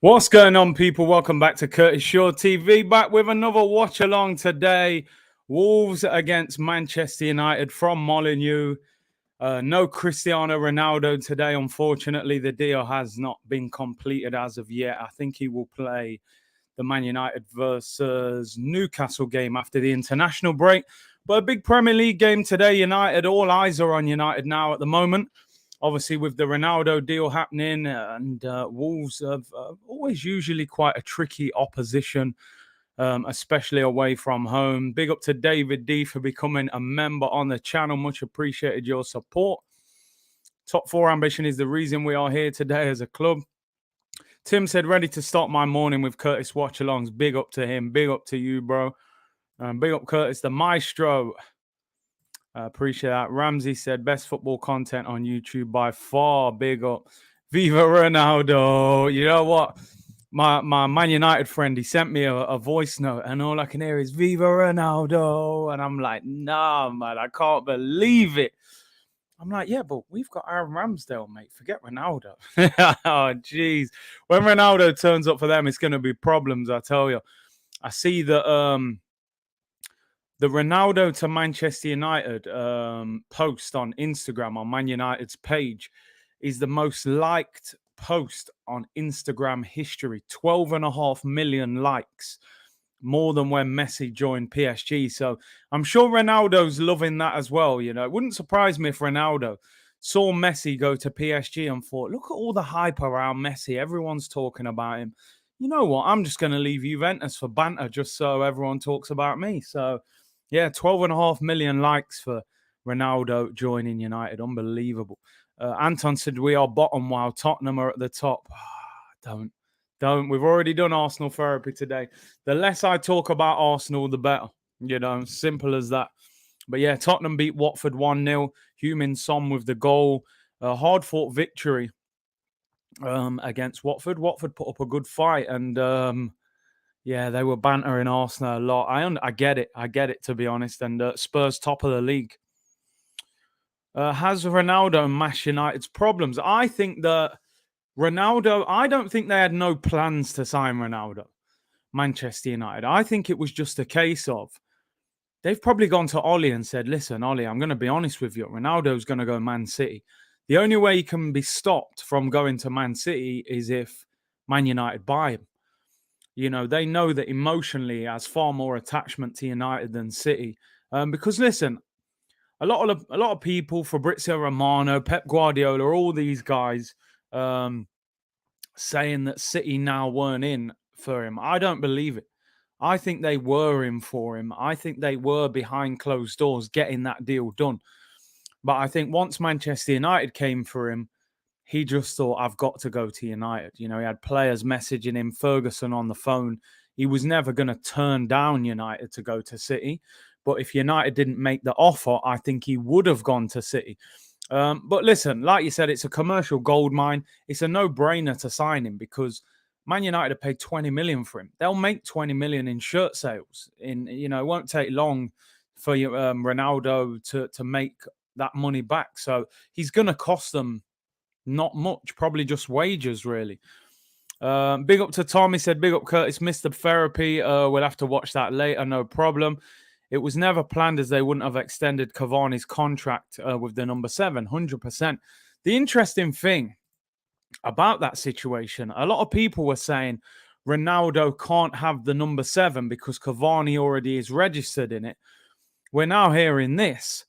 What's going on, people? Welcome back to Curtis Shaw TV. Back with another watch along today. Wolves against Manchester United from Molineux. No Cristiano Ronaldo today. Unfortunately, the deal has not been completed as of yet. I think he will play the Man United versus Newcastle game after the international break. But a big Premier League game today. United, all eyes are on United now at the moment. Obviously, with the Ronaldo deal happening, and Wolves have always usually quite a tricky opposition, especially away from home. Big up to David D for becoming a member on the channel. Much appreciated your support. Top 4 ambition is the reason we are here today as a club. Tim said, ready to start my morning with Curtis watch-alongs. Big up to him. Big up to you, bro. Big up Curtis, the maestro. Appreciate that. Ramsey said, best football content on YouTube by far. Big up. Viva Ronaldo. You know what? My Man United friend, he sent me a voice note, and all I can hear is Viva Ronaldo. And I'm like, nah, man, I can't believe it. I'm like, yeah, but we've got Aaron Ramsdale, mate. Forget Ronaldo. Oh, jeez. When Ronaldo turns up for them, it's going to be problems, I tell you. I see that the Ronaldo to Manchester United post on Instagram, on Man United's page, is the most liked post on Instagram history. 12.5 million likes, more than when Messi joined PSG. So I'm sure Ronaldo's loving that as well. You know, it wouldn't surprise me if Ronaldo saw Messi go to PSG and thought, look at all the hype around Messi. Everyone's talking about him. You know what? I'm just going to leave Juventus for banter just so everyone talks about me. So, yeah, 12.5 million likes for Ronaldo joining United. Unbelievable. Anton said we are bottom while Tottenham are at the top. Don't. We've already done Arsenal therapy today. The less I talk about Arsenal, the better. You know, simple as that. But yeah, Tottenham beat Watford 1-0. Heung-min Son with the goal. A hard-fought victory against Watford. Watford put up a good fight, and yeah, they were bantering Arsenal a lot. I get it. I get it, to be honest. And Spurs top of the league. Has Ronaldo mashed United's problems? I think that Ronaldo, I don't think they had no plans to sign Ronaldo, Manchester United. I think it was just a case of they've probably gone to Ollie and said, listen, Ollie, I'm going to be honest with you. Ronaldo's going to go Man City. The only way he can be stopped from going to Man City is if Man United buy him. You know, they know that emotionally he has far more attachment to United than City. Because, listen, a lot of people, Fabrizio Romano, Pep Guardiola, all these guys saying that City now weren't in for him. I don't believe it. I think they were in for him. I think they were behind closed doors getting that deal done. But I think once Manchester United came for him, he just thought, I've got to go to United. You know, he had players messaging him, Ferguson on the phone. He was never going to turn down United to go to City. But if United didn't make the offer, I think he would have gone to City. But listen, like you said, it's a commercial goldmine. It's a no-brainer to sign him because Man United have paid 20 million for him. They'll make 20 million in shirt sales. It won't take long for Ronaldo to make that money back. So he's going to cost them not much, probably just wages, really. Big up to Tom. He said, big up Curtis, missed the therapy. We'll have to watch that later, no problem. It was never planned as they wouldn't have extended Cavani's contract with the number 7, 100%. The interesting thing about that situation, a lot of people were saying Ronaldo can't have the number 7 because Cavani already is registered in it. We're now hearing this.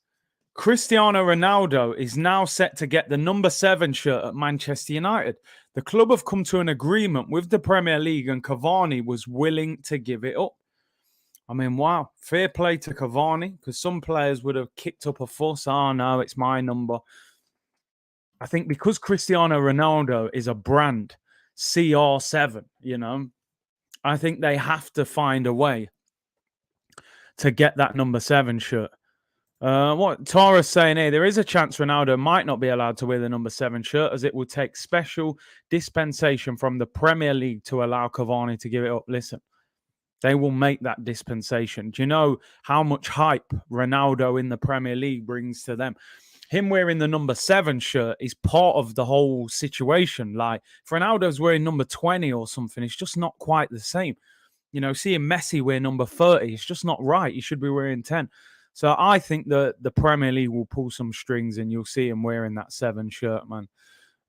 Cristiano Ronaldo is now set to get the number 7 shirt at Manchester United. The club have come to an agreement with the Premier League and Cavani was willing to give it up. I mean, wow, fair play to Cavani, because some players would have kicked up a fuss. Oh, no, it's my number. I think because Cristiano Ronaldo is a brand, CR7, I think they have to find a way to get that number 7 shirt. What Tara's saying here, there is a chance Ronaldo might not be allowed to wear the number 7 shirt as it will take special dispensation from the Premier League to allow Cavani to give it up. Listen. They will make that dispensation. Do you know how much hype Ronaldo in the Premier League brings to them? him wearing the number 7 shirt is part of the whole situation. Like, if Ronaldo's wearing number 20 or something, it's just not quite the same. You know, seeing Messi wear number 30, it's just not right. He should be wearing 10. So I think that the Premier League will pull some strings and you'll see him wearing that 7 shirt, man.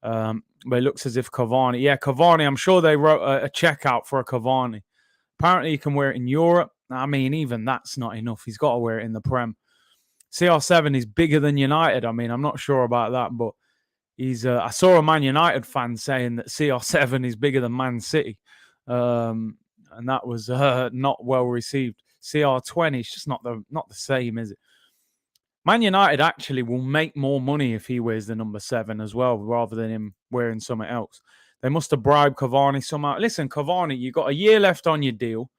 But it looks as if Cavani, Cavani, I'm sure they wrote a check out for a Cavani. Apparently, he can wear it in Europe. I mean, even that's not enough. He's got to wear it in the Prem. CR7 is bigger than United. I mean, I'm not sure about that, but he's. I saw a Man United fan saying that CR7 is bigger than Man City, and that was not well received. CR20 is just not the same, is it? Man United actually will make more money if he wears the number 7 as well, rather than him wearing something else. They must have bribed Cavani somehow. Listen, Cavani, you got a year left on your deal.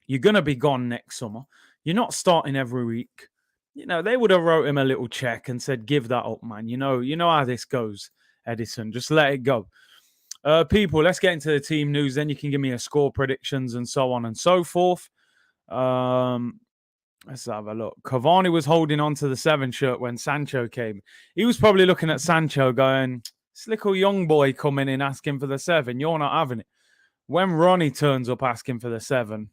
You're going to be gone next summer. You're not starting every week. You know, they would have wrote him a little check and said, give that up, man. You know how this goes, Edison. Just let it go. People, let's get into the team news. Then you can give me a score predictions and so on and so forth. Let's have a look. Cavani was holding on to the 7 shirt when Sancho came. He was probably looking at Sancho going, this little young boy coming in asking for the 7. You're not having it. When Ronnie turns up asking for the 7,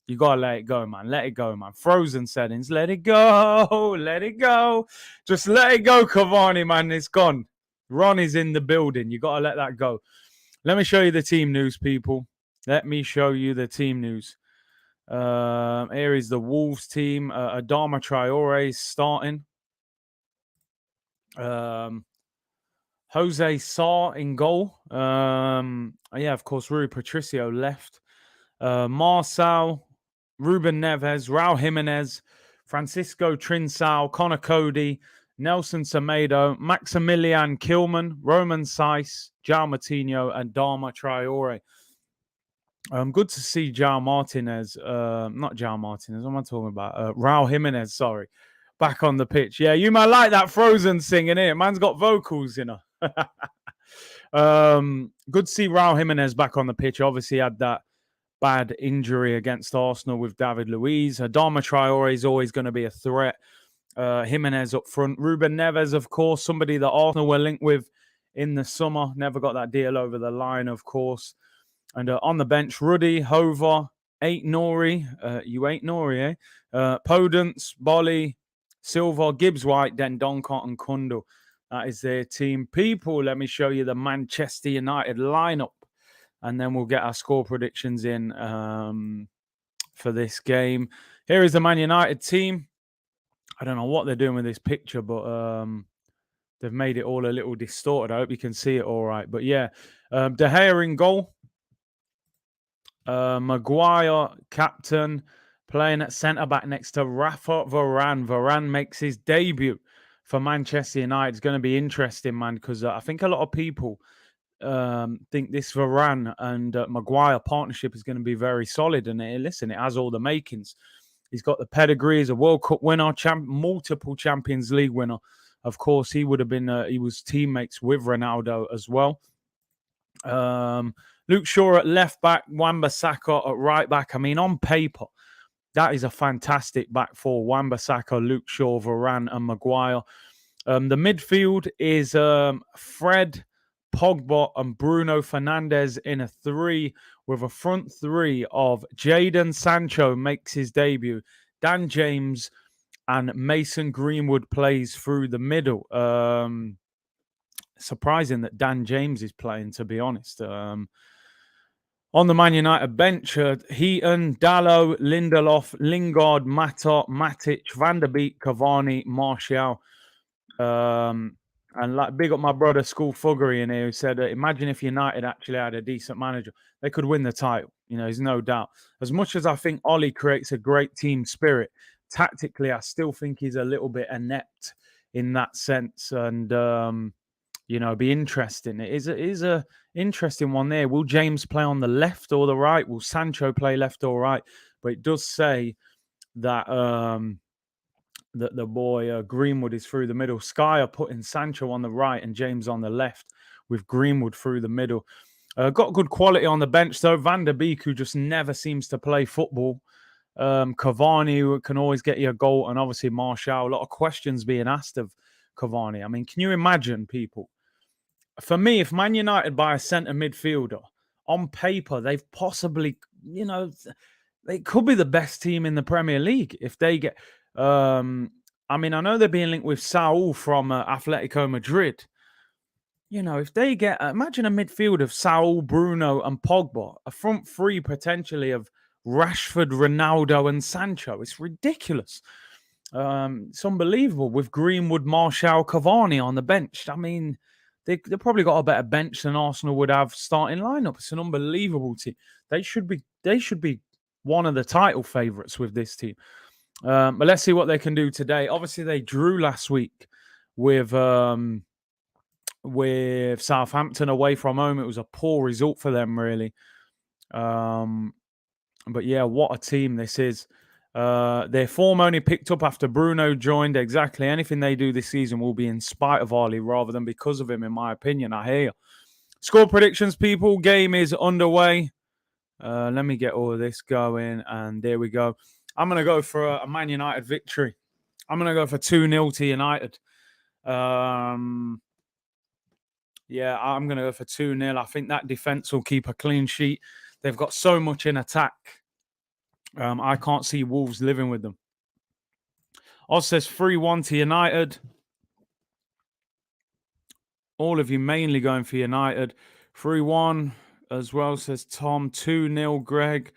you got to let it go, man. Let it go, man. Frozen settings. Let it go. Let it go. Just let it go, Cavani, man. It's gone. Ronnie's in the building. You got to let that go. Let me show you the team news, people. Let me show you the team news. Here is the Wolves team. Adama Traore is starting. Jose Sarr in goal. Of course, Rui Patricio left. Marcel, Ruben Neves, Raul Jimenez, Francisco Trincao, Connor Cody, Nelson Semedo, Maximilian Kilman, Roman Saiz, João Moutinho, and Dama Traore. Good to see João Martinez. Not João Martinez. What am I talking about? Raul Jimenez, sorry. Back on the pitch. Yeah, you might like that Frozen singing here. Man's got vocals, you know. Good to see Raul Jimenez back on the pitch. Obviously had that bad injury against Arsenal with David Luiz. Adama Traore is always going to be a threat. Jimenez up front. Ruben Neves, of course, somebody that Arsenal were linked with in the summer. Never got that deal over the line, of course. And on the bench, Ruddy, Hover, Nori. You ain't Nori, eh? Podence, Bolly, Silva, Gibbs-White, Dendonca, and Kundal. That is their team. People, let me show you the Manchester United lineup. And then we'll get our score predictions in for this game. Here is the Man United team. I don't know what they're doing with this picture, but they've made it all a little distorted. I hope you can see it all right. But yeah, De Gea in goal. Maguire, captain, playing at centre-back next to Rafa Varane. Varane makes his debut for Manchester United. It's going to be interesting, man, because I think a lot of people think this Varane and Maguire partnership is going to be very solid. And listen, it has all the makings. He's got the pedigree. He's a World Cup winner, multiple Champions League winner. Of course, he would have been. He was teammates with Ronaldo as well. Luke Shaw at left back, Wan-Bissaka at right back. I mean, on paper, that is a fantastic back four. Wan-Bissaka, Luke Shaw, Varane, and Maguire. The midfield is Fred, Pogba, and Bruno Fernandes in a 3, with a front 3 of Jadon Sancho makes his debut. Dan James and Mason Greenwood plays through the middle. Surprising that Dan James is playing, to be honest. On the Man United bench, Heaton, Dalot, Lindelof, Lingard, Mata, Matic, Van der Beek, Cavani, Martial. And like, big up my brother, School Fuggery in here, who said, imagine if United actually had a decent manager. They could win the title. You know, there's no doubt. As much as I think Ollie creates a great team spirit, tactically, I still think he's a little bit inept in that sense. And, you know, be interesting. It is a interesting one there. Will James play on the left or the right? Will Sancho play left or right? But it does say that that the boy Greenwood is through the middle. Sky are putting Sancho on the right and James on the left, with Greenwood through the middle. Got good quality on the bench though. Van der Beek, who just never seems to play football. Cavani, who can always get you a goal, and obviously Martial. A lot of questions being asked of Cavani. I mean, can you imagine, people? For me, if Man United buy a centre midfielder, on paper, they've possibly, they could be the best team in the Premier League if they get. I mean, I know they're being linked with Saul from Atletico Madrid. If they get, imagine a midfield of Saul, Bruno, and Pogba, a front three potentially of Rashford, Ronaldo, and Sancho. It's ridiculous. It's unbelievable with Greenwood, Martial, Cavani on the bench. I mean, they probably got a better bench than Arsenal would have starting lineup. It's an unbelievable team. They should be one of the title favourites with this team. But let's see what they can do today. Obviously, they drew last week with Southampton away from home. It was a poor result for them, really. But yeah, what a team this is. Their form only picked up after Bruno joined. Exactly. Anything they do this season will be in spite of Ali rather than because of him, in my opinion. I hear you. Score predictions, people. Game is underway. Let me get all of this going. And there we go. I'm going to go for a Man United victory. I'm going to go for 2-0 to United. Yeah, I'm going to go for 2-0. I think that defense will keep a clean sheet. They've got so much in attack. I can't see Wolves living with them. Oz says 3-1 to United. All of you mainly going for United. 3-1 as well, says Tom. 2-0, Greg.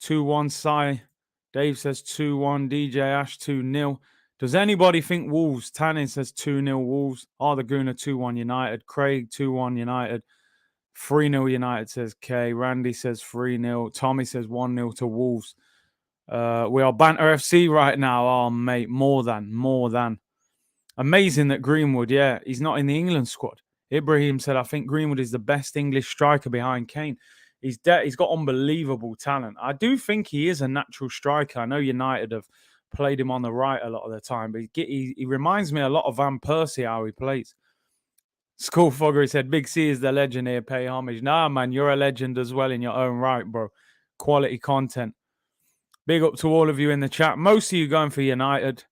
2-1, Sai. Dave says 2-1. DJ Ash, 2-0. Does anybody think Wolves? Tannin says 2-0 Wolves. Arthur Guna, 2-1 United. Craig, 2-1 United. 3-0 United, says K. Randy says 3-0. Tommy says 1-0 to Wolves. We are Banter FC right now. Oh, mate, more than. Amazing that Greenwood, he's not in the England squad. Ibrahim said, I think Greenwood is the best English striker behind Kane. He's got unbelievable talent. I do think he is a natural striker. I know United have played him on the right a lot of the time, but he reminds me a lot of Van Persie, how he plays. Skullfogger said, Big C is the legend here, pay homage. Nah, man, you're a legend as well in your own right, bro. Quality content. Big up to all of you in the chat. Most of you going for United.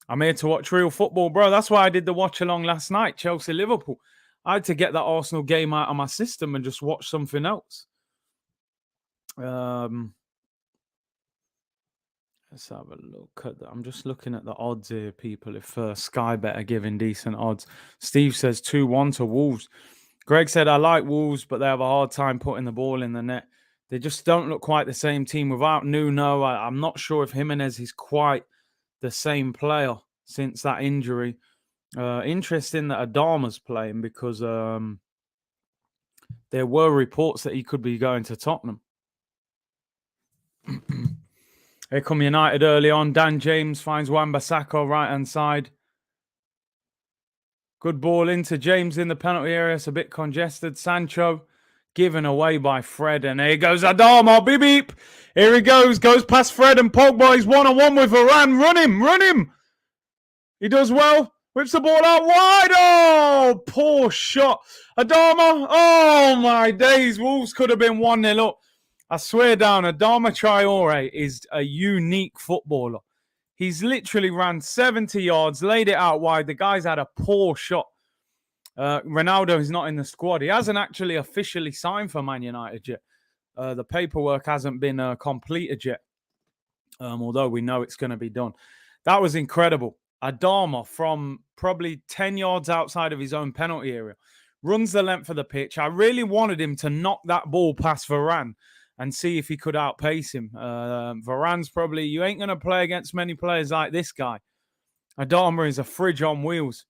I'm here to watch real football, bro. That's why I did the watch along last night, Chelsea-Liverpool. I had to get that Arsenal game out of my system and just watch something else. Let's have a look at that. I'm just looking at the odds here, people. If Sky Bet are giving decent odds. Steve says 2-1 to Wolves. Greg said, I like Wolves, but they have a hard time putting the ball in the net. They just don't look quite the same team. Without Nuno, I'm not sure if Jimenez is quite the same player since that injury. Interesting that Adama's playing because there were reports that he could be going to Tottenham. Here come United early on. Dan James finds Wan-Bissaka right-hand side. Good ball into James in the penalty area. It's a bit congested. Sancho given away by Fred. And here goes Adama. Beep, beep. Here he goes. Goes past Fred and Pogba. He's one-on-one with Varane. Run him. He does well. Whips the ball out wide. Oh, poor shot. Adama. Oh, my days. Wolves could have been 1-0 up. I swear down, Adama Traore is a unique footballer. He's literally ran 70 yards, laid it out wide. The guy's had a poor shot. Ronaldo is not in the squad. He hasn't actually officially signed for Man United yet. The paperwork hasn't been completed yet, although we know it's going to be done. That was incredible. Adama from probably 10 yards outside of his own penalty area runs the length of the pitch. I really wanted him to knock that ball past Varane and see if he could outpace him. Varane's probably, you ain't going to play against many players like this guy. Adama is a fridge on wheels.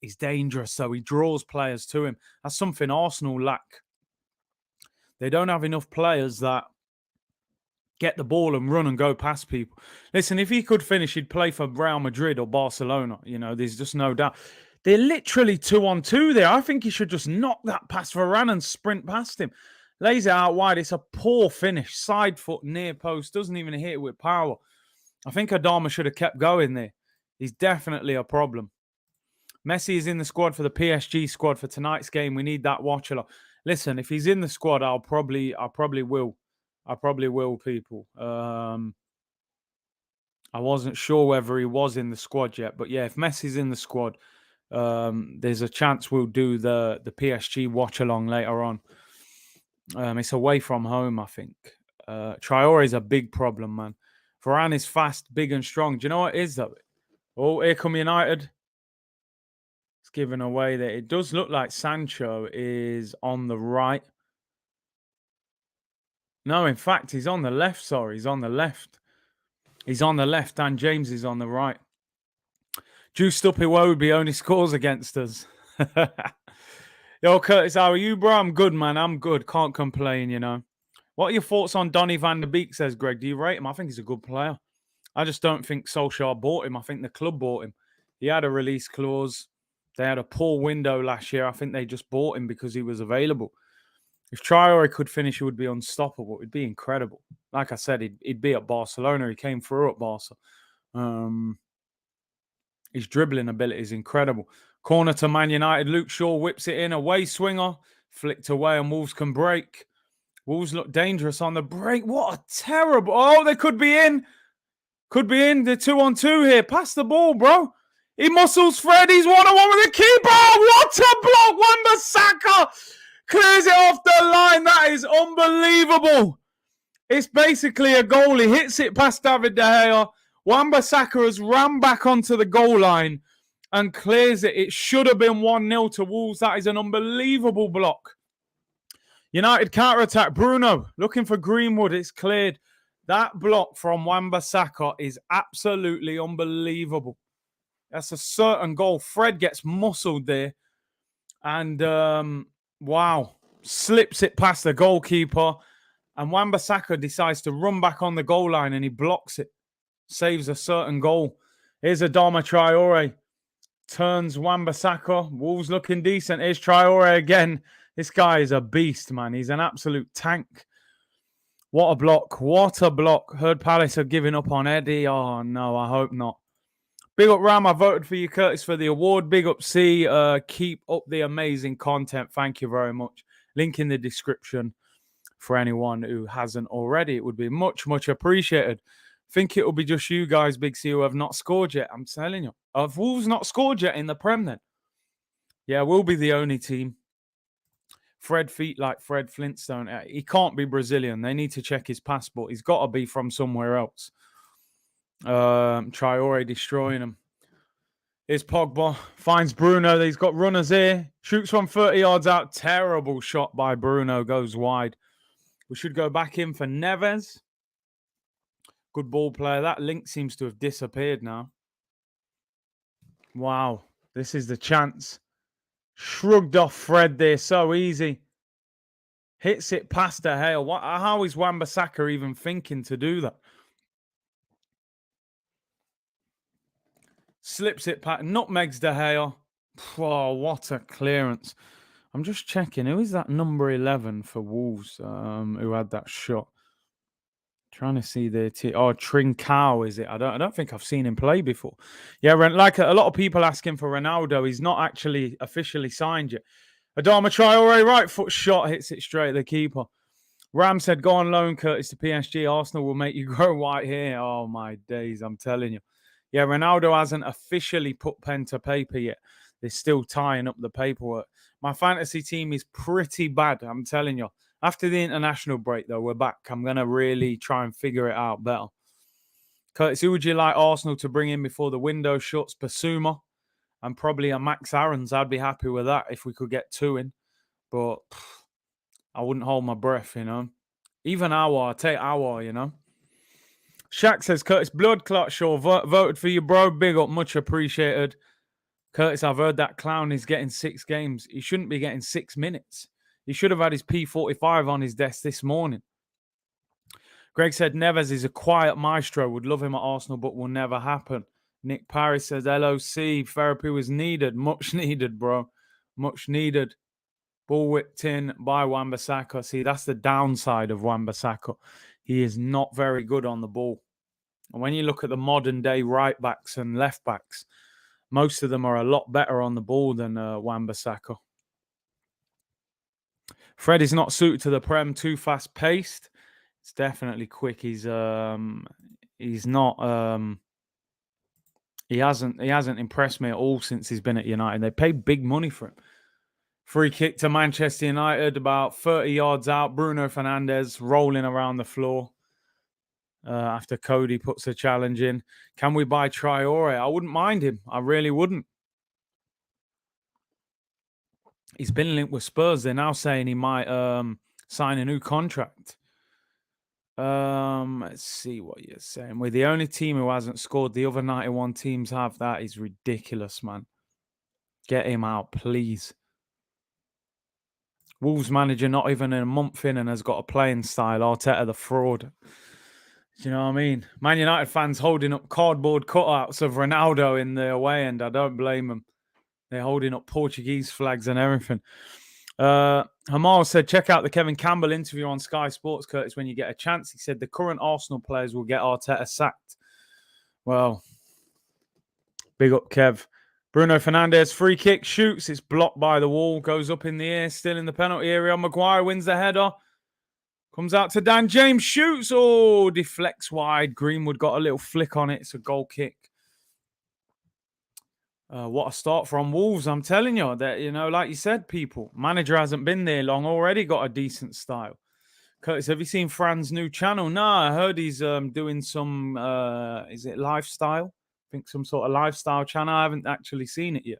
He's dangerous, so he draws players to him. That's something Arsenal lack. They don't have enough players that get the ball and run and go past people. Listen, if he could finish, he'd play for Real Madrid or Barcelona. There's just no doubt. They're literally 2-on-2 there. I think he should just knock that past Varane and sprint past him. Lays it out wide. It's a poor finish. Side foot, near post. Doesn't even hit it with power. I think Adama should have kept going there. He's definitely a problem. Messi is in the squad for the PSG squad for tonight's game. We need that watch along. Listen, if he's in the squad, I probably will. I probably will, people. I wasn't sure whether he was in the squad yet, but yeah, if Messi's in the squad, there's a chance we'll do the PSG watch along later on. It's away from home, I think. Traore is a big problem, man. Varane is fast, big, and strong. Do you know what it is, though? Oh, here come United. It's given away that it does look like Sancho is on the right. No, in fact, he's on the left. Sorry, he's on the left. He's on the left, and James is on the right. Juiced up Iwobi only scores against us. Yo, Curtis, how are you, bro? I'm good, man. I'm good. Can't complain, you know. What are your thoughts on Donny van der Beek, says Greg? Do you rate him? I think he's a good player. I just don't think Solskjaer bought him. I think the club bought him. He had a release clause. They had a poor window last year. I think they just bought him because he was available. If Traore could finish, he would be unstoppable. It'd be incredible. Like I said, he'd be at Barcelona. He came through at Barca. His dribbling ability is incredible. Corner to Man United. Luke Shaw whips it in. Away swinger. Flicked away and Wolves can break. Wolves look dangerous on the break. What a terrible... Oh, they could be in. Could be in. They're 2-on-2 here. Pass the ball, bro. He muscles Fred. He's 1-on-1 with the keeper. What a block. Wan-Bissaka clears it off the line. That is unbelievable. It's basically a goal. He hits it past David De Gea. Wan-Bissaka has ran back onto the goal line and clears it. It should have been 1-0 to Wolves. That is an unbelievable block. United counter-attack. Bruno looking for Greenwood. It's cleared. That block from Wan-Bissaka is absolutely unbelievable. That's a certain goal. Fred gets muscled there. And, wow. Slips it past the goalkeeper. And Wan-Bissaka decides to run back on the goal line and he blocks it. Saves a certain goal. Here's Adama Traore. Turns Wan-Bissaka. Wolves looking decent. Here's Traore again. This guy is a beast, man. He's an absolute tank. What a block. What a block. Heard Palace are giving up on Eddie. Oh, no, I hope not. Big up, Ram. I voted for you, Curtis, for the award. Big up, C. Keep up the amazing content. Thank you very much. Link in the description for anyone who hasn't already. It would be much, much appreciated. Think it will be just you guys, Big C, who have not scored yet. I'm telling you. Have Wolves not scored yet in the Prem then? Yeah, we'll be the only team. Fred feet like Fred Flintstone. He can't be Brazilian. They need to check his passport. He's got to be from somewhere else. Traore destroying him. Here's Pogba. Finds Bruno. He's got runners here. Shoots from 30 yards out. Terrible shot by Bruno. Goes wide. We should go back in for Neves. Good ball player. That link seems to have disappeared now. Wow. This is the chance. Shrugged off Fred there. So easy. Hits it past De Gea. How is Wan-Bissaka even thinking to do that? Slips it past. Nutmegs De Gea. Oh, what a clearance. I'm just checking. Who is that number 11 for Wolves who had that shot? Trying to see the Trincao, is it? I don't think I've seen him play before. Yeah, like a lot of people asking for Ronaldo. He's not actually officially signed yet. Adama Traore, right foot shot, hits it straight at the keeper. Ram said, go on loan, Curtis, to PSG. Arsenal will make you grow white hair. Oh, my days, I'm telling you. Yeah, Ronaldo hasn't officially put pen to paper yet. They're still tying up the paperwork. My fantasy team is pretty bad, I'm telling you. After the international break, though, we're back. I'm going to really try and figure it out better. Curtis, who would you like Arsenal to bring in before the window shuts? Basuma and probably a Max Aarons. I'd be happy with that if we could get 2 in. But I wouldn't hold my breath, you know. Even I'll take Aouar, you know. Shaq says, Curtis, blood clot, sure. Voted for you, bro. Big up, much appreciated. Curtis, I've heard that clown is getting 6 games. He shouldn't be getting 6 minutes. He should have had his P45 on his desk this morning. Greg said, Neves is a quiet maestro. Would love him at Arsenal, but will never happen. Nick Paris says, LOC, therapy was needed. Much needed, bro. Much needed. Ball whipped in by Wan-Bissaka. See, that's the downside of Wan-Bissaka. He is not very good on the ball. And when you look at the modern day right backs and left backs, most of them are a lot better on the ball than Wan-Bissaka. Fred is not suited to the Prem, too fast-paced. It's definitely quick. He's He's not. He hasn't impressed me at all since he's been at United. They paid big money for him. Free kick to Manchester United, about 30 yards out. Bruno Fernandes rolling around the floor after Cody puts a challenge in. Can we buy Traore? I wouldn't mind him. I really wouldn't. He's been linked with Spurs. They're now saying he might sign a new contract. Let's see what you're saying. We're the only team who hasn't scored. The other 91 teams have. That is ridiculous, man. Get him out, please. Wolves manager not even in a month in and has got a playing style. Arteta the fraud. Do you know what I mean? Man United fans holding up cardboard cutouts of Ronaldo in the away end. I don't blame them. They're holding up Portuguese flags and everything. Hamal said, check out the Kevin Campbell interview on Sky Sports, Curtis, when you get a chance. He said the current Arsenal players will get Arteta sacked. Well, big up, Kev. Bruno Fernandes, free kick, shoots. It's blocked by the wall, goes up in the air, still in the penalty area. Maguire wins the header. Comes out to Dan James, shoots. Oh, deflects wide. Greenwood got a little flick on it. It's a goal kick. What a start from Wolves. I'm telling you that, like you said, people, manager hasn't been there long, already got a decent style. Curtis, have you seen Fran's new channel? No, I heard he's doing some, is it lifestyle? I think some sort of lifestyle channel. I haven't actually seen it yet.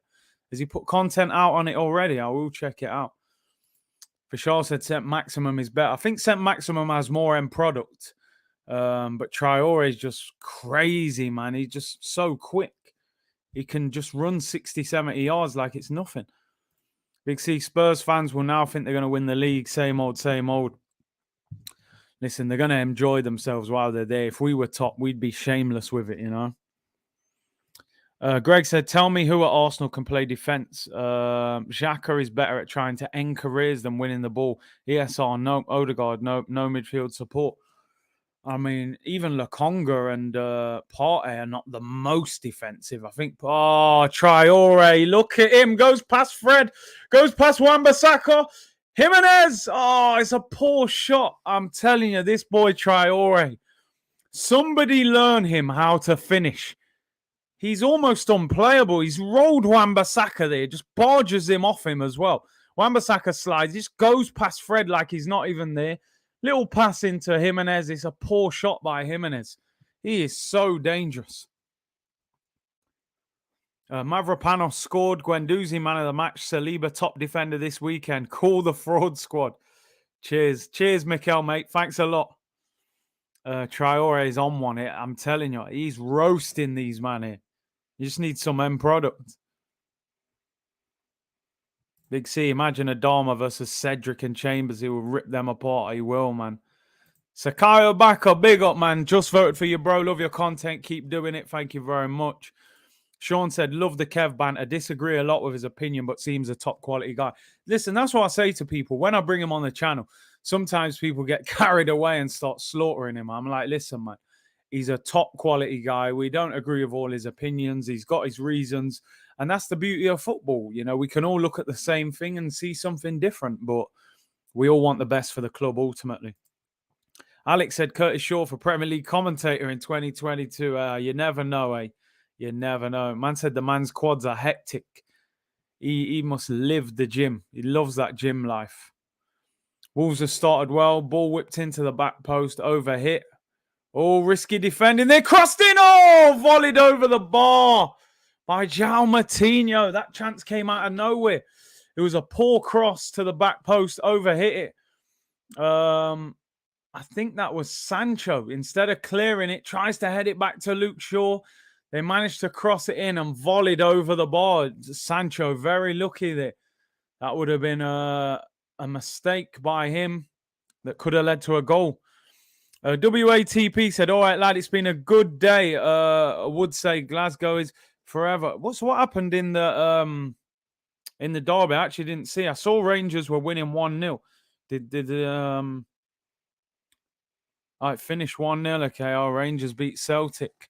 Has he put content out on it already? I will check it out. For sure said Cent Maximum is better. I think Cent Maximum has more end product. But Traore is just crazy, man. He's just so quick. He can just run 60, 70 yards like it's nothing. Big C, Spurs fans will now think they're going to win the league. Same old, same old. Listen, they're going to enjoy themselves while they're there. If we were top, we'd be shameless with it, Greg said, tell me who at Arsenal can play defence. Xhaka is better at trying to end careers than winning the ball. ESR, no. Odegaard, no midfield support. I mean, even Lokonga and Partey are not the most defensive. I think, Traore, look at him. Goes past Fred. Goes past Wan-Bissaka. Jimenez. Oh, it's a poor shot. I'm telling you, this boy Traore. Somebody learn him how to finish. He's almost unplayable. He's rolled Wan-Bissaka there. Just barges him off him as well. Wan-Bissaka slides. Just goes past Fred like he's not even there. Little pass into Jimenez. It's a poor shot by Jimenez. He is so dangerous. Mavropanos scored. Guendouzi, man of the match. Saliba, top defender this weekend. Call the fraud squad. Cheers. Cheers, Mikel, mate. Thanks a lot. Traore is on one here. I'm telling you, he's roasting these man here. You just need some end product. Big C, imagine Adama versus Cedric and Chambers. He will rip them apart. He will, man. Sakayo Baka, big up, man. Just voted for you, bro. Love your content. Keep doing it. Thank you very much. Sean said, love the Kev banter. Disagree a lot with his opinion, but seems a top quality guy. Listen, that's what I say to people. When I bring him on the channel, sometimes people get carried away and start slaughtering him. I'm like, listen, man, he's a top quality guy. We don't agree with all his opinions. He's got his reasons. And that's the beauty of football. We can all look at the same thing and see something different, but we all want the best for the club ultimately. Alex said Curtis Shaw for Premier League commentator in 2022. You never know, eh? You never know. Man said the man's quads are hectic. He must live the gym. He loves that gym life. Wolves have started well. Ball whipped into the back post. Overhit. Oh, risky defending. They crossed in. Oh, volleyed over the bar by João Moutinho. That chance came out of nowhere. It was a poor cross to the back post. Overhit it. I think that was Sancho. Instead of clearing it, tries to head it back to Luke Shaw. They managed to cross it in and volleyed over the bar. Sancho, very lucky there. That would have been a mistake by him that could have led to a goal. WATP said, all right, lad, it's been a good day. I would say Glasgow is forever. What happened in the derby? I actually didn't see. I saw Rangers were winning 1-0. It finished 1-0. Okay, our Rangers beat Celtic.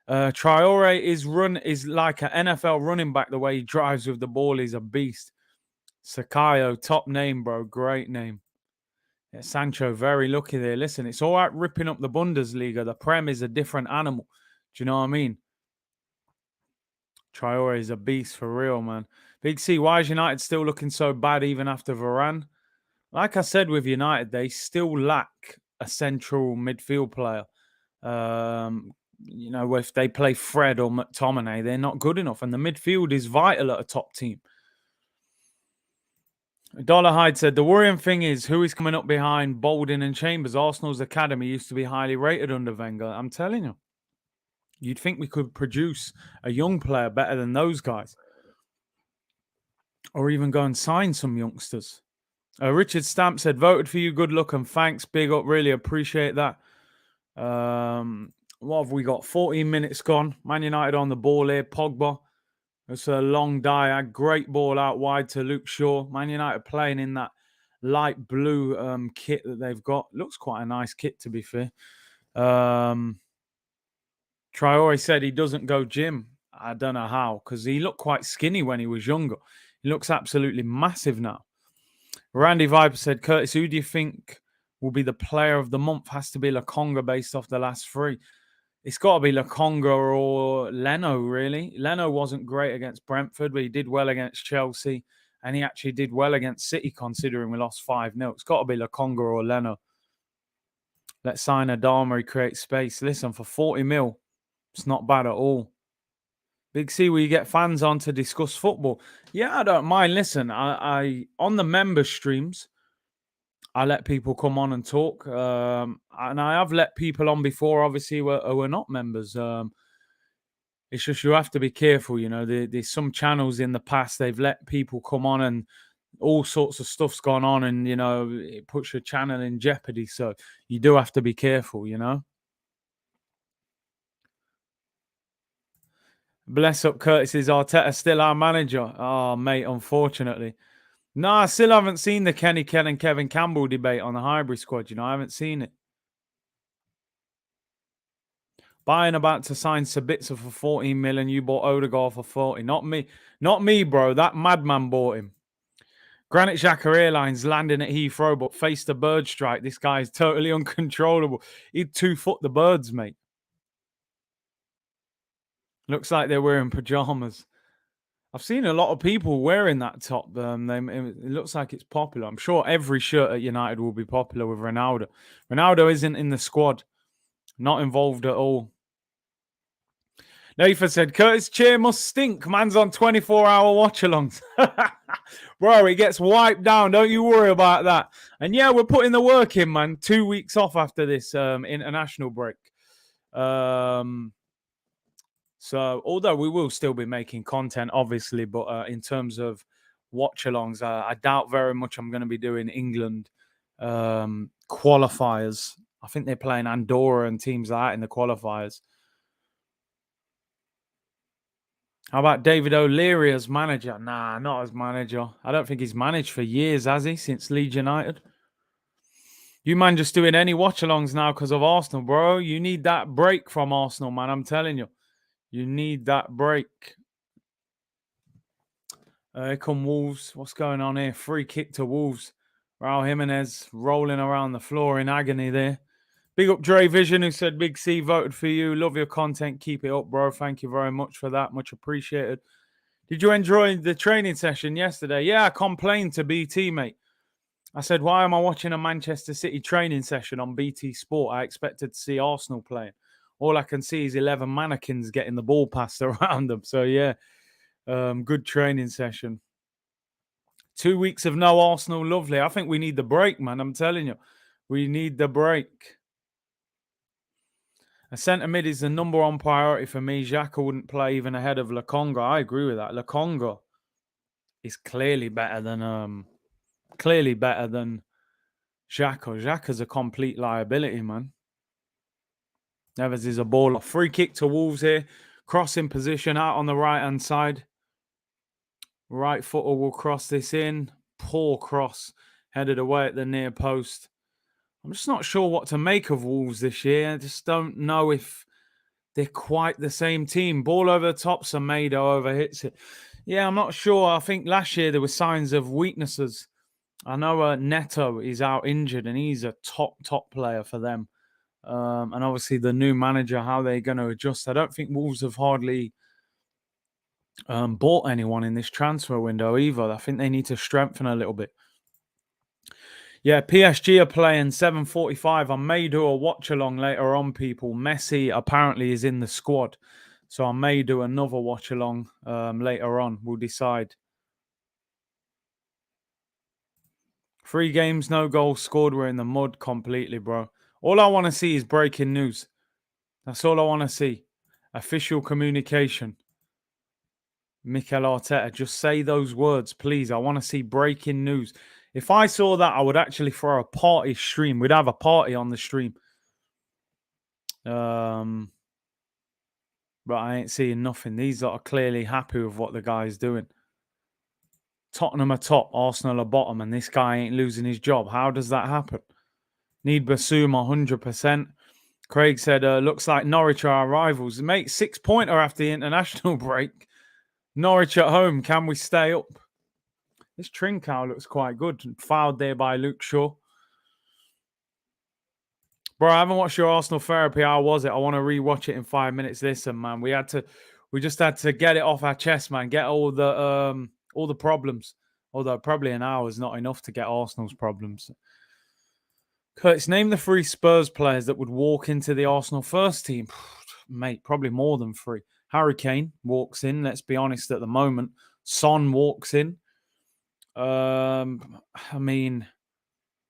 Traore is like an NFL running back. The way he drives with the ball, he's a beast. Sakayo, top name, bro. Great name. Yeah, Sancho, very lucky there. Listen, it's all right ripping up the Bundesliga. The Prem is a different animal. Do you know what I mean? Traore is a beast for real, man. Big C, why is United still looking so bad even after Varane? Like I said with United, they still lack a central midfield player. If they play Fred or McTominay, they're not good enough. And the midfield is vital at a top team. Dollar Hyde said, the worrying thing is who is coming up behind Bolden and Chambers. Arsenal's academy used to be highly rated under Wenger. I'm telling you. You'd think we could produce a young player better than those guys. Or even go and sign some youngsters. Richard Stamp said, voted for you. Good luck and thanks. Big up. Really appreciate that. What have we got? 14 minutes gone. Man United on the ball here. Pogba. It's a long diag. Great ball out wide to Luke Shaw. Man United playing in that light blue kit that they've got. Looks quite a nice kit, to be fair. Traore said he doesn't go gym. I don't know how, because he looked quite skinny when he was younger. He looks absolutely massive now. Randy Viper said, Curtis, who do you think will be the player of the month? Has to be Lokonga based off the last three. It's got to be Lokonga or Leno, really. Leno wasn't great against Brentford, but he did well against Chelsea. And he actually did well against City, considering we lost 5-0. It's got to be Lokonga or Leno. Let's sign Adama, he creates space. Listen, for 40 mil, it's not bad at all. Big C, will you get fans on to discuss football? Yeah, I don't mind. Listen, I on the member streams, I let people come on and talk. And I have let people on before, obviously, who are not members. It's just you have to be careful, you know. There's some channels in the past, they've let people come on and all sorts of stuff's gone on and, you know, it puts your channel in jeopardy. So you do have to be careful, you know. Bless up, Curtis. Is Arteta still our manager? Oh, mate, unfortunately. No, I still haven't seen the Kenny Ken and Kevin Campbell debate on the hybrid squad. You know, I haven't seen it. Bayern about to sign Sabitzer for 14 million. You bought Odegaard for 40. Not me. Not me, bro. That madman bought him. Granite Xhaka Airlines landing at Heathrow, but faced a bird strike. This guy is totally uncontrollable. He'd 2-foot the birds, mate. Looks like they're wearing pajamas. I've seen a lot of people wearing that top. It looks like it's popular. I'm sure every shirt at United will be popular with Ronaldo. Ronaldo isn't in the squad. Not involved at all. Nathan said, Curtis Chair must stink. Man's on 24-hour watch-alongs. Bro, he gets wiped down. Don't you worry about that. And yeah, we're putting the work in, man. 2 weeks off after this international break. So, although we will still be making content, obviously, but in terms of watch-alongs, I doubt very much I'm going to be doing England qualifiers. I think they're playing Andorra and teams like that in the qualifiers. How about David O'Leary as manager? Nah, not as manager. I don't think he's managed for years, has he, since Leeds United? You man just doing any watch-alongs now because of Arsenal, bro. You need that break from Arsenal, man. I'm telling you. You need that break. Here come Wolves. What's going on here? Free kick to Wolves. Raul Jimenez rolling around the floor in agony there. Big up Dre Vision, who said, Big C, voted for you. Love your content. Keep it up, bro. Thank you very much for that. Much appreciated. Did you enjoy the training session yesterday? Yeah, I complained to BT, mate. I said, why am I watching a Manchester City training session on BT Sport? I expected to see Arsenal playing. All I can see is 11 mannequins getting the ball passed around them. So, yeah, good training session. 2 weeks of no Arsenal, lovely. I think we need the break, man. I'm telling you. We need the break. A centre mid is the number one priority for me. Xhaka wouldn't play even ahead of Lokonga. I agree with that. Lokonga is clearly better than Xhaka. Xhaka's a complete liability, man. Neves is a baller. Free kick to Wolves here. Crossing position out on the right-hand side. Right footer will cross this in. Poor cross. Headed away at the near post. I'm just not sure what to make of Wolves this year. I just don't know if they're quite the same team. Ball over the top. Semedo overhits it. Yeah, I'm not sure. I think last year there were signs of weaknesses I know Neto is out injured, and he's a top player for them. And obviously the new manager, how they're going to adjust. I don't think Wolves have hardly bought anyone in this transfer window either. I think they need to strengthen a little bit. Yeah, PSG are playing 7:45. I may do a watch along later on, people. Messi apparently is in the squad. So I may do another watch along later on. We'll decide. 3 games, no goals scored. We're in the mud completely, bro. All I want to see is breaking news. That's all I want to see. Official communication. Mikel Arteta, just say those words, please. I want to see breaking news. If I saw that, I would actually throw a party stream. We'd have a party on the stream. But I ain't seeing nothing. These are clearly happy with what the guy's doing. Tottenham are top, Arsenal are bottom, and this guy ain't losing his job. How does that happen? Need Basuma 100%. Craig said, looks like Norwich are our rivals. Mate, 6-pointer after the international break. Norwich at home. Can we stay up? This Trincao looks quite good. Fouled there by Luke Shaw. Bro, I haven't watched your Arsenal therapy. How was it? I want to rewatch it in 5 minutes. Listen, man, we just had to get it off our chest, man. Get all the problems. Although probably an hour is not enough to get Arsenal's problems. Curtis, name the 3 Spurs players that would walk into the Arsenal first team. Mate, probably more than 3. Harry Kane walks in. Let's be honest at the moment. Son walks in. I mean,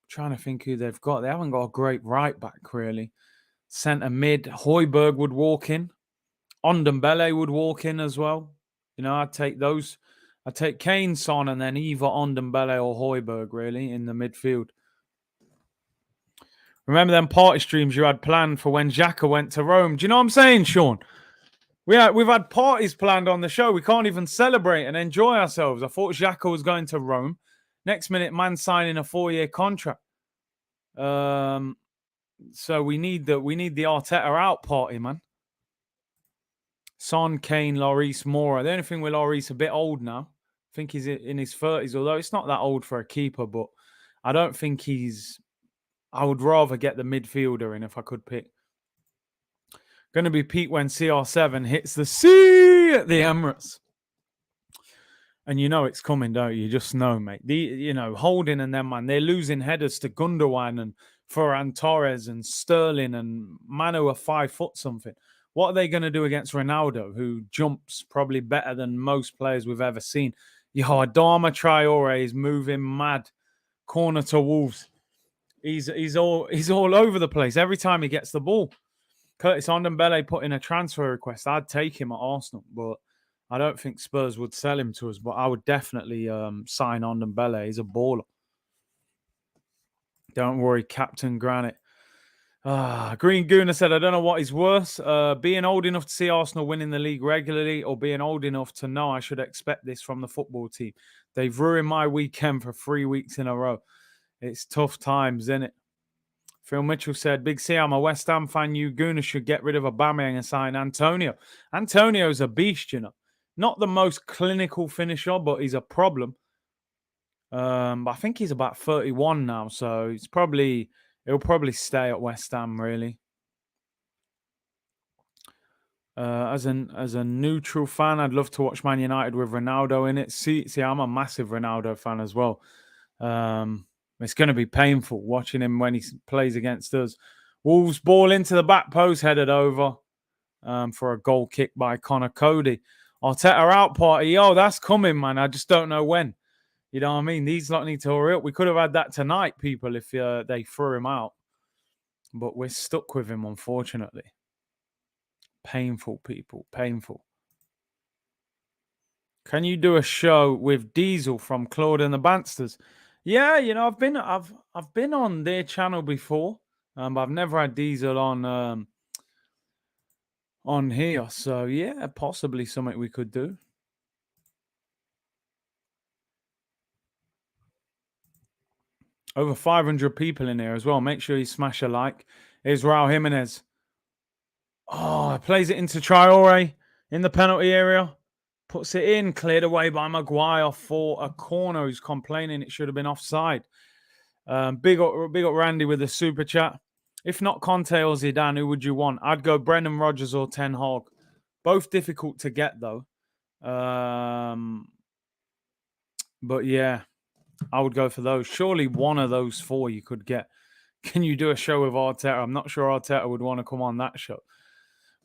trying to think who they've got. They haven't got a great right back, really. Centre mid. Højbjerg would walk in. Ndombele would walk in as well. You know, I'd take those. I'd take Kane, Son, and then either Ndombele or Højbjerg, really, in the midfield. Remember them party streams you had planned for when Xhaka went to Rome? Do you know what I'm saying, Sean? We've had parties planned on the show. We can't even celebrate and enjoy ourselves. I thought Xhaka was going to Rome. Next minute, man signing a 4-year contract. So we need the Arteta out party, man. Son, Kane, Lloris, Moura. The only thing with Lloris, a bit old now. I think he's in his 30s, although it's not that old for a keeper, but I don't think I would rather get the midfielder in if I could pick. Going to be Pete when CR7 hits the sea at the Emirates. And you know it's coming, don't you? You just know, mate. Holding and them, man, they're losing headers to Gundogan and Ferran Torres and Sterling and Manu are 5 foot something. What are they going to do against Ronaldo, who jumps probably better than most players we've ever seen? Adama Traore is moving mad. Corner to Wolves. He's all over the place every time he gets the ball. Curtis Ndombele put in a transfer request. I'd take him at Arsenal, but I don't think Spurs would sell him to us. But I would definitely sign Ndombele. He's a baller. Don't worry, Captain Granite. Green Gooner said, I don't know what is worse, being old enough to see Arsenal winning the league regularly or being old enough to know I should expect this from the football team. They've ruined my weekend for 3 weeks in a row. It's tough times, isn't it? Phil Mitchell said, Big C, I'm a West Ham fan. You Gooner should get rid of Aubameyang and sign Antonio. Antonio's a beast, you know. Not the most clinical finisher, but he's a problem. But I think he's about 31 now, so he'll probably stay at West Ham, really. As a neutral fan, I'd love to watch Man United with Ronaldo in it. See, I'm a massive Ronaldo fan as well. It's going to be painful watching him when he plays against us. Wolves ball into the back post, headed over for a goal kick by Connor Cody. Arteta out party. Oh, that's coming, man. I just don't know when. You know what I mean? These lot need to hurry up. We could have had that tonight, people, if they threw him out. But we're stuck with him, unfortunately. Painful, people. Painful. Can you do a show with Diesel from Claude and the Bansters? Yeah, you know, I've been on their channel before, but I've never had Diesel on here. So yeah, possibly something we could do. Over 500 people in here as well. Make sure you smash a like. Here's Raul Jimenez. Oh, plays it into Traore in the penalty area. Puts it in, cleared away by Maguire for a corner. Who's complaining it should have been offside. Big up Randy with the super chat. If not Conte or Zidane, who would you want? I'd go Brendan Rodgers or Ten Hag. Both difficult to get though. But yeah, I would go for those. Surely one of those four you could get. Can you do a show with Arteta? I'm not sure Arteta would want to come on that show.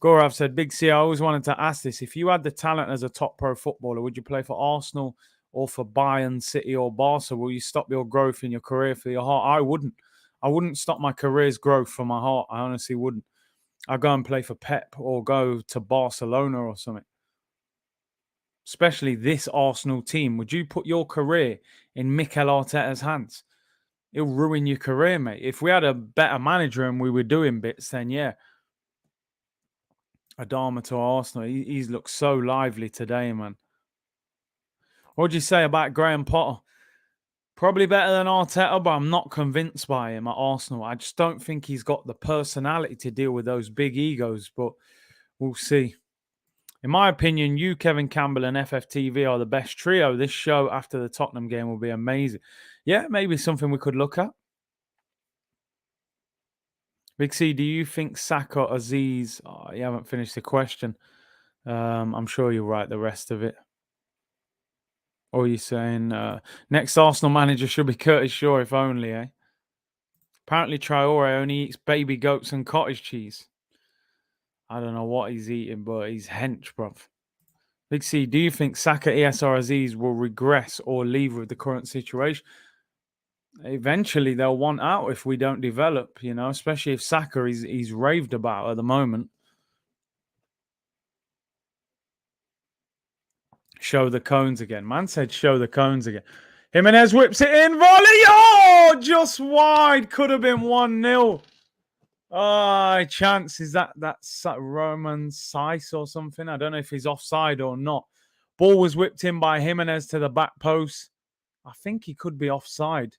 Gorav said, Big C, I always wanted to ask this. If you had the talent as a top pro footballer, would you play for Arsenal or for Bayern, City or Barca? Will you stop your growth in your career for your heart? I wouldn't. I wouldn't stop my career's growth for my heart. I honestly wouldn't. I'd go and play for Pep or go to Barcelona or something. Especially this Arsenal team. Would you put your career in Mikel Arteta's hands? It'll ruin your career, mate. If we had a better manager and we were doing bits, then yeah. Adama to Arsenal. He's looked so lively today, man. What do you say about Graham Potter? Probably better than Arteta, but I'm not convinced by him at Arsenal. I just don't think he's got the personality to deal with those big egos, but we'll see. In my opinion, you, Kevin Campbell, and FFTV are the best trio. This show after the Tottenham game will be amazing. Yeah, maybe something we could look at. Big C, do you think Saka, Aziz... Oh, you haven't finished the question. I'm sure you'll write the rest of it. Or are you saying next Arsenal manager should be Curtis Shaw, if only, eh? Apparently Traore only eats baby goats and cottage cheese. I don't know what he's eating, but he's hench, bruv. Big C, do you think Saka, ESR, Aziz will regress or leave with the current situation? Eventually, they'll want out if we don't develop, you know, especially if Saka he's raved about at the moment. Show the cones again. Man said show the cones again. Jimenez whips it in. Volley! Oh, just wide. Could have been 1-0. Chance. Is that's Roman Saiss or something? I don't know if he's offside or not. Ball was whipped in by Jimenez to the back post. I think he could be offside.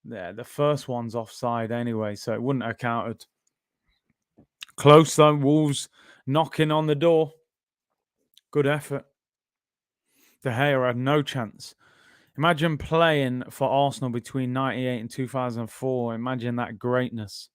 Yeah, the first one's offside anyway, so it wouldn't have counted. Close though. Wolves knocking on the door. Good effort. De Gea had no chance. Imagine playing for Arsenal between 98 and 2004. Imagine that greatness.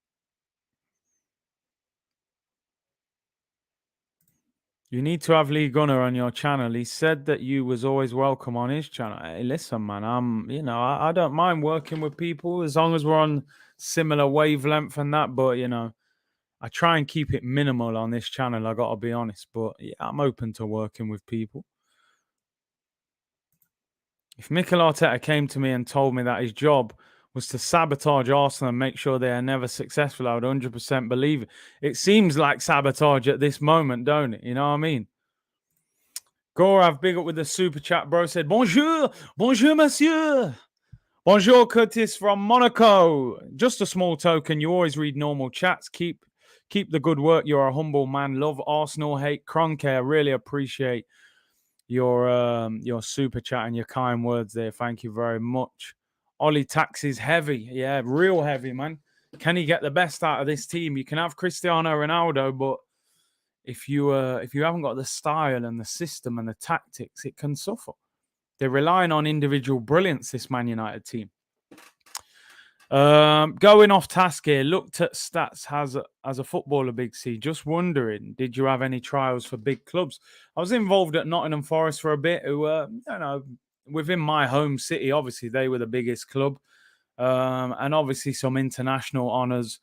You need to have Lee Gunner on your channel. He said that you was always welcome on his channel. Hey, listen, man, I don't mind working with people as long as we're on similar wavelength and that. But, I try and keep it minimal on this channel. I got to be honest. But yeah, I'm open to working with people. If Mikel Arteta came to me and told me that his job was to sabotage Arsenal and make sure they are never successful, I would 100% believe it. It seems like sabotage at this moment, don't it? You know what I mean? Gorav, big up with the super chat, bro. Said, bonjour, monsieur. Bonjour, Curtis from Monaco. Just a small token. You always read normal chats. Keep the good work. You're a humble man. Love Arsenal, hate Kroenke. I really appreciate your super chat and your kind words there. Thank you very much. Ollie Taxi's heavy. Yeah, real heavy, man. Can he get the best out of this team? You can have Cristiano Ronaldo, but if you haven't got the style and the system and the tactics, it can suffer. They're relying on individual brilliance, this Man United team. Going off task here, looked at stats as a footballer, Big C. Just wondering, did you have any trials for big clubs? I was involved at Nottingham Forest for a bit, who within my home city, obviously they were the biggest club. And obviously some international honours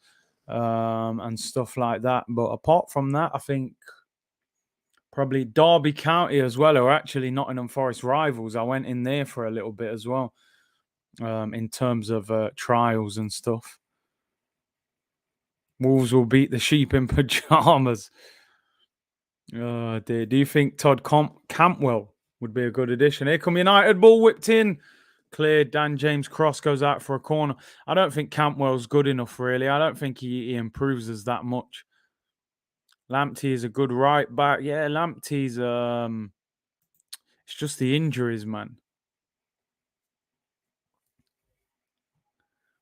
and stuff like that. But apart from that, I think probably Derby County as well, or actually Nottingham Forest rivals. I went in there for a little bit as well. In terms of trials and stuff. Wolves will beat the sheep in pajamas. Oh, dear. Do you think Todd Campbell would be a good addition? Here come United, ball whipped in. Cleared. Dan James Cross goes out for a corner. I don't think Campbell's good enough, really. I don't think he improves us that much. Lamptey is a good right back. Yeah, Lamptey's... it's just the injuries, man.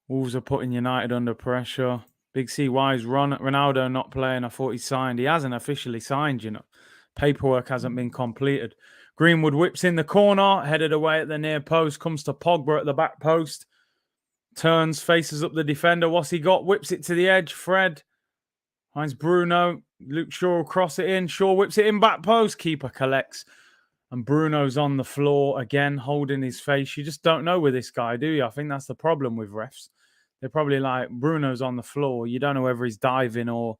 Wolves are putting United under pressure. Big C, why is Ronaldo not playing? I thought he signed. He hasn't officially signed, Paperwork hasn't been completed. Greenwood whips in the corner, headed away at the near post, comes to Pogba at the back post, turns, faces up the defender. What's he got? Whips it to the edge. Fred finds Bruno. Luke Shaw will cross it in. Shaw whips it in back post. Keeper collects. And Bruno's on the floor again, holding his face. You just don't know with this guy, do you? I think that's the problem with refs. They're probably like, Bruno's on the floor. You don't know whether he's diving or...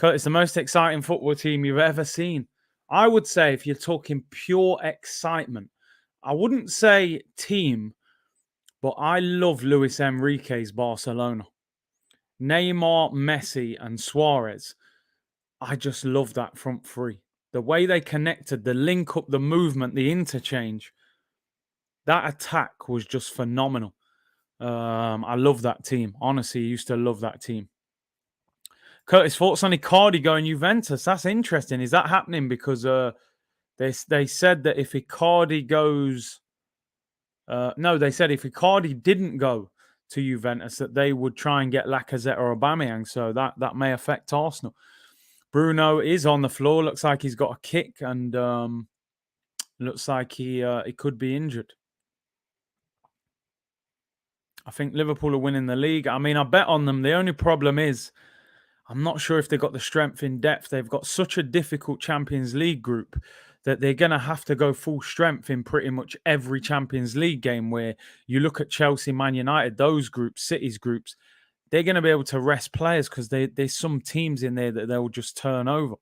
It's the most exciting football team you've ever seen. I would say if you're talking pure excitement, I wouldn't say team, but I love Luis Enrique's Barcelona. Neymar, Messi, and Suarez. I just love that front three. The way they connected, the link up, the movement, the interchange. That attack was just phenomenal. I love that team. Honestly, I used to love that team. Curtis, thoughts on Icardi going Juventus? That's interesting. Is that happening? Because they said that if Icardi goes... no, they said if Icardi didn't go to Juventus, that they would try and get Lacazette or Aubameyang. So that may affect Arsenal. Bruno is on the floor. Looks like he's got a kick and looks like he could be injured. I think Liverpool are winning the league. I mean, I bet on them. The only problem is I'm not sure if they've got the strength in depth. They've got such a difficult Champions League group that they're going to have to go full strength in pretty much every Champions League game, where you look at Chelsea, Man United, those groups, City's groups, they're going to be able to rest players because there's some teams in there that they'll just turn over.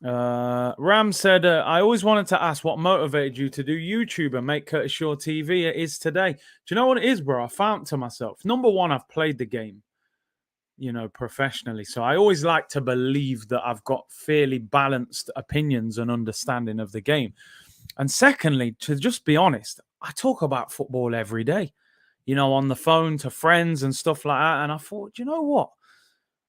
Ram said, I always wanted to ask what motivated you to do YouTube and make Curtis Shaw TV. It is today. Do you know what it is, bro? I found to myself. Number one, I've played the game, professionally. So I always like to believe that I've got fairly balanced opinions and understanding of the game. And secondly, to just be honest, I talk about football every day, on the phone to friends and stuff like that. And I thought, you know what?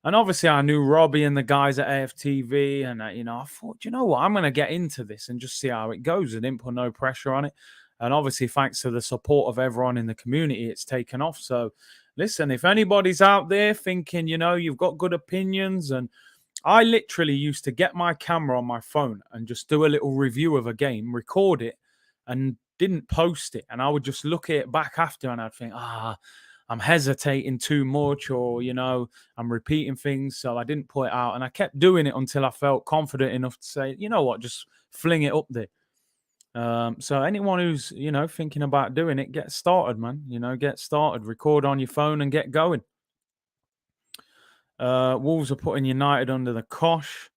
And obviously I knew Robbie and the guys at AFTV and, I thought, you know what? I'm going to get into this and just see how it goes. I didn't put no pressure on it. And obviously, thanks to the support of everyone in the community, it's taken off. So listen, if anybody's out there thinking, you've got good opinions, and I literally used to get my camera on my phone and just do a little review of a game, record it, and didn't post it. And I would just look at it back after and I'd think, I'm hesitating too much, or, I'm repeating things. So I didn't put it out. And I kept doing it until I felt confident enough to say, you know what, just fling it up there. So anyone who's, thinking about doing it, get started, man. Get started. Record on your phone and get going. Wolves are putting United under the cosh.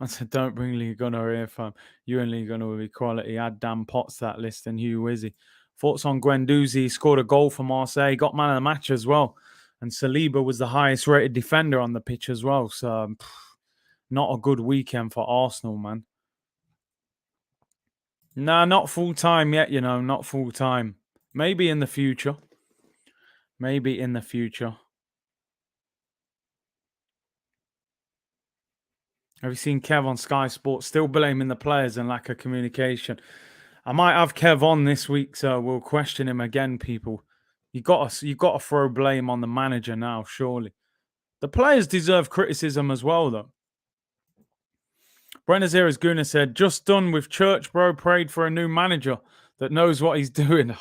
I said, don't bring Lee Gunnar here, fam. You and Lee Gunnar will be quality. Add Dan Potts to that list and Hugh Wizzy. Thoughts on Guendouzi? Scored a goal for Marseille. Got man of the match as well. And Saliba was the highest rated defender on the pitch as well. So, not a good weekend for Arsenal, man. Nah, not full-time yet, not full-time. Maybe in the future. Maybe in the future. Have you seen Kev on Sky Sports still blaming the players and lack of communication? I might have Kev on this week, so we'll question him again, people. You got to throw blame on the manager now, surely. The players deserve criticism as well, though. Brenner Zeras Guna said, just done with church, bro. Prayed for a new manager that knows what he's doing.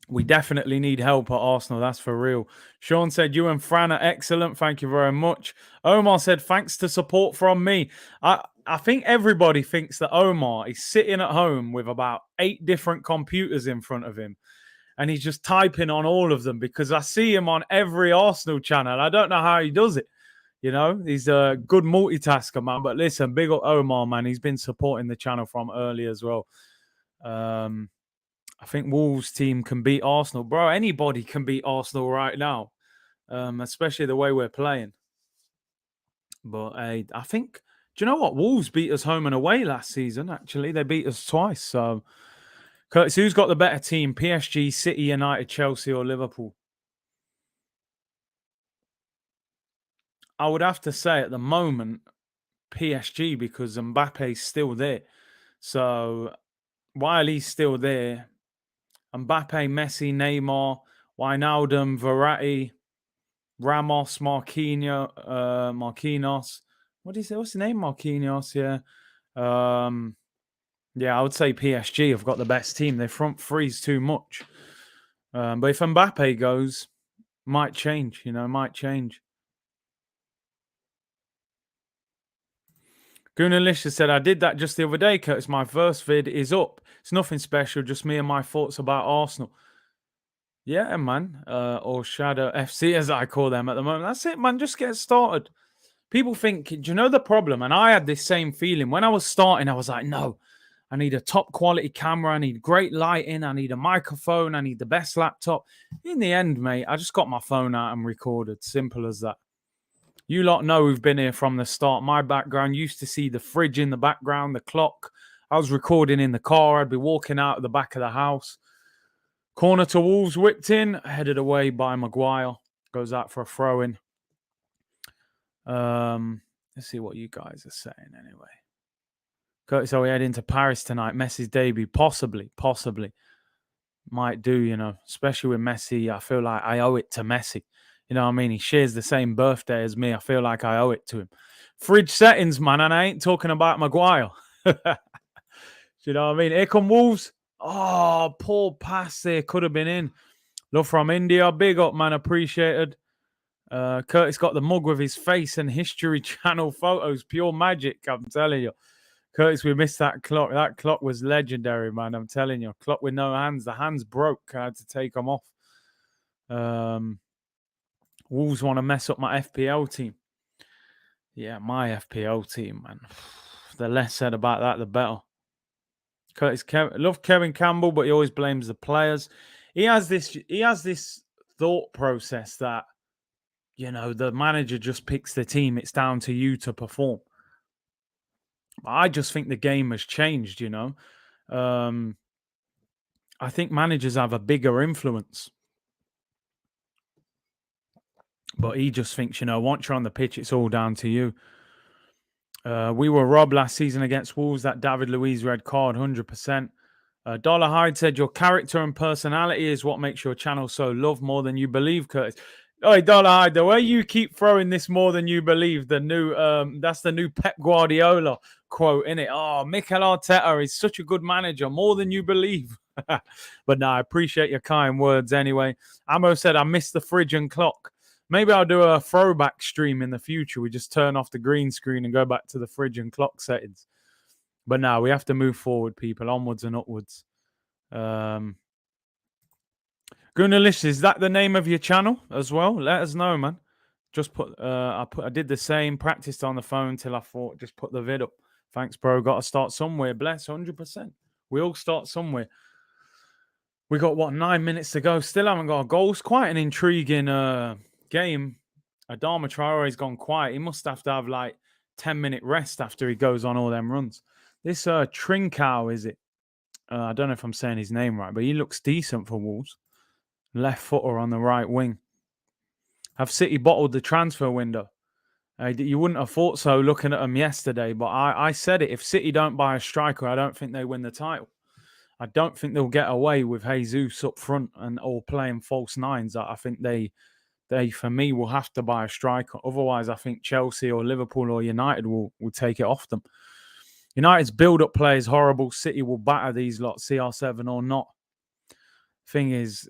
We definitely need help at Arsenal. That's for real. Sean said, you and Fran are excellent. Thank you very much. Omar said, thanks to support from me. I think everybody thinks that Omar is sitting at home with about 8 different computers in front of him. And he's just typing on all of them because I see him on every Arsenal channel. I don't know how he does it. He's a good multitasker, man. But listen, big up Omar, man. He's been supporting the channel from early as well. I think Wolves team can beat Arsenal. Bro, anybody can beat Arsenal right now, especially the way we're playing. But I think, do you know what? Wolves beat us home and away last season, actually. They beat us twice. So, Curtis, who's got the better team? PSG, City, United, Chelsea, or Liverpool? I would have to say at the moment, PSG, because Mbappe's still there. So, while he's still there, Mbappe, Messi, Neymar, Wijnaldum, Verratti, Ramos, Marquinhos. What do you say? What's the name? Marquinhos, yeah. Yeah, I would say PSG have got the best team. Their front three's too much. But if Mbappe goes, might change, might change. Goonalicious said, I did that just the other day, Curtis. My first vid is up. It's nothing special, just me and my thoughts about Arsenal. Yeah, man. Or Shadow FC, as I call them at the moment. That's it, man. Just get started. People think, do you know the problem? And I had this same feeling. When I was starting, I was like, no, I need a top quality camera. I need great lighting. I need a microphone. I need the best laptop. In the end, mate, I just got my phone out and recorded. Simple as that. You lot know who've been here from the start. My background used to see the fridge in the background, the clock. I was recording in the car. I'd be walking out of the back of the house. Corner to Wolves, whipped in, headed away by Maguire. Goes out for a throw-in. Let's see what you guys are saying anyway. Curtis, are we heading to Paris tonight? Messi's debut, possibly. Might do, especially with Messi. I feel like I owe it to Messi. You know what I mean? He shares the same birthday as me. I feel like I owe it to him. Fridge settings, man, and I ain't talking about Maguire. You know what I mean? Here come Wolves. Oh, poor pass there. Could have been in. Love from India. Big up, man. Appreciated. Curtis got the mug with his face and History Channel photos. Pure magic, I'm telling you. Curtis, we missed that clock. That clock was legendary, man. I'm telling you. Clock with no hands. The hands broke. I had to take them off. Wolves want to mess up my FPL team. Yeah, my FPL team, man. The less said about that, the better. Curtis, love Kevin Campbell, but he always blames the players. He has this thought process that, the manager just picks the team. It's down to you to perform. I just think the game has changed, I think managers have a bigger influence. But he just thinks, once you're on the pitch, it's all down to you. We were robbed last season against Wolves. That David Luiz red card, 100%. Dollar Hyde said, your character and personality is what makes your channel so loved more than you believe, Curtis. Oh, Dollar Hyde, the way you keep throwing this more than you believe, that's the new Pep Guardiola quote, innit? Oh, Mikel Arteta is such a good manager, more than you believe. But no, I appreciate your kind words anyway. Amo said, I missed the fridge and clock. Maybe I'll do a throwback stream in the future. We just turn off the green screen and go back to the fridge and clock settings. But now we have to move forward, people, onwards and upwards. Gunalish, is that the name of your channel as well? Let us know, man. Just I did the same, practiced on the phone till I thought, just put the vid up. Thanks, bro. Got to start somewhere. Bless, 100%. We all start somewhere. We got, 9 minutes to go. Still haven't got a goal. It's quite an intriguing game. Adama Traore's gone quiet. He must have to have 10-minute rest after he goes on all them runs. This Trincao, is it? I don't know if I'm saying his name right, but he looks decent for Wolves. Left footer on the right wing. Have City bottled the transfer window? You wouldn't have thought so looking at them yesterday, but I said it. If City don't buy a striker, I don't think they win the title. I don't think they'll get away with Jesus up front and all playing false nines. I think they, for me, will have to buy a striker. Otherwise, I think Chelsea or Liverpool or United will take it off them. United's build-up play is horrible. City will batter these lot, CR7 or not. Thing is,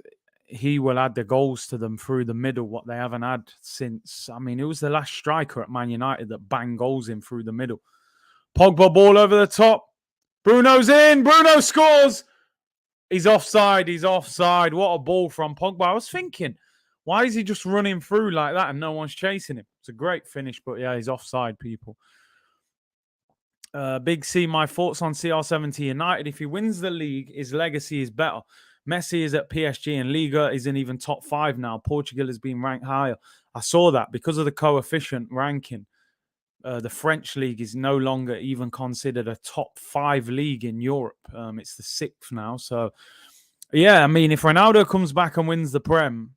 he will add the goals to them through the middle, what they haven't had since. I mean, it was the last striker at Man United that banged goals in through the middle. Pogba ball over the top. Bruno's in. Bruno scores. He's offside. What a ball from Pogba. I was thinking, why is he just running through like that and no one's chasing him? It's a great finish, but yeah, he's offside, people. Big C, my thoughts on CR7 United. If he wins the league, his legacy is better. Messi is at PSG and Liga isn't even top 5 now. Portugal has been ranked higher. I saw that because of the coefficient ranking. The French league is no longer even considered a top 5 league in Europe. It's the 6th now. So, yeah, I mean, if Ronaldo comes back and wins the Prem,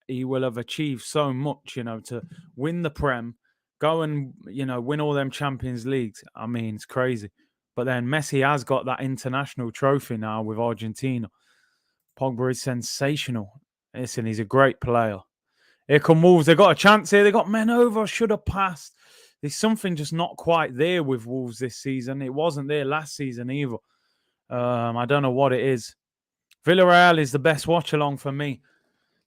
he will have achieved so much, to win the Prem, go and, win all them Champions Leagues. I mean, it's crazy. But then Messi has got that international trophy now with Argentina. Pogba is sensational. Listen, he's a great player. Here come Wolves. They got a chance here. They got men over. Should have passed. There's something just not quite there with Wolves this season. It wasn't there last season either. I don't know what it is. Villarreal is the best watch along for me.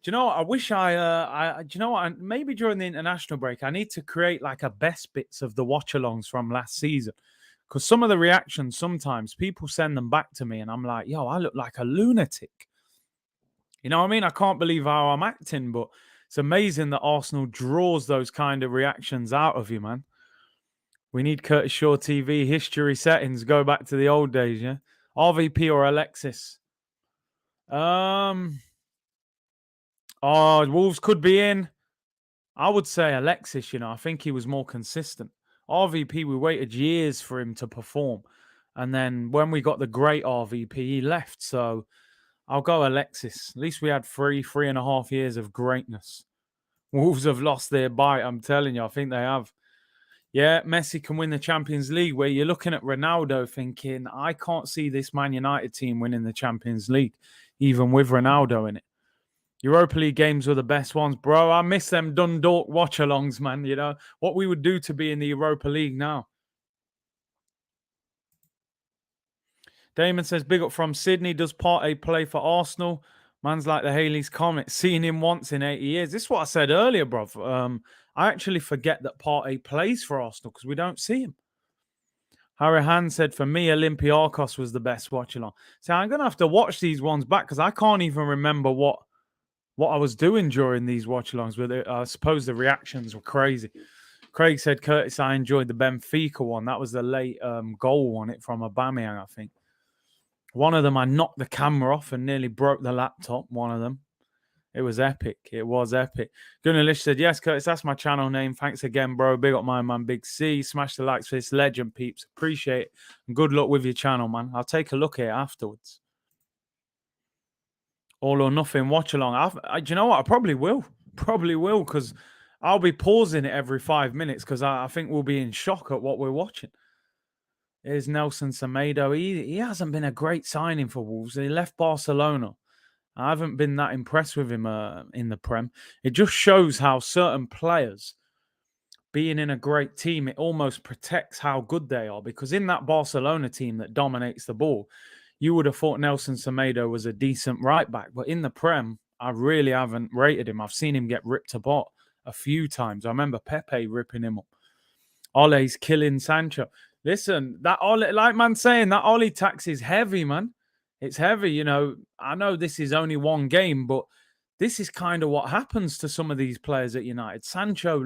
Do you know what? I wish do you know what? Maybe during the international break, I need to create like a best bits of the watch alongs from last season. Because some of the reactions, sometimes people send them back to me and I'm like, yo, I look like a lunatic. You know what I mean? I can't believe how I'm acting, but it's amazing that Arsenal draws those kind of reactions out of you, man. We need Curtis Shaw TV history settings. Go back to the old days, yeah? RVP or Alexis? Wolves could be in. I would say Alexis, I think he was more consistent. RVP, we waited years for him to perform. And then when we got the great RVP, he left. So I'll go Alexis. At least we had 3.5 years of greatness. Wolves have lost their bite, I'm telling you. I think they have. Yeah, Messi can win the Champions League, where you're looking at Ronaldo thinking, I can't see this Man United team winning the Champions League, even with Ronaldo in it. Europa League games were the best ones. Bro, I miss them Dundalk watch-alongs, man. What we would do to be in the Europa League now. Damon says, big up from Sydney. Does Partey play for Arsenal? Man's like the Halley's Comet. Seen him once in 80 years. This is what I said earlier, bro. I actually forget that Partey plays for Arsenal because we don't see him. Harry Han said, for me, Olympiacos was the best watch-along. So I'm going to have to watch these ones back because I can't even remember what I was doing during these watch-alongs. But I suppose the reactions were crazy. Craig said, Curtis, I enjoyed the Benfica one. That was the late goal on it from Aubameyang, I think. One of them, I knocked the camera off and nearly broke the laptop. One of them. It was epic. It was epic. Gunnar Lish said, yes, Curtis, that's my channel name. Thanks again, bro. Big up my man, Big C. Smash the likes for this legend, peeps. Appreciate it. And good luck with your channel, man. I'll take a look at it afterwards. All or nothing watch along. Do you know what? I probably will. Probably will, because I'll be pausing it every 5 minutes because I think we'll be in shock at what we're watching. Here's Nelson Semedo. He hasn't been a great signing for Wolves. He left Barcelona. I haven't been that impressed with him in the Prem. It just shows how certain players, being in a great team, it almost protects how good they are. Because in that Barcelona team that dominates the ball, you would have thought Nelson Semedo was a decent right back. But in the Prem, I really haven't rated him. I've seen him get ripped apart a few times. I remember Pepe ripping him up. Ole's killing Sancho. Listen, that Ole, like man saying, that Ole tax is heavy, man. It's heavy, I know this is only one game, but this is kind of what happens to some of these players at United. Sancho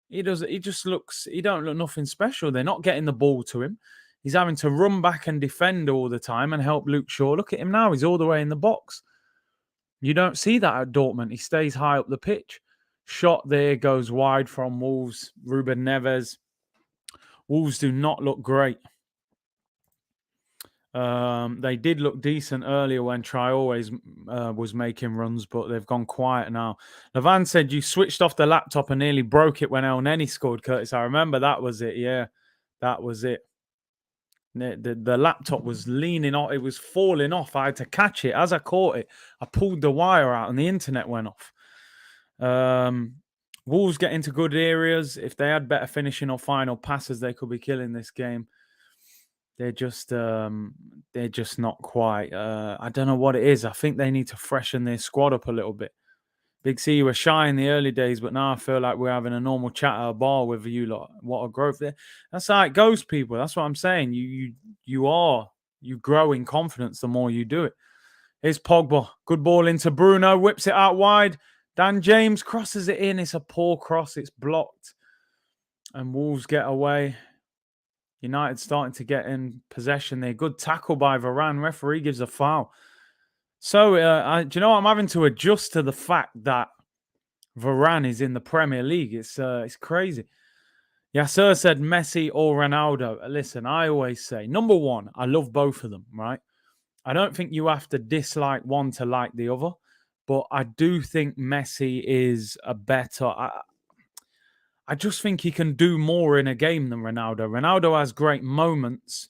he don't look nothing special. They're not getting the ball to him. He's having to run back and defend all the time and help Luke Shaw. Look at him now. He's all the way in the box. You don't see that at Dortmund. He stays high up the pitch. Shot there, goes wide from Wolves. Ruben Neves. Wolves do not look great. They did look decent earlier when Traore was making runs, but they've gone quiet now. Levan said you switched off the laptop and nearly broke it when El Neni scored, Curtis. I remember that was it. Yeah, that was it. The laptop was leaning off. It was falling off. I had to catch it. As I caught it, I pulled the wire out and the internet went off. Wolves get into good areas. If they had better finishing or final passes, they could be killing this game. They're just not quite. I don't know what it is. I think they need to freshen their squad up a little bit. Big C, you were shy in the early days, but now I feel like we're having a normal chat at a bar with you lot. What a growth there. That's how it goes, people. That's what I'm saying. You grow in confidence the more you do it. Here's Pogba. Good ball into Bruno. Whips it out wide. Dan James crosses it in. It's a poor cross. It's blocked. And Wolves get away. United starting to get in possession there. Good tackle by Varane. Referee gives a foul. So, do you know what? I'm having to adjust to the fact that Varane is in the Premier League. It's crazy. Yasser said Messi or Ronaldo. Listen, I always say, number one, I love both of them, right? I don't think you have to dislike one to like the other, but I do think Messi is a better... I just think he can do more in a game than Ronaldo. Ronaldo has great moments.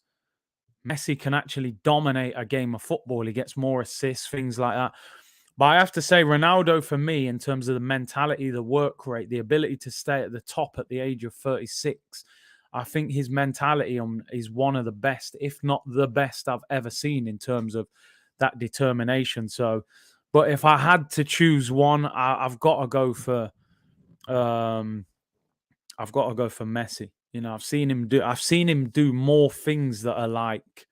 Messi can actually dominate a game of football. He gets more assists, things like that. But I have to say, Ronaldo, for me, in terms of the mentality, the work rate, the ability to stay at the top at the age of 36, I think his mentality is one of the best, if not the best, I've ever seen in terms of that determination. So, but if I had to choose one, I've got to go for, I've got to go for Messi. You know, I've seen him do more things that are like,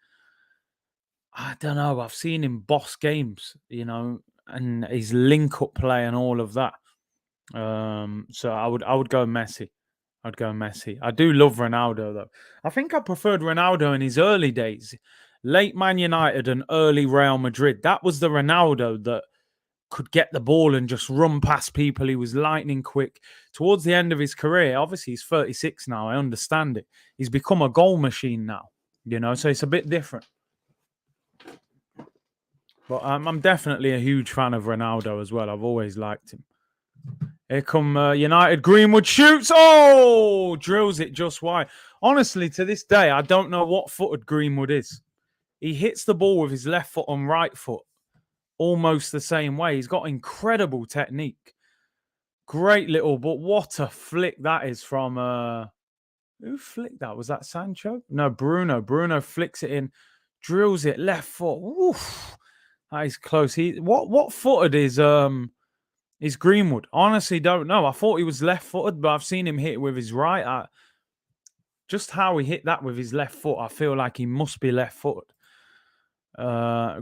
I don't know. I've seen him boss games, you know, and his link up play and all of that. So I would go Messi. I'd go Messi. I do love Ronaldo though. I think I preferred Ronaldo in his early days, late Man United and early Real Madrid. That was the Ronaldo that could get the ball and just run past people. He was lightning quick. Towards the end of his career, obviously he's 36 now. I understand it. He's become a goal machine now, you know, so it's a bit different. But I'm definitely a huge fan of Ronaldo as well. I've always liked him. Here come United. Greenwood shoots. Oh, drills it just wide. Honestly, to this day, I don't know what footed Greenwood is. He hits the ball with his left foot and right foot almost the same way. He's got incredible technique. Great little, but what a flick that is from... who flicked that? Was that Sancho? No, Bruno. Bruno flicks it in, drills it left foot. Oof. That is close. What footed is Greenwood? Honestly, don't know. I thought he was left-footed, but I've seen him hit it with his right. Just how he hit that with his left foot, I feel like he must be left-footed.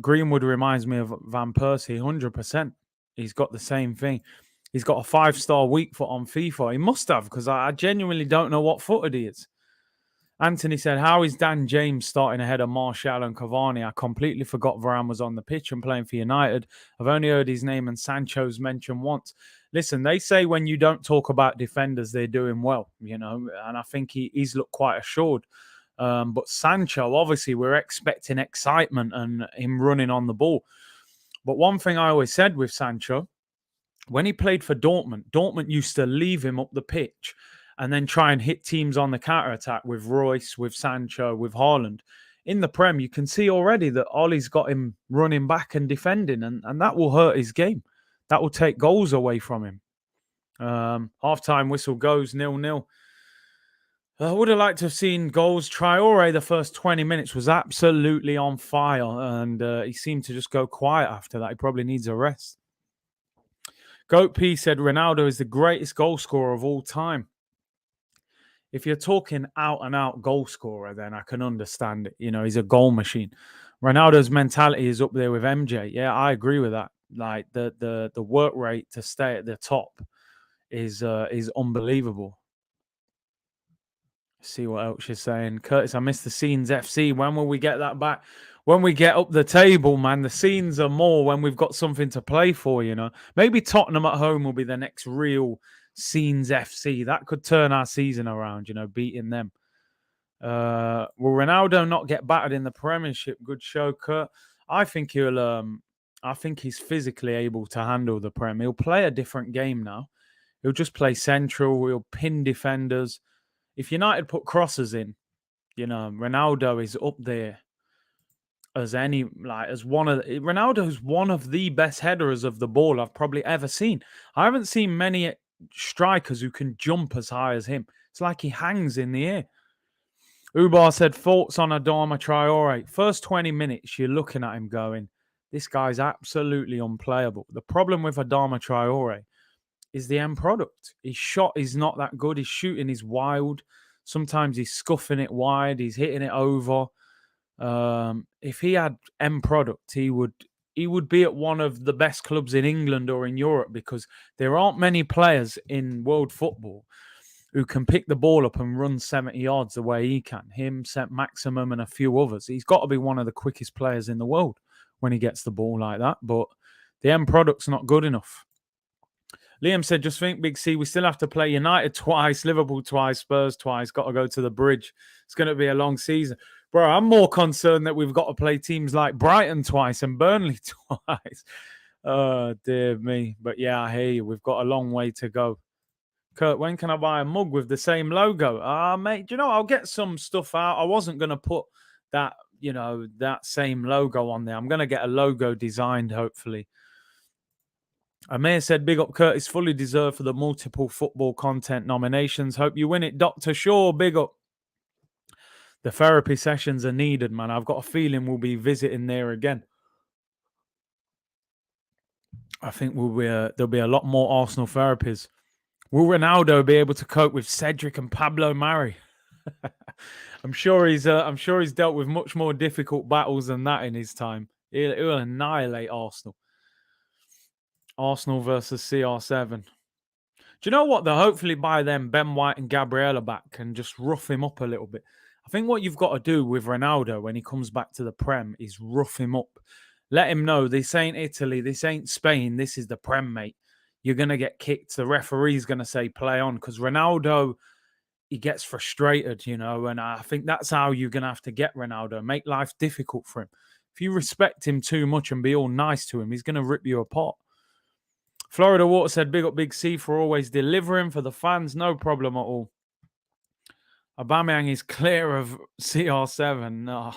Greenwood reminds me of Van Persie, 100%. He's got the same thing. He's got a 5-star weak foot on FIFA. He must have, because I genuinely don't know what footed he is. Anthony said, how is Dan James starting ahead of Martial and Cavani? I completely forgot Varane was on the pitch and playing for United. I've only heard his name and Sancho's mentioned once. Listen, they say when you don't talk about defenders, they're doing well, you know, and I think he's looked quite assured. But Sancho, obviously, we're expecting excitement and him running on the ball. But one thing I always said with Sancho, when he played for Dortmund, Dortmund used to leave him up the pitch and then try and hit teams on the counter-attack with Royce, with Sancho, with Haaland. In the Prem, you can see already that Ollie's got him running back and defending, and that will hurt his game. That will take goals away from him. Half-time whistle goes 0-0. I would have liked to have seen goals. Traore, the first 20 minutes, was absolutely on fire, and he seemed to just go quiet after that. He probably needs a rest. Goat P said Ronaldo is the greatest goal scorer of all time. If you're talking out-and-out goal scorer, then I can understand it. You know, he's a goal machine. Ronaldo's mentality is up there with MJ. Yeah, I agree with that. Like the work rate to stay at the top is unbelievable. See what else you're saying. Curtis, I missed the Scenes FC. When will we get that back? When we get up the table, man. The scenes are more when we've got something to play for, you know. Maybe Tottenham at home will be the next real Scenes FC. That could turn our season around, you know, beating them. Will Ronaldo not get battered in the Premiership? Good show, Kurt. I think he's physically able to handle the Prem. He'll play a different game now. He'll just play central. He'll pin defenders. If United put crosses in, you know, Ronaldo is up there as Ronaldo's one of the best headers of the ball I've probably ever seen. I haven't seen many strikers who can jump as high as him. It's like he hangs in the air. Ubar said, thoughts on Adama Traore. First 20 minutes, you're looking at him going, this guy's absolutely unplayable. The problem with Adama Traore is the end product. His shot is not that good. His shooting is wild. Sometimes he's scuffing it wide. He's hitting it over. If he had end product, he would be at one of the best clubs in England or in Europe, because there aren't many players in world football who can pick the ball up and run 70 yards the way he can. Him, St. Maximum, and a few others. He's got to be one of the quickest players in the world when he gets the ball like that. But the end product's not good enough. Liam said, just think, Big C, we still have to play United twice, Liverpool twice, Spurs twice. Got to go to the bridge. It's going to be a long season. Bro, I'm more concerned that we've got to play teams like Brighton twice and Burnley twice. Oh, dear me. But yeah, I hear you. We've got a long way to go. Kurt, when can I buy a mug with the same logo? Mate, you know, I'll get some stuff out. I wasn't going to put that, you know, that same logo on there. I'm going to get a logo designed, hopefully. Amir said, big up Curtis, fully deserved for the multiple football content nominations. Hope you win it. Dr. Shaw, big up. The therapy sessions are needed, man. I've got a feeling we'll be visiting there again. I think there'll be a lot more Arsenal therapies. Will Ronaldo be able to cope with Cedric and Pablo Mari? I'm sure he's dealt with much more difficult battles than that in his time. He'll annihilate Arsenal. Arsenal versus CR7. Do you know what? Though hopefully by then Ben White and Gabriel are back and just rough him up a little bit. I think what you've got to do with Ronaldo when he comes back to the Prem is rough him up. Let him know this ain't Italy, this ain't Spain, this is the Prem, mate. You're going to get kicked. The referee's going to say play on because Ronaldo, he gets frustrated, you know, and I think that's how you're going to have to get Ronaldo. Make life difficult for him. If you respect him too much and be all nice to him, he's going to rip you apart. Florida Water said, big up Big C for always delivering for the fans. No problem at all. Aubameyang is clear of CR7. No,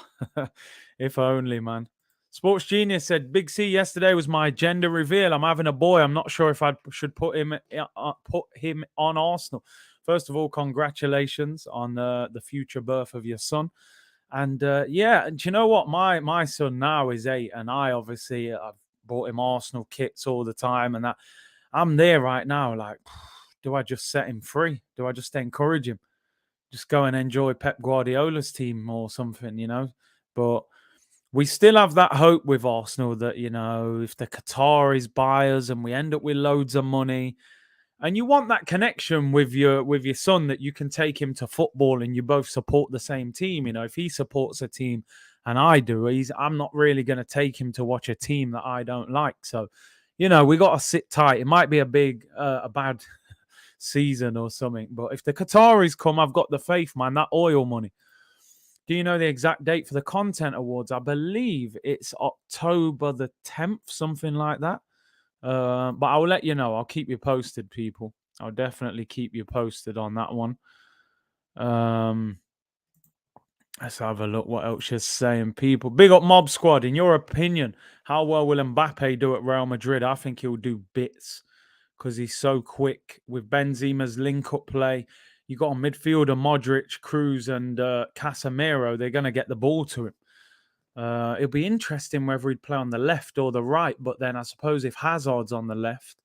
if only, man. Sports Genius said, Big C, yesterday was my gender reveal. I'm having a boy. I'm not sure if I should put him on Arsenal. First of all, congratulations on the future birth of your son. And yeah, do you know what? My son now is 8, and I've bought him Arsenal kits all the time, and that I'm there right now. Like, do I just set him free? Do I just encourage him? Just go and enjoy Pep Guardiola's team or something, you know? But we still have that hope with Arsenal that, you know, if the Qataris buy us and we end up with loads of money, and you want that connection with your son that you can take him to football and you both support the same team. You know, if he supports a team and I do, I'm not really going to take him to watch a team that I don't like. So, you know, we got to sit tight. It might be a bad season or something, but if the Qataris come, I've got the faith, man. That oil money. Do you know the exact date for the Content Awards? I believe it's October the 10th, something like that. But I'll let you know. I'll keep you posted, people. I'll definitely keep you posted on that one. Let's have a look what else she's saying. People, big up Mob Squad. In your opinion, how well will Mbappe do at Real Madrid? I think he'll do bits because he's so quick with Benzema's link-up play. You got a midfielder, Modric, Cruz, and Casemiro. They're going to get the ball to him. It'll be interesting whether he'd play on the left or the right. But then I suppose if Hazard's on the left,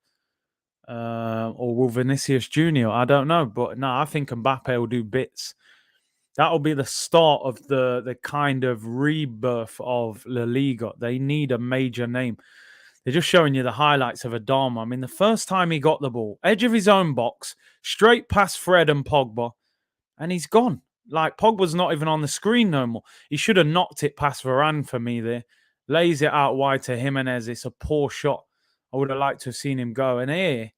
or will Vinicius Jr., I don't know. But no, I think Mbappe will do bits. That'll be the start of the kind of rebirth of La Liga. They need a major name. They're just showing you the highlights of Adama. I mean, the first time he got the ball, edge of his own box, straight past Fred and Pogba, and he's gone. Like, Pogba's not even on the screen no more. He should have knocked it past Varane for me there. Lays it out wide to Jimenez. It's a poor shot. I would have liked to have seen him go. And here,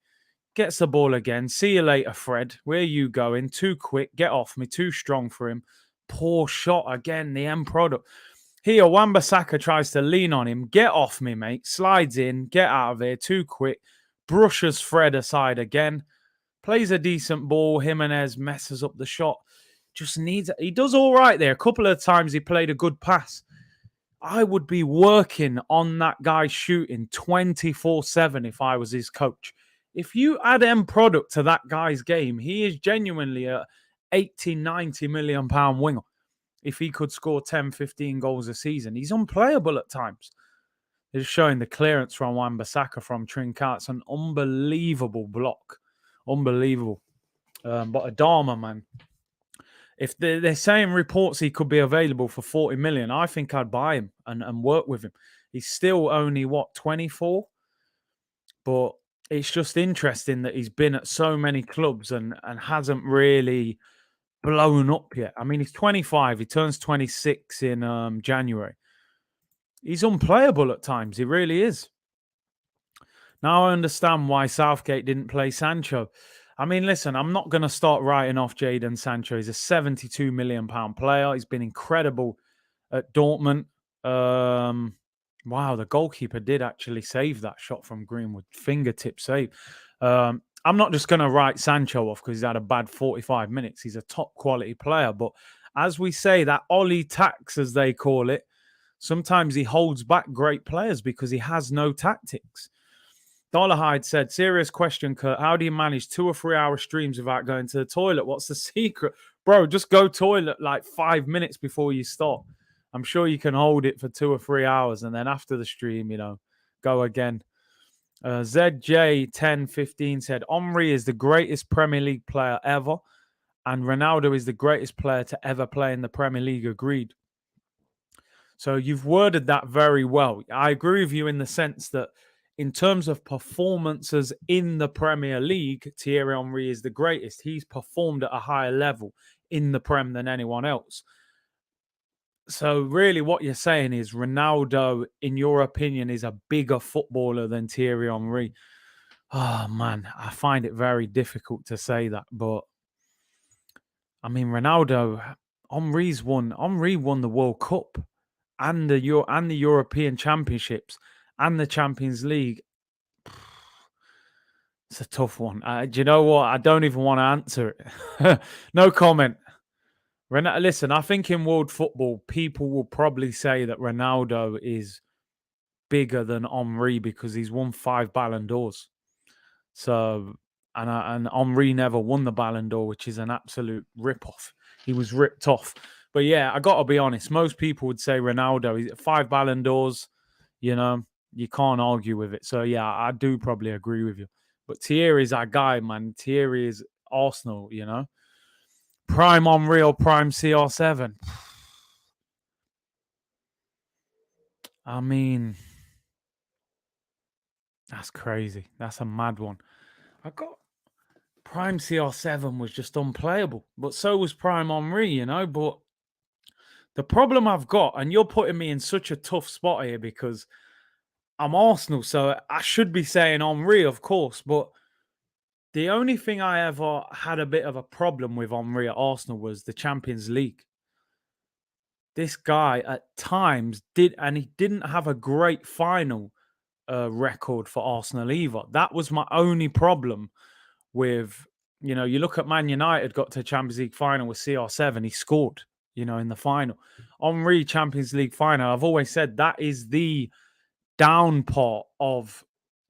gets the ball again. See you later, Fred. Where are you going? Too quick. Get off me. Too strong for him. Poor shot again. The end product. Here, Wan-Bissaka tries to lean on him. Get off me, mate. Slides in. Get out of there. Too quick. Brushes Fred aside again. Plays a decent ball. Jimenez messes up the shot. Just needs it. He does all right there. A couple of times he played a good pass. I would be working on that guy shooting 24/7 if I was his coach. If you add end product to that guy's game, he is genuinely a 80, 90 million pound winger. If he could score 10, 15 goals a season, he's unplayable at times. They're just showing the clearance from Wan-Bissaka from Trincat. It's an unbelievable block. Unbelievable. But Adama, man, if they're saying reports he could be available for 40 million, I think I'd buy him and work with him. He's still only, 24? But it's just interesting that he's been at so many clubs and hasn't really blown up yet. I mean, he's 25. He turns 26 in January. He's unplayable at times. He really is. Now I understand why Southgate didn't play Sancho. I mean, listen, I'm not going to start writing off Jadon Sancho. He's a 72 million pound player. He's been incredible at Dortmund. Wow, the goalkeeper did actually save that shot from Greenwood. Fingertip save. I'm not just going to write Sancho off because he's had a bad 45 minutes. He's a top quality player. But as we say, that Ollie tax, as they call it, sometimes he holds back great players because he has no tactics. Dollarhide said, serious question, Kurt. How do you manage 2 or 3 hour streams without going to the toilet? What's the secret? Bro, just go toilet like 5 minutes before you start. I'm sure you can hold it for 2 or 3 hours, and then after the stream, go again. ZJ1015 said, Omri is the greatest Premier League player ever, and Ronaldo is the greatest player to ever play in the Premier League. Agreed. So you've worded that very well. I agree with you in the sense that in terms of performances in the Premier League, Thierry Henry is the greatest. He's performed at a higher level in the Prem than anyone else. So really what you're saying is Ronaldo, in your opinion, is a bigger footballer than Thierry Henry. Oh, man, I find it very difficult to say that. But, I mean, Henry won the World Cup and the European Championships and the Champions League. It's a tough one. Do you know what? I don't even want to answer it. No comment. Listen, I think in world football, people will probably say that Ronaldo is bigger than Henry because he's won 5 Ballon d'Ors. So, and Henry never won the Ballon d'Or, which is an absolute rip-off. He was ripped off. But yeah, I got to be honest. Most people would say Ronaldo. He's 5 Ballon d'Ors. You can't argue with it. So yeah, I do probably agree with you. But Thierry's our guy, man. Thierry is Arsenal, Prime Henry or Prime CR7. I mean, that's crazy. That's a mad one. Prime CR7 was just unplayable, but so was Prime Henry, But the problem I've got, and you're putting me in such a tough spot here because I'm Arsenal, so I should be saying Henry, of course, but the only thing I ever had a bit of a problem with Henry at Arsenal was the Champions League. This guy at times he didn't have a great final record for Arsenal either. That was my only problem with, you look at Man United got to Champions League final with CR7. He scored, in the final. Henry Champions League final, I've always said that is the down part of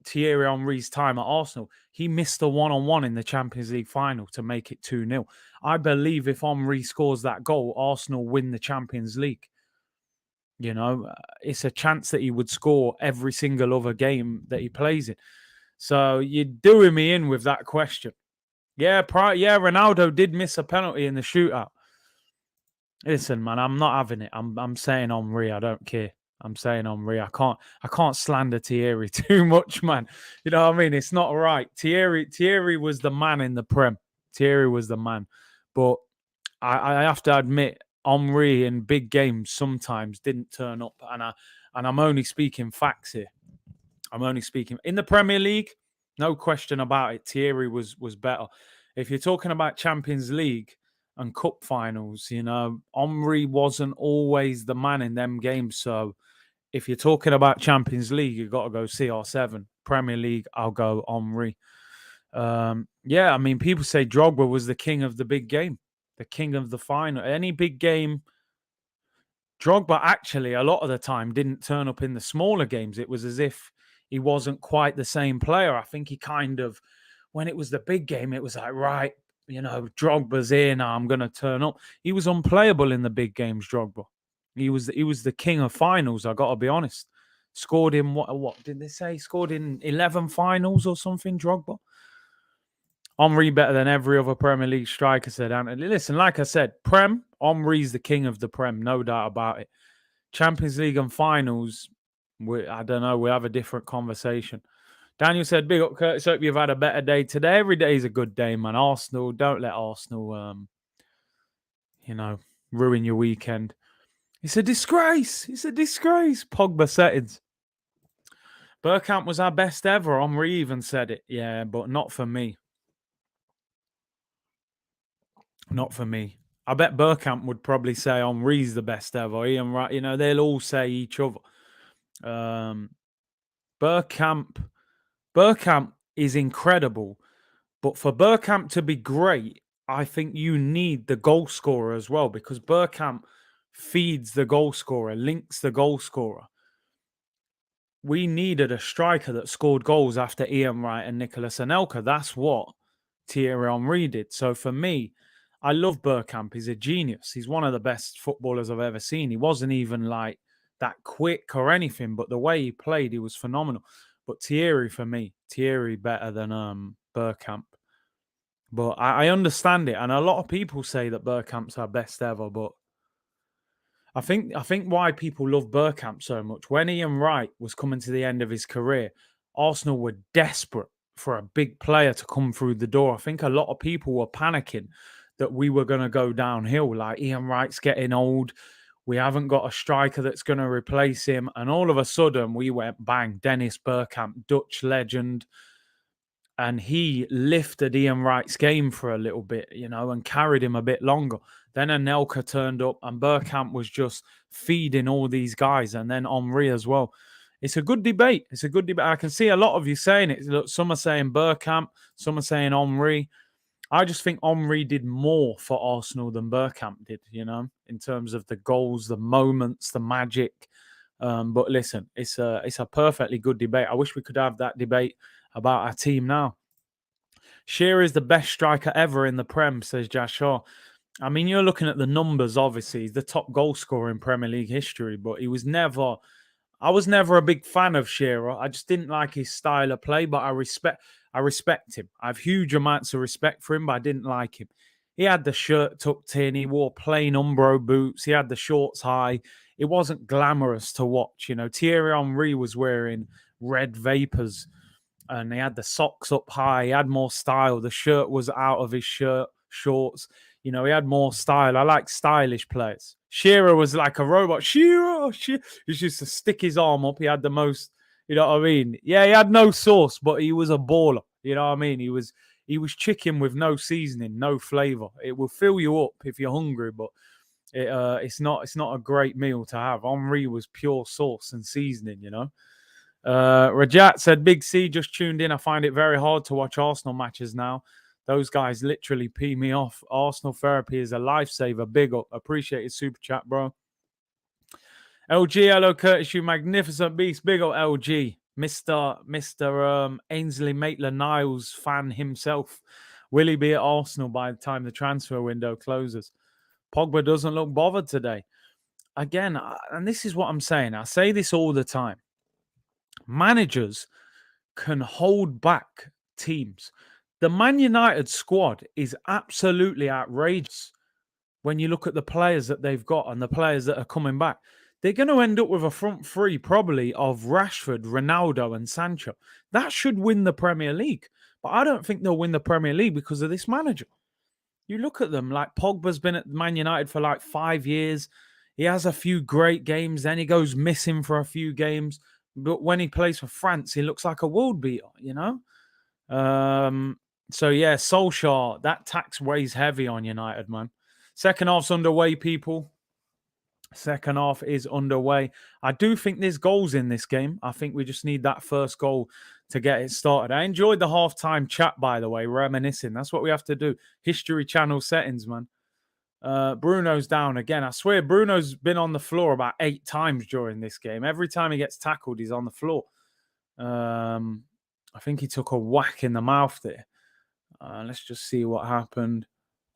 Thierry Henry's time at Arsenal. He missed a one-on-one in the Champions League final to make it 2-0. I believe if Henry scores that goal, Arsenal win the Champions League. It's a chance that he would score every single other game that he plays in. So you're doing me in with that question. Yeah, Ronaldo did miss a penalty in the shootout. Listen, man, I'm not having it. I'm saying Henry. I don't care. I'm saying Henry. I can't slander Thierry too much, man. You know what I mean? It's not right. Thierry was the man in the Prem. Thierry was the man. But I have to admit, Henry in big games sometimes didn't turn up. And I'm only speaking facts here. I'm only speaking in the Premier League. No question about it. Thierry was better. If you're talking about Champions League and cup finals, Henry wasn't always the man in them games. So if you're talking about Champions League, you've got to go CR7. Premier League, I'll go Henry. I mean, people say Drogba was the king of the big game, the king of the final. Any big game, Drogba actually, a lot of the time, didn't turn up in the smaller games. It was as if he wasn't quite the same player. I think he kind of, when it was the big game, it was like, right, Drogba's here now, I'm going to turn up. He was unplayable in the big games, Drogba. He was the king of finals, I got to be honest. Scored in, what did they say? Scored in 11 finals or something, Drogba. Henry better than every other Premier League striker, said Anthony. Listen, like I said, Prem, Henry's the king of the Prem, no doubt about it. Champions League and finals, I don't know, we have a different conversation. Daniel said, big up, Curtis. Hope you've had a better day today. Every day is a good day, man. Arsenal, don't let Arsenal, ruin your weekend. It's a disgrace. It's a disgrace. Pogba settings. Bergkamp was our best ever. Henry even said it. Yeah, but not for me. Not for me. I bet Bergkamp would probably say Henry's the best ever. Ian, right? They'll all say each other. Bergkamp is incredible, but for Bergkamp to be great, I think you need the goal scorer as well, because Bergkamp feeds the goal scorer, links the goal scorer. we needed a striker that scored goals after Ian Wright and Nicolas Anelka. That's what Thierry Henry did. So for me, I love Bergkamp. He's a genius. He's one of the best footballers I've ever seen. He wasn't even like that quick or anything, but the way he played, he was phenomenal. But Thierry, for me, Thierry better than Bergkamp. But I understand it, and a lot of people say that Bergkamp's our best ever. But I think why people love Bergkamp so much, when Ian Wright was coming to the end of his career, Arsenal were desperate for a big player to come through the door. I think a lot of people were panicking that we were going to go downhill. Like, Ian Wright's getting old. We haven't got a striker that's going to replace him. And all of a sudden, we went bang, Dennis Bergkamp, Dutch legend. And he lifted Ian Wright's game for a little bit, and carried him a bit longer. Then Anelka turned up, and Bergkamp was just feeding all these guys, and then Henry as well. It's a good debate. I can see a lot of you saying it. Look, some are saying Bergkamp, some are saying Henry. I just think Henry did more for Arsenal than Bergkamp did, in terms of the goals, the moments, the magic. But listen, it's a perfectly good debate. I wish we could have that debate about our team now. Shearer is the best striker ever in the Prem, says Joshua. I mean, you're looking at the numbers, obviously. He's the top goal scorer in Premier League history, but I was never a big fan of Shearer. I just didn't like his style of play, but I respect him. I have huge amounts of respect for him, but I didn't like him. He had the shirt tucked in. He wore plain Umbro boots. He had the shorts high. It wasn't glamorous to watch. Thierry Henry was wearing red vapors, and he had the socks up high. He had more style. The shirt was out of his shorts. He had more style. I like stylish players. Shearer was like a robot. Shearer. He used to stick his arm up. He had the most, you know what I mean? Yeah, he had no sauce, but he was a baller. You know what I mean? He was chicken with no seasoning, no flavor. It will fill you up if you're hungry, but it's not a great meal to have. Henry was pure sauce and seasoning, Rajat said, Big C just tuned in. I find it very hard to watch Arsenal matches now. Those guys literally pee me off. Arsenal therapy is a lifesaver. Big up. Appreciate your super chat, bro. LG, hello, Curtis, you magnificent beast. Big up, LG. Mr. Ainsley Maitland-Niles fan himself. Will he be at Arsenal by the time the transfer window closes? Pogba doesn't look bothered today. Again, and this is what I'm saying. I say this all the time. Managers can hold back teams. The Man United squad is absolutely outrageous when you look at the players that they've got and the players that are coming back. They're going to end up with a front three probably of Rashford, Ronaldo and Sancho. That should win the Premier League. But I don't think they'll win the Premier League because of this manager. You look at them, like Pogba's been at Man United for like 5 years. He has a few great games. Then he goes missing for a few games. But when he plays for France, he looks like a world beater, So, yeah, Solskjaer, that tax weighs heavy on United, man. Second half's underway, people. Second half is underway. I do think there's goals in this game. I think we just need that first goal to get it started. I enjoyed the halftime chat, by the way, reminiscing. That's what we have to do. History Channel settings, man. Bruno's down again. I swear Bruno's been on the floor about 8 times during this game. Every time he gets tackled, he's on the floor. I think he took a whack in the mouth there. Let's just see what happened.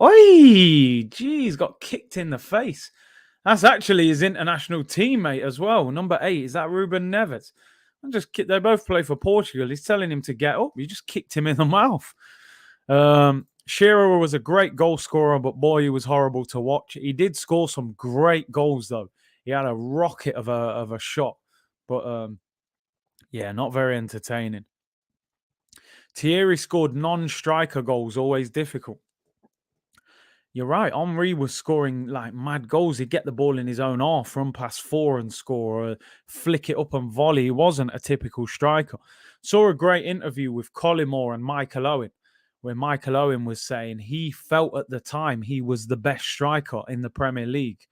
Oi! Geez, got kicked in the face. That's actually his international teammate as well. Number 8. Is that Ruben Neves? They both play for Portugal. He's telling him to get up. You just kicked him in the mouth. Shearer was a great goal scorer, but boy, he was horrible to watch. He did score some great goals, though. He had a rocket of a shot. But, yeah, not very entertaining. Thierry scored non-striker goals, always difficult. You're right. Henry was scoring like mad goals. He'd get the ball in his own half, run past 4 and score, or flick it up and volley. He wasn't a typical striker. Saw a great interview with Collymore and Michael Owen, where Michael Owen was saying he felt at the time he was the best striker in the Premier League.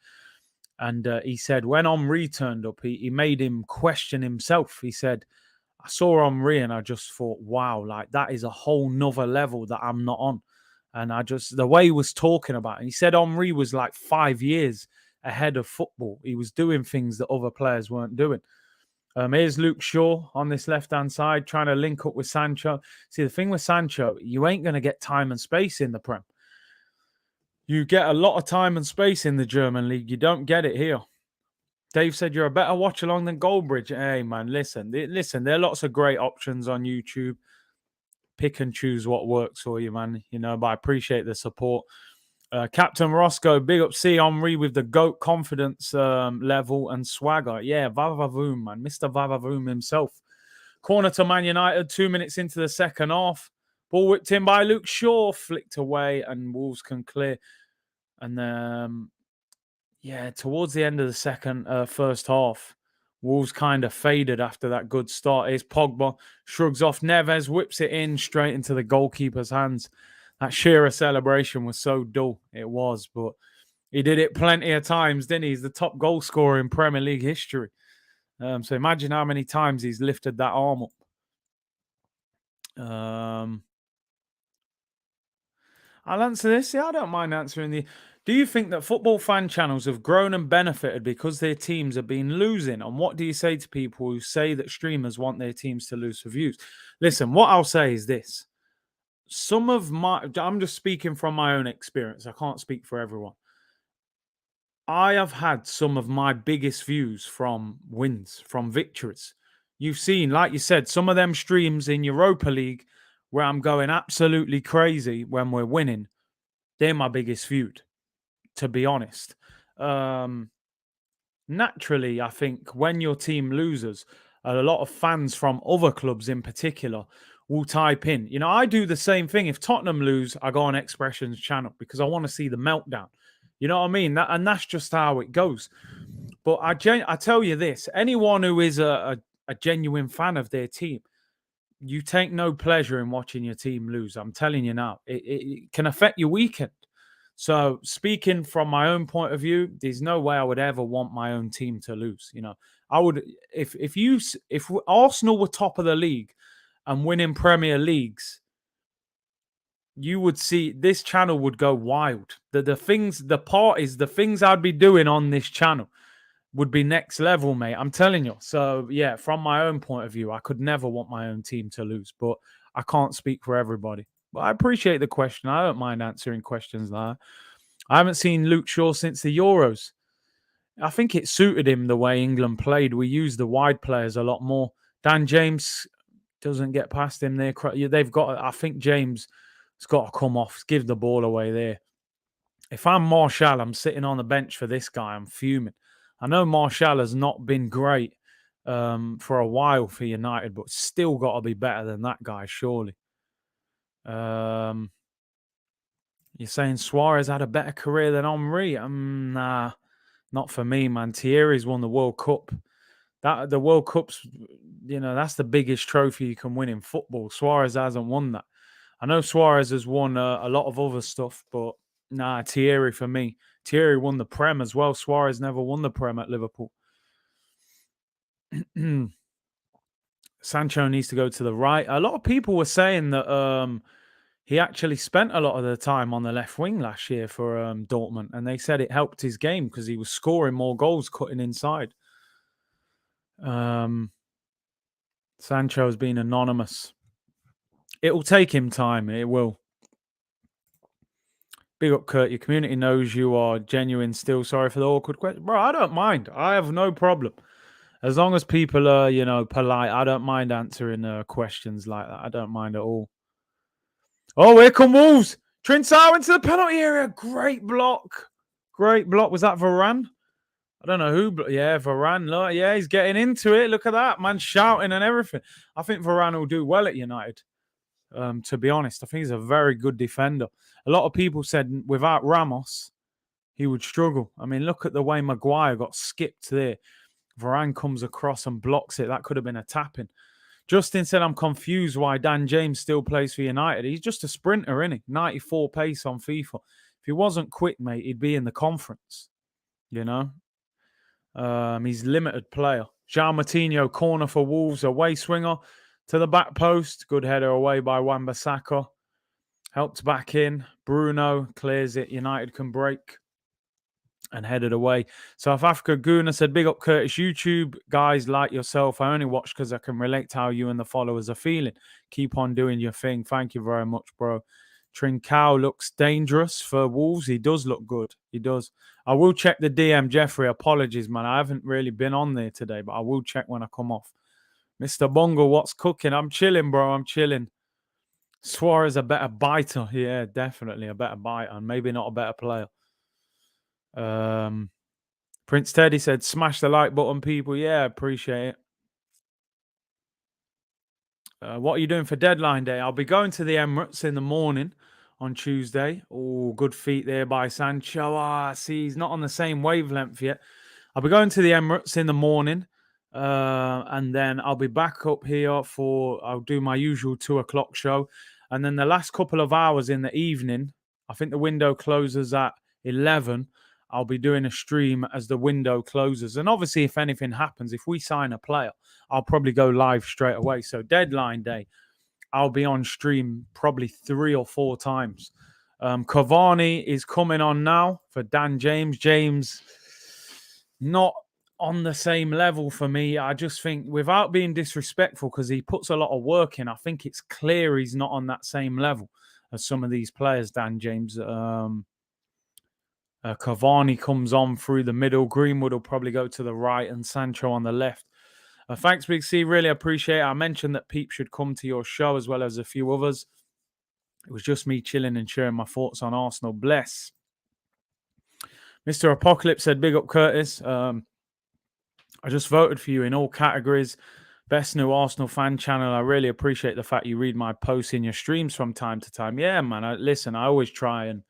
And he said when Henry turned up, he made him question himself. He said, I saw Henry and I just thought, wow, like that is a whole nother level that I'm not on. And the way he was talking about it, he said Henry was like 5 years ahead of football. He was doing things that other players weren't doing. Here's Luke Shaw on this left-hand side trying to link up with Sancho. See, the thing with Sancho, you ain't going to get time and space in the Prem. You get a lot of time and space in the German league. You don't get it here. Dave said you're a better watch-along than Goldbridge. Hey, man, listen. There are lots of great options on YouTube. Pick and choose what works for you, man. But I appreciate the support. Captain Roscoe, big up C. Henry with the GOAT confidence level and swagger. Yeah, Vavavoom, man. Mr. Vavavoom himself. Corner to Man United, 2 minutes into the second half. Ball whipped in by Luke Shaw, flicked away, and Wolves can clear. And towards the end of the first half, Wolves kind of faded after that good start. Here's Pogba, shrugs off Neves, whips it in straight into the goalkeeper's hands. That Shearer celebration was so dull. It was, but he did it plenty of times, didn't he? He's the top goal scorer in Premier League history. So imagine how many times he's lifted that arm up. I'll answer this. Yeah, I don't mind answering Do you think that football fan channels have grown and benefited because their teams have been losing? And what do you say to people who say that streamers want their teams to lose for views? Listen, what I'll say is this. I'm just speaking from my own experience. I can't speak for everyone. I have had some of my biggest views from wins, from victories. You've seen, like you said, some of them streams in Europa League where I'm going absolutely crazy when we're winning. They're my biggest viewed, to be honest. Naturally, I think when your team loses, a lot of fans from other clubs in particular will type in. I do the same thing. If Tottenham lose, I go on Expressions channel because I want to see the meltdown. You know what I mean? And that's just how it goes. But I tell you this, anyone who is a genuine fan of their team, you take no pleasure in watching your team lose. I'm telling you now, it can affect your weekend. So speaking from my own point of view, there's no way I would ever want my own team to lose. I would, if Arsenal were top of the league and winning Premier Leagues, you would see this channel would go wild. The things I'd be doing on this channel would be next level, mate. I'm telling you. So yeah, from my own point of view, I could never want my own team to lose, but I can't speak for everybody. But I appreciate the question. I don't mind answering questions like that. I haven't seen Luke Shaw since the Euros. I think it suited him the way England played. We use the wide players a lot more. Dan James doesn't get past him there. I think James has got to come off, give the ball away there. If I'm Martial, I'm sitting on the bench for this guy. I'm fuming. I know Martial has not been great for a while for United, but still got to be better than that guy, surely. You're saying Suarez had a better career than Henry? Nah, not for me, man. Thierry's won the World Cup. The World Cup's, that's the biggest trophy you can win in football. Suarez hasn't won that. I know Suarez has won a lot of other stuff, but nah, Thierry for me. Thierry won the Prem as well. Suarez never won the Prem at Liverpool. Sancho needs to go to the right. A lot of people were saying that he actually spent a lot of the time on the left wing last year for Dortmund, and they said it helped his game because he was scoring more goals cutting inside. Sancho's been anonymous. It will take him time. It will. Big up, Kurt. Your community knows you are genuine still. Sorry for the awkward question. Bro, I don't mind. I have no problem. As long as people are, polite, I don't mind answering questions like that. I don't mind at all. Oh, here come Wolves. Trincao into the penalty area. Great block. Great block. Was that Varane? I don't know who. Yeah, Varane. Look, yeah, he's getting into it. Look at that. Man shouting and everything. I think Varane will do well at United. To be honest, I think he's a very good defender. A lot of people said without Ramos, he would struggle. I mean, look at the way Maguire got skipped there. Varane comes across and blocks it. That could have been a tap-in. Justin said, I'm confused why Dan James still plays for United. He's just a sprinter, isn't he? 94 pace on FIFA. If he wasn't quick, mate, he'd be in the conference. He's limited player. João Moutinho, corner for Wolves, away swinger to the back post. Good header away by Wan-Bissaka. Helped back in. Bruno clears it. United can break. and headed away. South Africa Guna said, big up Curtis. YouTube guys like yourself, I only watch because I can relate to how you and the followers are feeling. Keep on doing your thing. Thank you very much, bro. Trincao looks dangerous for Wolves. He does look good. He does. I will check the DM, Jeffrey. Apologies, man. I haven't really been on there today, but I will check when I come off. Mr. Bongo, what's cooking? I'm chilling, bro. I'm chilling. Suarez a better biter. Yeah, definitely a better biter, and maybe not a better player. Prince Teddy said, smash the like button, people. Yeah, appreciate it. What are you doing for deadline day? I'll be going to the Emirates in the morning on Tuesday. Oh, good feet there by Sancho. See, he's not on the same wavelength yet. I'll be going to the Emirates in the morning. And then I'll be back up here I'll do my usual 2:00 show. And then the last couple of hours in the evening, I think the window closes at 11. I'll be doing a stream as the window closes. And obviously, if anything happens, if we sign a player, I'll probably go live straight away. So deadline day, I'll be on stream probably 3 or 4 times. Cavani is coming on now for Dan James. James, not on the same level for me. I just think, without being disrespectful, because he puts a lot of work in, I think it's clear he's not on that same level as some of these players, Dan James. Cavani comes on through the middle. Greenwood will probably go to the right and Sancho on the left. Thanks, Big C. Really appreciate it. I mentioned that Peep should come to your show as well as a few others. It was just me chilling and sharing my thoughts on Arsenal. Bless. Mr. Apocalypse said, big up Curtis. I just voted for you in all categories. Best new Arsenal fan channel. I really appreciate the fact you read my posts in your streams from time to time. Yeah, man. I always try and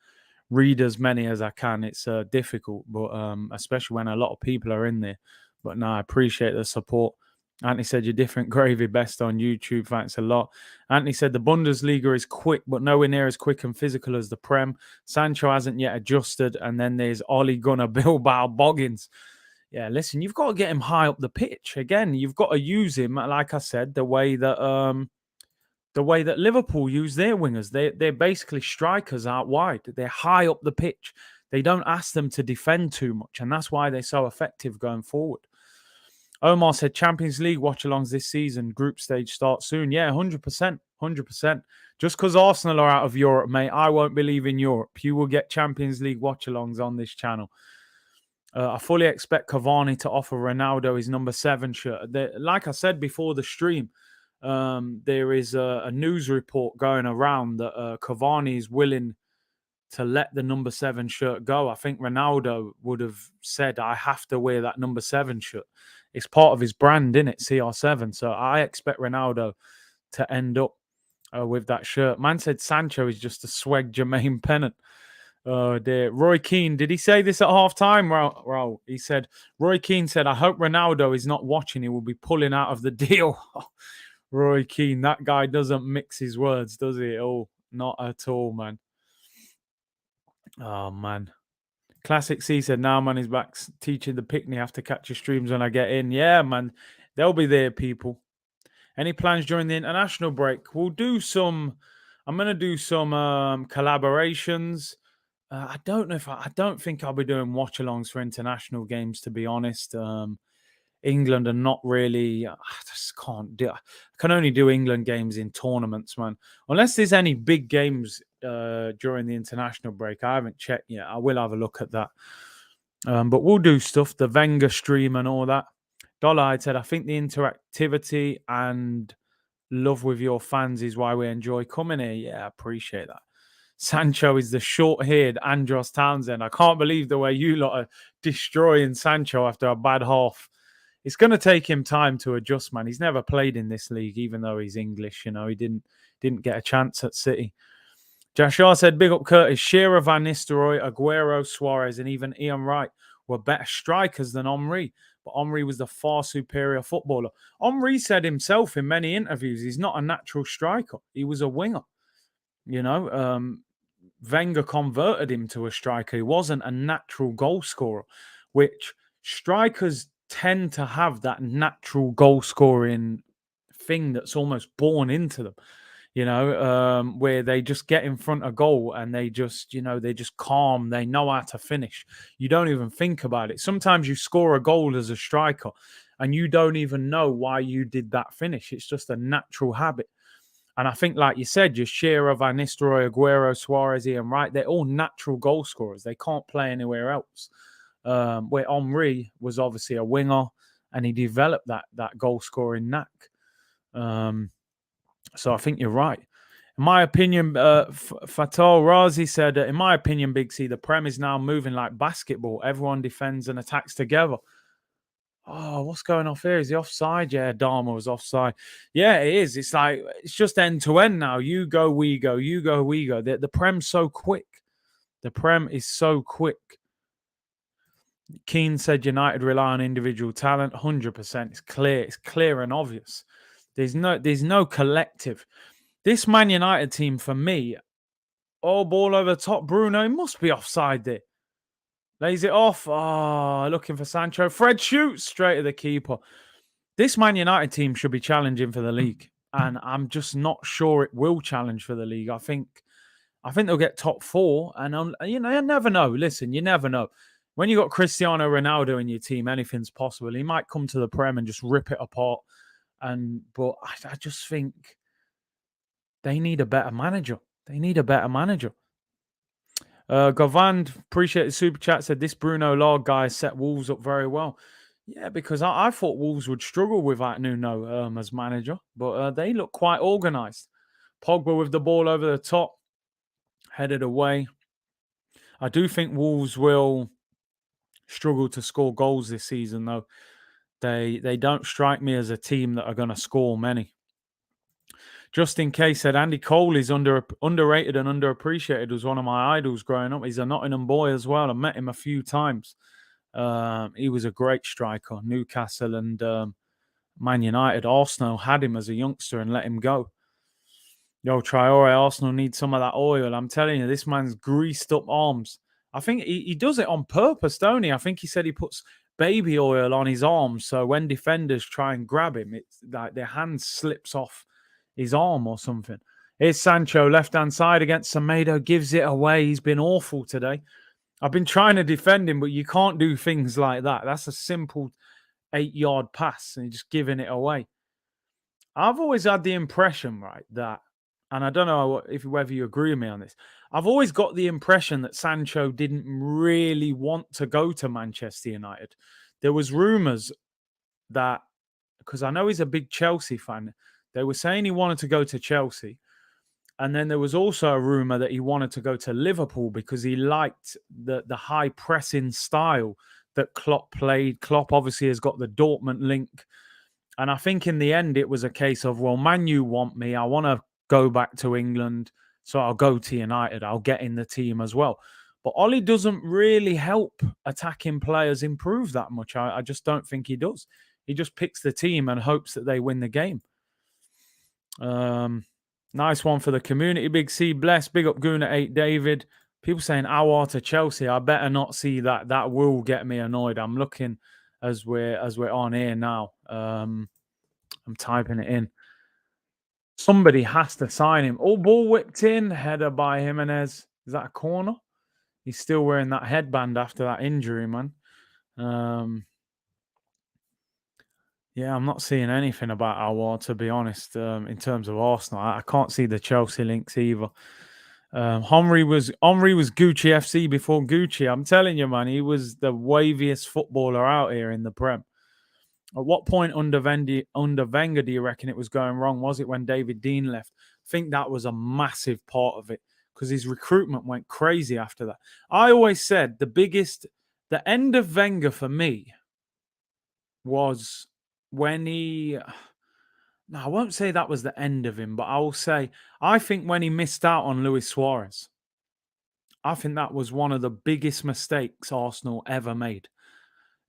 read as many as I can. It's difficult, but especially when a lot of people are in there. But no, I appreciate the support. Anthony said, you're different gravy, best on YouTube. Thanks a lot. Anthony said, the Bundesliga is quick, but nowhere near as quick and physical as the Prem. Sancho hasn't yet adjusted. And then there's Ole Gunnar Bilbao Boggins. Yeah, listen, you've got to get him high up the pitch. Again, you've got to use him, like I said, the way that Liverpool use their wingers. They're basically strikers out wide. They're high up the pitch. They don't ask them to defend too much, and that's why they're so effective going forward. Omar said, Champions League watch-alongs this season. Group stage starts soon. Yeah, 100%. 100%. Just because Arsenal are out of Europe, mate, I won't believe in Europe. You will get Champions League watch-alongs on this channel. I fully expect Cavani to offer Ronaldo his number 7 shirt. Like I said before the stream, there is a news report going around that Cavani is willing to let the number 7 shirt go. I think Ronaldo would have said, I have to wear that number 7 shirt. It's part of his brand, isn't it? CR7. So I expect Ronaldo to end up with that shirt. Man said Sancho is just a swag Jermaine Pennant. Oh dear. Roy Keane, did he say this at halftime? Well, he said, Roy Keane said, I hope Ronaldo is not watching. He will be pulling out of the deal. Roy Keane, that guy doesn't mix his words, does he? Oh, not at all, man. Oh, man. Classic C said, now man is back teaching the Pickney. Have to catch your streams when I get in. Yeah, man. They'll be there, people. Any plans during the international break? I'm going to do some collaborations. I don't think I'll be doing watch-alongs for international games, to be honest. England are not really. I just can't do. I can only do England games in tournaments, man. Unless there's any big games during the international break. I haven't checked yet. I will have a look at that. But we'll do stuff. The Wenger stream and all that. Dollar said, I think the interactivity and love with your fans is why we enjoy coming here. Yeah, I appreciate that. Sancho is the short-haired Andros Townsend. I can't believe the way you lot are destroying Sancho after a bad half. It's going to take him time to adjust, man. He's never played in this league, even though he's English. You know, he didn't get a chance at City. Jashar said, big up Curtis. Shearer, Van Nistelrooy, Aguero, Suarez, and even Ian Wright were better strikers than Henry. But Henry was the far superior footballer. Henry said himself in many interviews, he's not a natural striker. He was a winger. You know, Wenger converted him to a striker. He wasn't a natural goal scorer, which strikers tend to have that natural goal scoring thing that's almost born into them. where they just get in front of goal and they just, they're just calm. They know how to finish. You don't even think about it. Sometimes you score a goal as a striker and you don't even know why you did that finish. It's just a natural habit. And I think, like you said, just Shearer, Van Nistelrooy, Aguero, Suarez, Ian Wright, they're all natural goal scorers. They can't play anywhere else. Where Henry was obviously a winger and he developed that goal scoring knack. So I think you're right. In my opinion, Fatal Razi said, in my opinion, Big C, the Prem is now moving like basketball. Everyone defends and attacks together. Oh, what's going off here? Is he offside? Yeah, Dharma was offside. Yeah, it is. It's like, it's just end to end now. You go, we go. You go, we go. The Prem's so quick. The Prem is so quick. Keane said United rely on individual talent. 100%. It's clear. It's clear and obvious. There's no collective. This Man United team, for me, ball over the top. Bruno, he must be offside there. Lays it off. Looking for Sancho. Fred shoots straight at the keeper. This Man United team should be challenging for the league. And I'm just not sure it will challenge for the league. I think they'll get top 4. And, you never know. Listen, you never know. When you got Cristiano Ronaldo in your team, anything's possible. He might come to the Prem and just rip it apart. But I just think they need a better manager. Govand, appreciate the super chat, said this Bruno Lage guy set Wolves up very well. Yeah, because I thought Wolves would struggle without Nuno as manager, but they look quite organised. Pogba with the ball over the top, headed away. I do think Wolves will struggle to score goals this season, though. They don't strike me as a team that are going to score many. Just in case, said Andy Cole is underrated and underappreciated. Was one of my idols growing up. He's a Nottingham boy as well. I met him a few times. He was a great striker. Newcastle and Man United. Arsenal had him as a youngster and let him go. Yo, Traore, Arsenal needs some of that oil. I'm telling you, this man's greased up arms. I think he does it on purpose, don't he? I think he said he puts baby oil on his arms, so when defenders try and grab him, it's like their hand slips off his arm or something. Here's Sancho, left-hand side against Semedo, gives it away. He's been awful today. I've been trying to defend him, but you can't do things like that. That's a simple 8-yard pass and you're just giving it away. I've always had the impression, right, that, and I don't know whether you agree with me on this, I've always got the impression that Sancho didn't really want to go to Manchester United. There was rumours that, because I know he's a big Chelsea fan, they were saying he wanted to go to Chelsea. And then there was also a rumour that he wanted to go to Liverpool because he liked the high pressing style that Klopp played. Klopp obviously has got the Dortmund link. And I think in the end, it was a case of, well, Man U want me. I want to go back to England. So I'll go to United. I'll get in the team as well. But Ollie doesn't really help attacking players improve that much. I just don't think he does. He just picks the team and hopes that they win the game. Nice one for the community. Big C, bless. Big up Guna 8 David. People saying Awar to Chelsea. I better not see that. That will get me annoyed. I'm looking as we're on here now. I'm typing it in. Somebody has to sign him. Oh, ball whipped in. Header by Jimenez. Is that a corner? He's still wearing that headband after that injury, man. Yeah, I'm not seeing anything about Awar, to be honest, in terms of Arsenal. I can't see the Chelsea links either. Henry was Gucci FC before Gucci. I'm telling you, man, he was the waviest footballer out here in the Prem. At what point under Wenger do you reckon it was going wrong? Was it when David Dean left? I think that was a massive part of it because his recruitment went crazy after that. I always said the end of Wenger for me was when he... No, I won't say that was the end of him, but I will say, I think when he missed out on Luis Suarez, I think that was one of the biggest mistakes Arsenal ever made.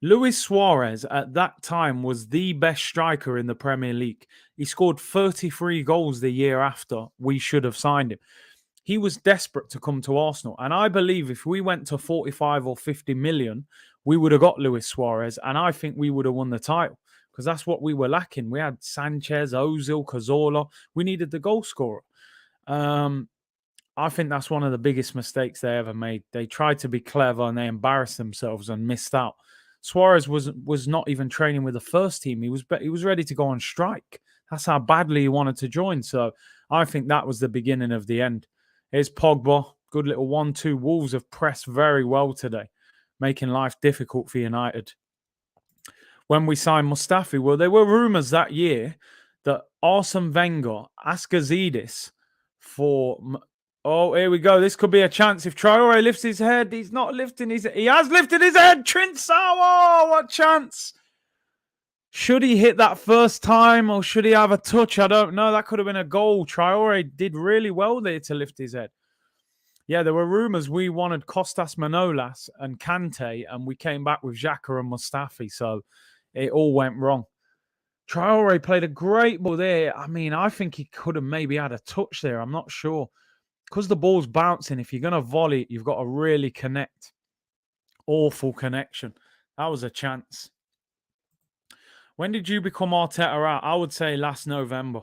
Luis Suarez at that time was the best striker in the Premier League. He scored 33 goals the year after we should have signed him. He was desperate to come to Arsenal. And I believe if we went to 45 or 50 million, we would have got Luis Suarez. And I think we would have won the title because that's what we were lacking. We had Sanchez, Ozil, Cazorla. We needed the goal scorer. I think that's one of the biggest mistakes they ever made. They tried to be clever and they embarrassed themselves and missed out. Suarez was not even training with the first team. He was ready to go on strike. That's how badly he wanted to join. So I think that was the beginning of the end. Here's Pogba. Good little 1-2. Wolves have pressed very well today, making life difficult for United. When we signed Mustafi, well, there were rumours that year that Arsene Wenger asked Gazidis for... Oh, here we go. This could be a chance. If Traore lifts his head, he's not lifting his... He has lifted his head. Trincao, what chance? Should he hit that first time or should he have a touch? I don't know. That could have been a goal. Traore did really well there to lift his head. Yeah, there were rumours we wanted Kostas Manolas and Kante, and we came back with Xhaka and Mustafi, so it all went wrong. Traore played a great ball there. I mean, I think he could have maybe had a touch there. I'm not sure. Because the ball's bouncing, if you're going to volley it, you've got to really connect. Awful connection. That was a chance. When did you become Arteta out? I would say last November,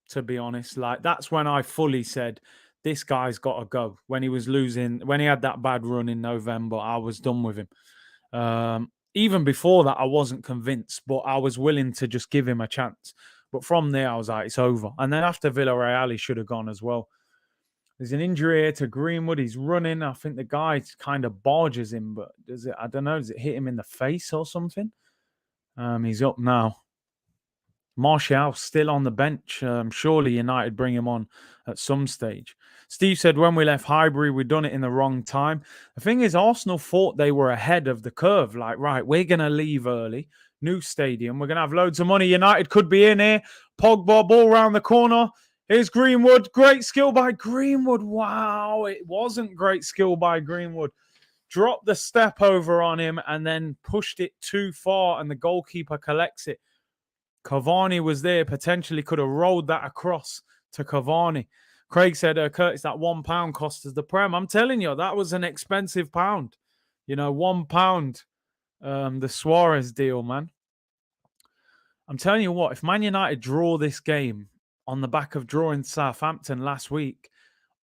to be honest. Like, that's when I fully said, this guy's got to go. When he was losing, when he had that bad run in November, I was done with him. Even before that, I wasn't convinced, but I was willing to just give him a chance. But from there, I was like, it's over. And then after Villarreal, he should have gone as well. There's an injury here to Greenwood. He's running. I think the guy kind of barges him, but does it? I don't know. Does it hit him in the face or something? He's up now. Martial still on the bench. Surely United bring him on at some stage. Steve said when we left Highbury, we'd done it in the wrong time. The thing is, Arsenal thought they were ahead of the curve. Like, right, we're going to leave early. New stadium. We're going to have loads of money. United could be in here. Pogba, ball round the corner. Here's Greenwood. Great skill by Greenwood. Wow, it wasn't great skill by Greenwood. Dropped the step over on him and then pushed it too far, and the goalkeeper collects it. Cavani was there, potentially could have rolled that across to Cavani. Craig said, Curtis, that £1 cost us the Prem. I'm telling you, that was an expensive pound. You know, £1, the Suarez deal, man. I'm telling you what, if Man United draw this game on the back of drawing Southampton last week,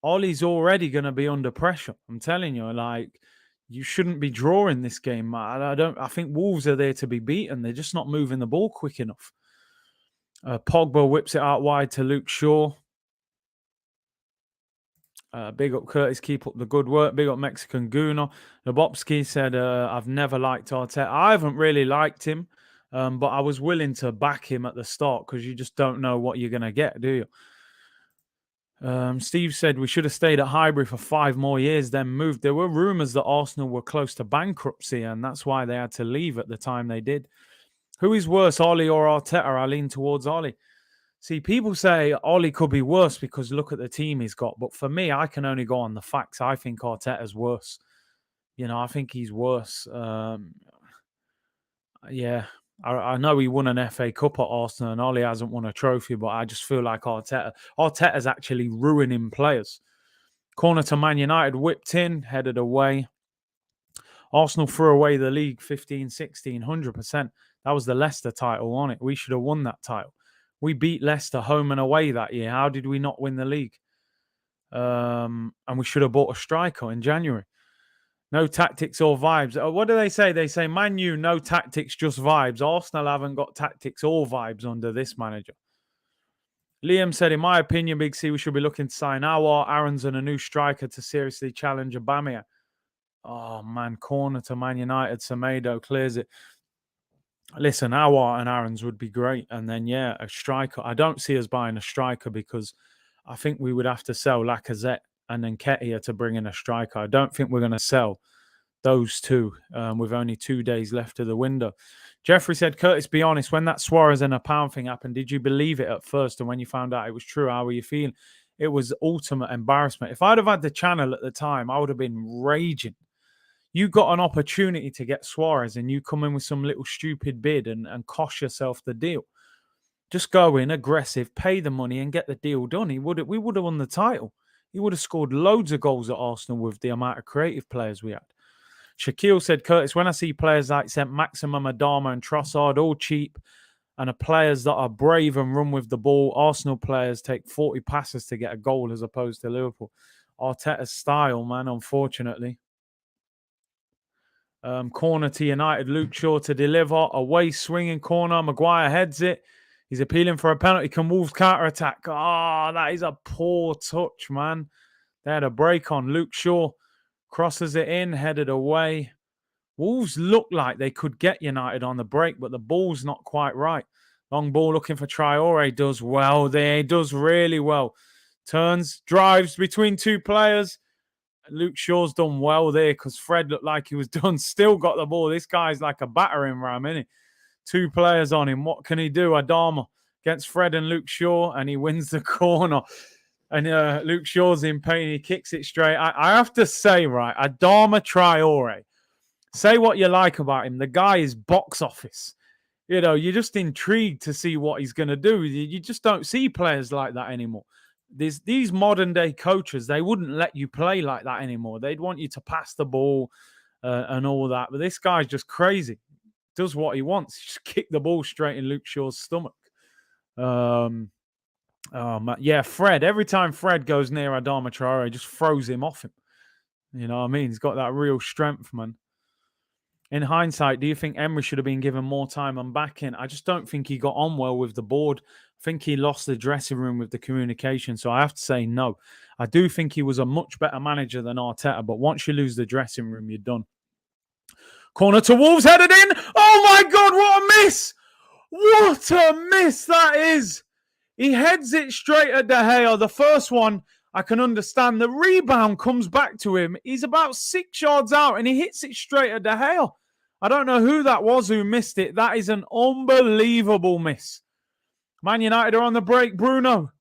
Ollie's already going to be under pressure. I'm telling you, like, you shouldn't be drawing this game. I think Wolves are there to be beaten. They're just not moving the ball quick enough. Pogba whips it out wide to Luke Shaw. Big up Curtis, keep up the good work. Big up Mexican Gooner. Nabobski said, I've never liked Arteta. I haven't really liked him, but I was willing to back him at the start because you just don't know what you're going to get, do you? Steve said we should have stayed at Highbury for 5 more years, then moved. There were rumours that Arsenal were close to bankruptcy, and that's why they had to leave at the time they did. Who is worse, Ollie or Arteta? I lean towards Ollie. See, people say Ollie could be worse because look at the team he's got. But for me, I can only go on the facts. I think Arteta's worse. You know, I think he's worse. Yeah, I know he won an FA Cup at Arsenal and Ollie hasn't won a trophy, but I just feel like Arteta's actually ruining players. Corner to Man United, whipped in, headed away. Arsenal threw away the league 15-16, 100%. That was the Leicester title, wasn't it? We should have won that title. We beat Leicester home and away that year. How did we not win the league? And we should have bought a striker in January. No tactics or vibes. What do they say? They say, Man U, no tactics, just vibes. Arsenal haven't got tactics or vibes under this manager. Liam said, in my opinion, Big C, we should be looking to sign Aouar, Aarons and a new striker to seriously challenge Aubameyang. Oh, man, corner to Man United. Semedo clears it. Listen, Aouar and Aarons would be great. And then, yeah, a striker. I don't see us buying a striker because I think we would have to sell Lacazette and then Nketiah to bring in a striker. I don't think we're going to sell those two with only 2 days left of the window. Jeffrey said, Curtis, be honest, when that Suarez and a pound thing happened, did you believe it at first? And when you found out it was true, how were you feeling? It was ultimate embarrassment. If I'd have had the channel at the time, I would have been raging. You got an opportunity to get Suarez and you come in with some little stupid bid and cost yourself the deal. Just go in, aggressive, pay the money and get the deal done. We would have won the title. He would have scored loads of goals at Arsenal with the amount of creative players we had. Shaquille said, Curtis, when I see players like St. Maximum, Adama and Trossard all cheap, and the players that are brave and run with the ball. Arsenal players take 40 passes to get a goal as opposed to Liverpool. Arteta's style, man, unfortunately. Corner to United. Luke Shaw to deliver. Away swinging corner. Maguire heads it. He's appealing for a penalty. Can Wolves counter-attack? Ah, that is a poor touch, man. They had a break on. Luke Shaw crosses it in, headed away. Wolves look like they could get United on the break, but the ball's not quite right. Long ball looking for Traore. Does well there. Does really well. Turns, drives between two players. Luke Shaw's done well there because Fred looked like he was done. Still got the ball. This guy's like a battering ram, isn't he? Two players on him. What can he do? Adama against Fred and Luke Shaw, and he wins the corner. And Luke Shaw's in pain. He kicks it straight. I have to say, right, Adama Traore, say what you like about him. The guy is box office. You know, you're just intrigued to see what he's going to do. You just don't see players like that anymore. These modern day coaches, they wouldn't let you play like that anymore. They'd want you to pass the ball and all that. But this guy's just crazy. Does what he wants. He just kick the ball straight in Luke Shaw's stomach. Oh man. Yeah, Fred. Every time Fred goes near Adama Traore, just throws him off him. You know what I mean? He's got that real strength, man. In hindsight, do you think Emery should have been given more time on backing? I just don't think he got on well with the board. I think he lost the dressing room with the communication. So I have to say no. I do think he was a much better manager than Arteta, but once you lose the dressing room, you're done. Corner to Wolves, headed in. Oh my God, what a miss! What a miss that is! He heads it straight at De Gea. The first one, I can understand. The rebound comes back to him. He's about 6 yards out and he hits it straight at De Gea. I don't know who that was who missed it. That is an unbelievable miss. Man United are on the break. Bruno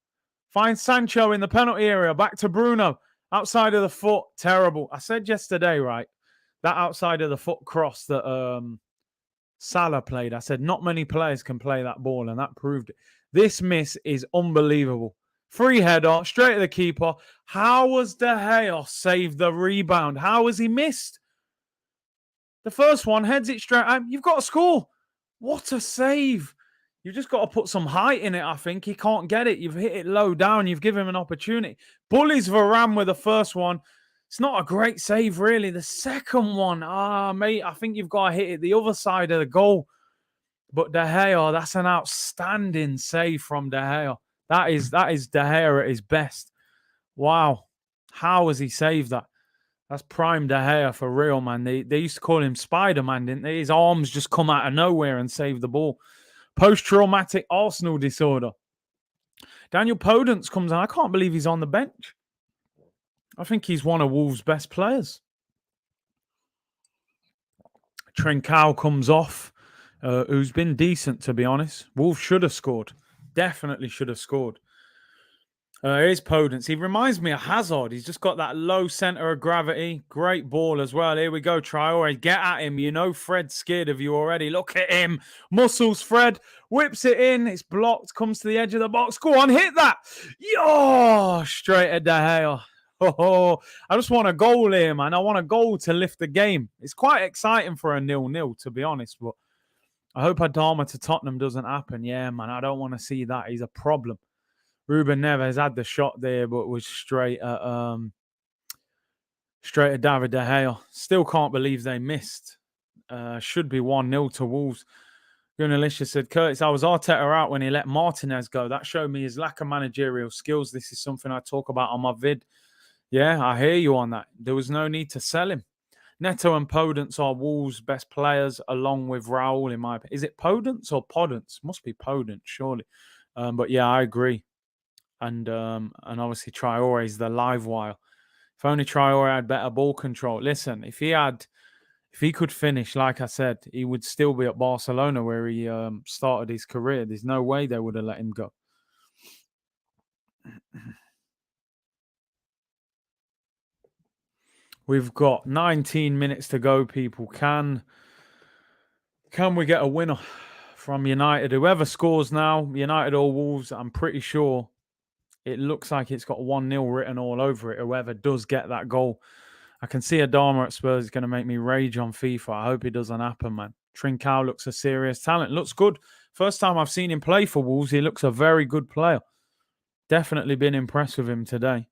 finds Sancho in the penalty area. Back to Bruno. Outside of the foot. Terrible. I said yesterday, right, that outside of the foot cross that Salah played. I said not many players can play that ball, and that proved it. This miss is unbelievable. Free header, straight to the keeper. How was De Gea saved the rebound? How has he missed? The first one heads it straight out. You've got to score. What a save. You've just got to put some height in it, I think. He can't get it. You've hit it low down. You've given him an opportunity. Bullies Varane with the first one. It's not a great save, really. The second one, mate, I think you've got to hit it the other side of the goal. But De Gea, that's an outstanding save from De Gea. That is De Gea at his best. Wow. How has he saved that? That's prime De Gea for real, man. They used to call him Spider-Man, didn't they? His arms just come out of nowhere and save the ball. Post-traumatic Arsenal disorder. Daniel Podence comes on. I can't believe he's on the bench. I think he's one of Wolves' best players. Trincao comes off, who's been decent, to be honest. Wolves should have scored. Definitely should have scored. Here's Podence. He reminds me of Hazard. He's just got that low centre of gravity. Great ball as well. Here we go, Traore. Get at him. You know Fred's scared of you already. Look at him. Muscles, Fred. Whips it in. It's blocked. Comes to the edge of the box. Go on, hit that. Yo! Straight at De Gea. Oh, I just want a goal here, man. I want a goal to lift the game. It's quite exciting for a 0-0, to be honest. But I hope Adama to Tottenham doesn't happen. Yeah, man. I don't want to see that. He's a problem. Ruben Neves had the shot there, but was straight at David De Gea. Still can't believe they missed. Should be 1-0 to Wolves. Gunalisha said, Curtis, I was Arteta out when he let Martinez go. That showed me his lack of managerial skills. This is something I talk about on my vid. Yeah, I hear you on that. There was no need to sell him. Neto and Podence are Wolves' best players, along with Raul, in my opinion. Is it Podence or Podence? Must be Podence, surely. But yeah, I agree. And obviously Traore is the live wire. If only Traore had better ball control. Listen, if he could finish, like I said, he would still be at Barcelona where he started his career. There's no way they would have let him go. We've got 19 minutes to go, people. Can we get a winner from United? Whoever scores now, United or Wolves, I'm pretty sure it looks like it's got 1-0 written all over it. Whoever does get that goal. I can see Adama at Spurs is going to make me rage on FIFA. I hope it doesn't happen, man. Trincao looks a serious talent. Looks good First time I've seen him play for Wolves, he looks a very good player. Definitely been impressed with him today.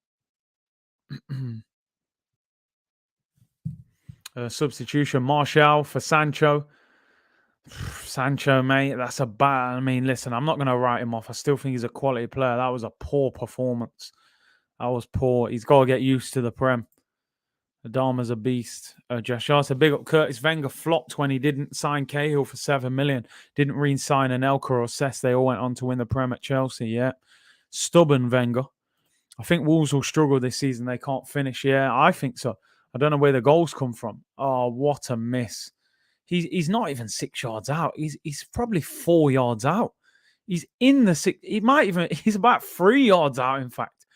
Substitution, Martial for Sancho. Sancho, mate, that's a bad. I mean, listen, I'm not going to write him off. I still think he's a quality player. That was a poor performance. That was poor. He's got to get used to the Prem. Adama's a beast. Josh said, big up Curtis Wenger flopped when he didn't sign Cahill for 7 million. Didn't re-sign Anelka or Cess. They all went on to win the Prem at Chelsea. Yeah. Stubborn Wenger. I think Wolves will struggle this season. They can't finish. Yeah, I think so. I don't know where the goals come from. Oh, what a miss. He's not even 6 yards out. He's probably 4 yards out. He's in the six. He's about 3 yards out, in fact.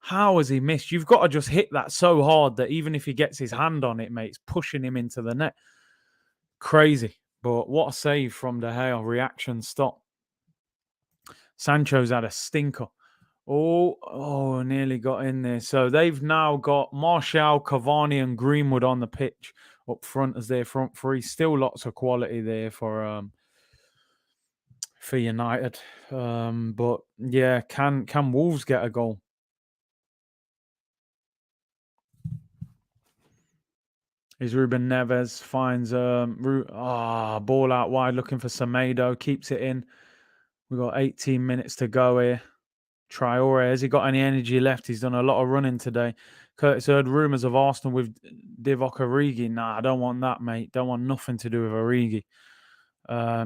How has he missed? You've got to just hit that so hard that even if he gets his hand on it, mate, it's pushing him into the net. Crazy. But what a save from De Gea. Reaction stop. Sancho's had a stinker. Oh, nearly got in there. So they've now got Martial, Cavani and Greenwood on the pitch up front as their front three. Still lots of quality there for United. But yeah, can Wolves get a goal? Is Ruben Neves finds ball out wide looking for Semedo, keeps it in. We've got 18 minutes to go here. Traore, has he got any energy left? He's done a lot of running today. Curtis heard rumours of Arsenal with Divock Origi. Nah, I don't want that, mate. Don't want nothing to do with Origi.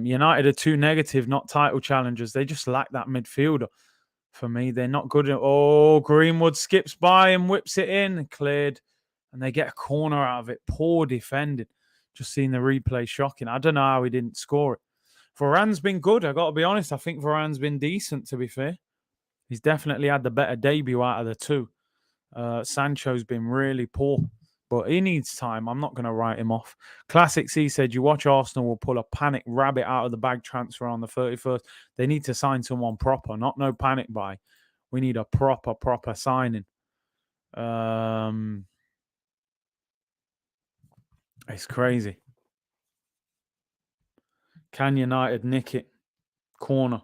United are too negative, not title challengers. They just lack that midfielder. For me, they're not good. Greenwood skips by and whips it in. Cleared. And they get a corner out of it. Poor defending. Just seeing the replay, shocking. I don't know how he didn't score it. Varane's been good. I got to be honest. I think Varane's been decent, to be fair. He's definitely had the better debut out of the two. Sancho's been really poor, but he needs time. I'm not going to write him off. Classic C said, you watch Arsenal will pull a panic rabbit out of the bag transfer on the 31st. They need to sign someone proper, not no panic buy. We need a proper signing. It's crazy. Can United nick it? Corner.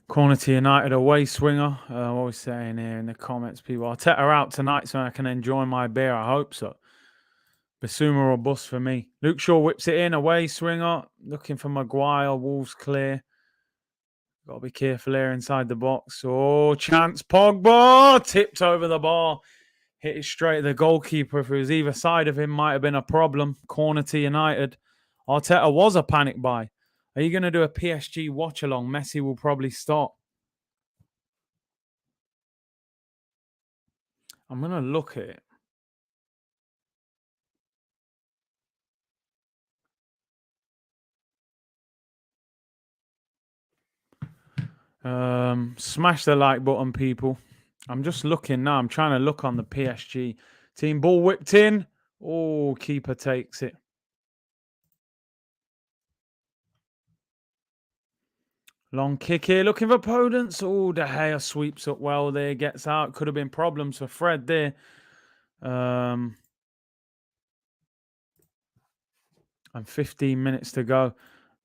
Corner to United away swinger. What are we saying here in the comments, people? I'll take her out tonight so I can enjoy my beer. I hope so. Basuma or bust for me. Luke Shaw whips it in. Away swinger. Looking for Maguire. Wolves clear. Got to be careful here inside the box. Oh, chance. Pogba tipped over the bar. Hit it straight at the goalkeeper. If it was either side of him, might have been a problem. Corner to United. Arteta was a panic buy. Are you going to do a PSG watch along? Messi will probably start. I'm going to look at it. Smash the like button, people. I'm just looking now. I'm trying to look on the PSG team. Ball whipped in. Oh, keeper takes it. Long kick here. Looking for Podence. Oh, De Gea sweeps up well there. Gets out. Could have been problems for Fred there. And 15 minutes to go.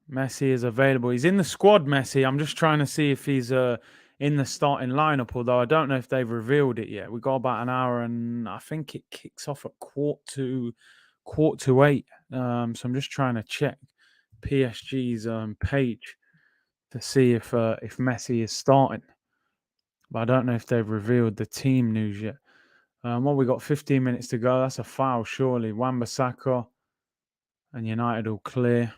Messi is available. He's in the squad, Messi. I'm just trying to see if he's in the starting lineup, although I don't know if they've revealed it yet. We've got about an hour and I think it kicks off at quarter to 8. So I'm just trying to check PSG's page to see if Messi is starting. But I don't know if they've revealed the team news yet. We got 15 minutes to go. That's a foul, surely. Wan-Bissaka and United will clear.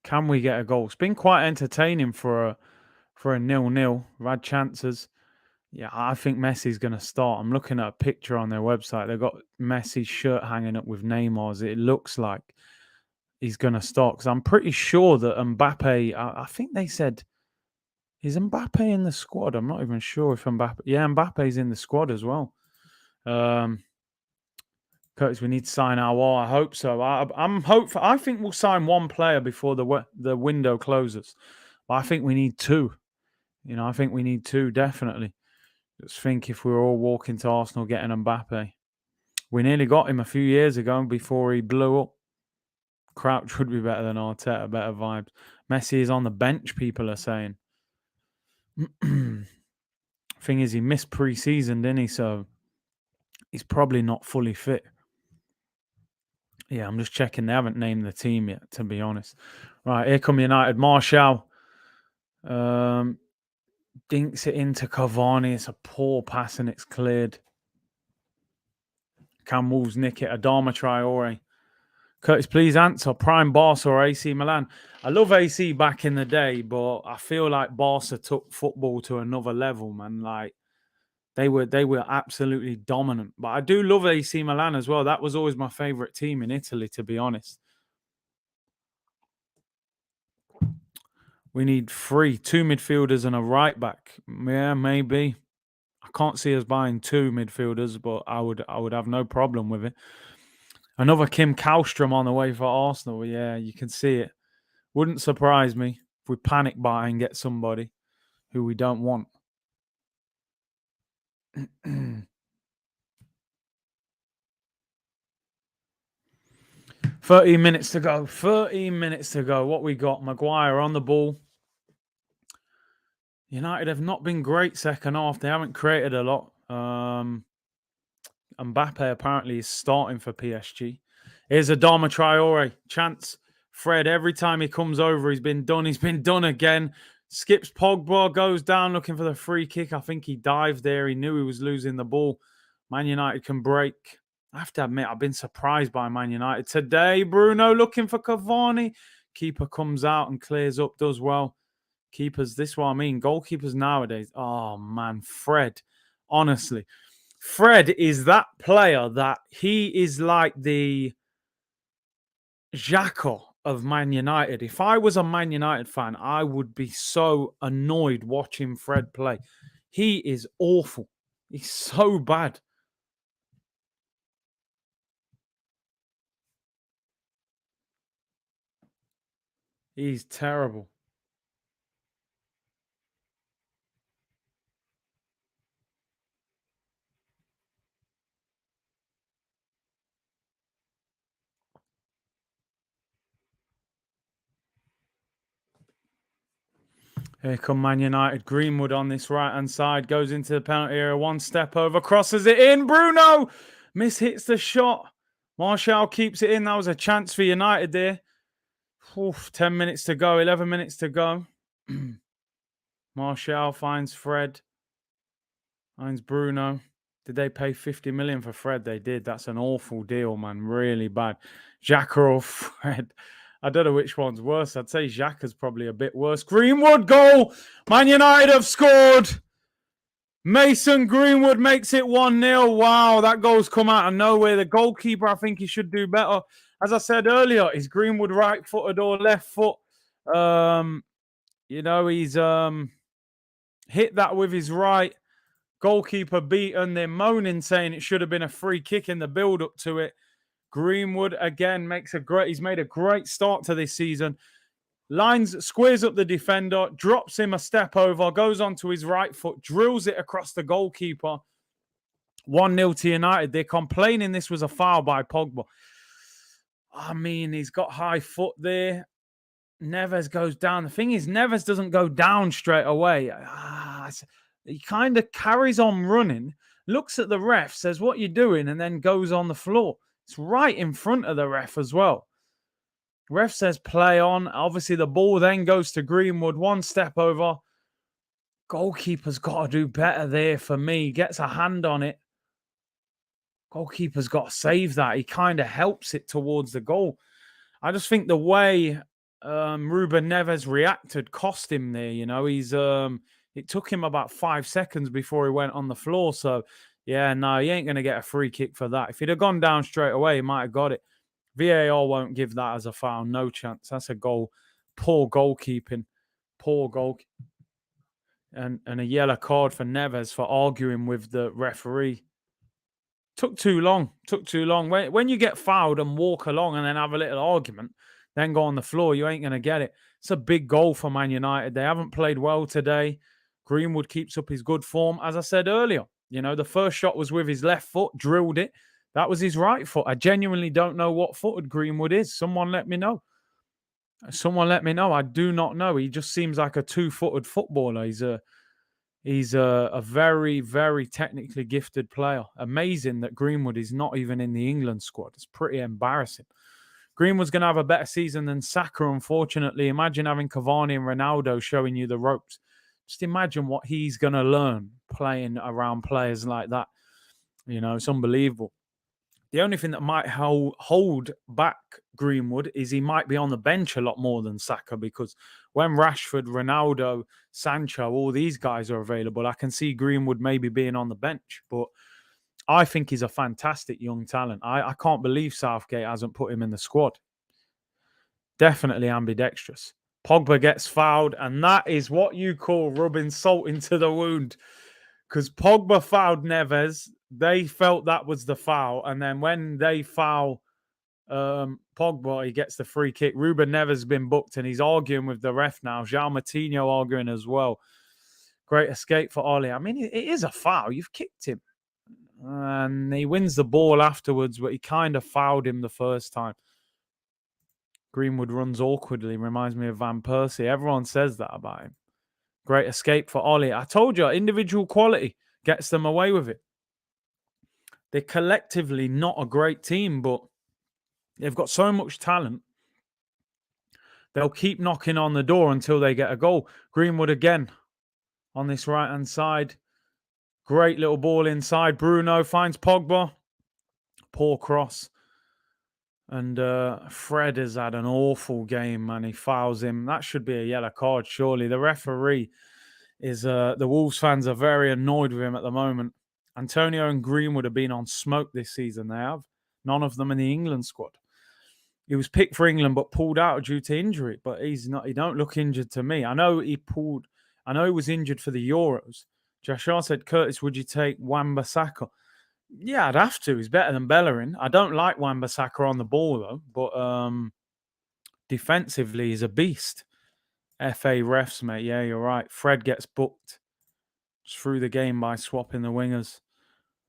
Can we get a goal? It's been quite entertaining for a 0-0. We've had chances. Yeah, I think Messi's going to start. I'm looking at a picture on their website. They've got Messi's shirt hanging up with Neymar's. It looks like he's going to start because I'm pretty sure that Mbappe, I think they said, is Mbappe in the squad? I'm not even sure if Mbappe. Yeah, Mbappe's in the squad as well. Curtis, we need to sign our wall. I hope so. I'm hopeful. I think we'll sign one player before the window closes. But I think we need two. I think we need two, definitely. Just think if we were all walking to Arsenal getting Mbappe. We nearly got him a few years ago before he blew up. Crouch would be better than Arteta, better vibes. Messi is on the bench, people are saying. Thing is, he missed pre-season, didn't he? So he's probably not fully fit. Yeah, I'm just checking. They haven't named the team yet, to be honest. Right, here come United. Martial dinks it into Cavani. It's a poor pass and it's cleared. Can Wolves nick it? Adama Traore. Curtis, please answer. Prime Barca or AC Milan? I love AC back in the day, but I feel like Barca took football to another level, man. Like they were absolutely dominant. But I do love AC Milan as well. That was always my favorite team in Italy, to be honest. We need two midfielders and a right back. Yeah, maybe. I can't see us buying two midfielders, but I would have no problem with it. Another Kim Kallstrom on the way for Arsenal. Yeah, you can see it. Wouldn't surprise me if we panic buy and get somebody who we don't want. 13 minutes to go. 13 minutes to go. What we got? Maguire on the ball. United have not been great second half. They haven't created a lot. Mbappe apparently is starting for PSG. Here's Adama Traore. Chance. Fred, every time he comes over, he's been done. He's been done again. Skips Pogba, goes down looking for the free kick. I think he dived there. He knew he was losing the ball. Man United can break. I have to admit, I've been surprised by Man United today. Bruno looking for Cavani. Keeper comes out and clears up, does well. Keepers, this is what I mean. Goalkeepers nowadays. Oh, man. Fred, honestly. Fred is that player that he is like the Xhaka of Man United. If I was a Man United fan, I would be so annoyed watching Fred play. He is awful. He's so bad. He's terrible. Here come Man United. Greenwood on this right-hand side. Goes into the penalty area. One step over. Crosses it in. Bruno mishits the shot. Martial keeps it in. That was a chance for United there. 10 minutes to go. 11 minutes to go. Martial finds Fred. Finds Bruno. Did they pay 50 million for Fred? They did. That's an awful deal, man. Really bad. Xhaka or Fred? I don't know which one's worse. I'd say Xhaka's probably a bit worse. Greenwood goal. Man United have scored. Mason Greenwood makes it 1-0. Wow, that goal's come out of nowhere. The goalkeeper, I think he should do better. As I said earlier, is Greenwood right-footed or left foot? He's hit that with his right. Goalkeeper beaten. They're moaning, saying it should have been a free kick in the build-up to it. Greenwood again he's made a great start to this season. Squares up the defender, drops him a step over, goes onto his right foot, drills it across the goalkeeper. 1-0 to United. They're complaining this was a foul by Pogba. I mean, he's got high foot there. Neves goes down. The thing is, Neves doesn't go down straight away. He kind of carries on running, looks at the ref, says, "What you doing?" and then goes on the floor. It's right in front of the ref as well. Ref says play on. Obviously, the ball then goes to Greenwood. One step over. Goalkeeper's got to do better there for me. Gets a hand on it. Goalkeeper's got to save that. He kind of helps it towards the goal. I just think the way Ruben Neves reacted cost him there. It took him about 5 seconds before he went on the floor. So, yeah, no, he ain't going to get a free kick for that. If he'd have gone down straight away, he might have got it. VAR won't give that as a foul. No chance. That's a goal. Poor goalkeeping. Poor goal. And a yellow card for Neves for arguing with the referee. Took too long. When you get fouled and walk along and then have a little argument, then go on the floor, you ain't going to get it. It's a big goal for Man United. They haven't played well today. Greenwood keeps up his good form. As I said earlier, the first shot was with his left foot, drilled it. That was his right foot. I genuinely don't know what footed Greenwood is. Someone let me know. I do not know. He just seems like a two-footed footballer. He's a very, very technically gifted player. Amazing that Greenwood is not even in the England squad. It's pretty embarrassing. Greenwood's going to have a better season than Saka, unfortunately. Imagine having Cavani and Ronaldo showing you the ropes. Just imagine what he's going to learn playing around players like that. It's unbelievable. The only thing that might hold back Greenwood is he might be on the bench a lot more than Saka, because when Rashford, Ronaldo, Sancho, all these guys are available, I can see Greenwood maybe being on the bench. But I think he's a fantastic young talent. I can't believe Southgate hasn't put him in the squad. Definitely ambidextrous. Pogba gets fouled, and that is what you call rubbing salt into the wound. Because Pogba fouled Neves. They felt that was the foul. And then when they foul Pogba, he gets the free kick. Ruben Neves has been booked, and he's arguing with the ref now. João Moutinho arguing as well. Great escape for Oli. I mean, it is a foul. You've kicked him. And he wins the ball afterwards, but he kind of fouled him the first time. Greenwood runs awkwardly. Reminds me of Van Persie. Everyone says that about him. Great escape for Oli. I told you, individual quality gets them away with it. They're collectively not a great team, but they've got so much talent. They'll keep knocking on the door until they get a goal. Greenwood again on this right-hand side. Great little ball inside. Bruno finds Pogba. Poor cross. And Fred has had an awful game, man. He fouls him. That should be a yellow card, surely. The referee is... the Wolves fans are very annoyed with him at the moment. Antonio and Greenwood have been on smoke this season. They have. None of them in the England squad. He was picked for England but pulled out due to injury. But he's not. He don't look injured to me. I know he was injured for the Euros. Joshua said, Curtis, would you take Wan-Bissaka? Yeah, I'd have to. He's better than Bellerin. I don't like Wan-Bissaka on the ball, though. But defensively, he's a beast. FA refs, mate. Yeah, you're right. Fred gets booked through the game by swapping the wingers.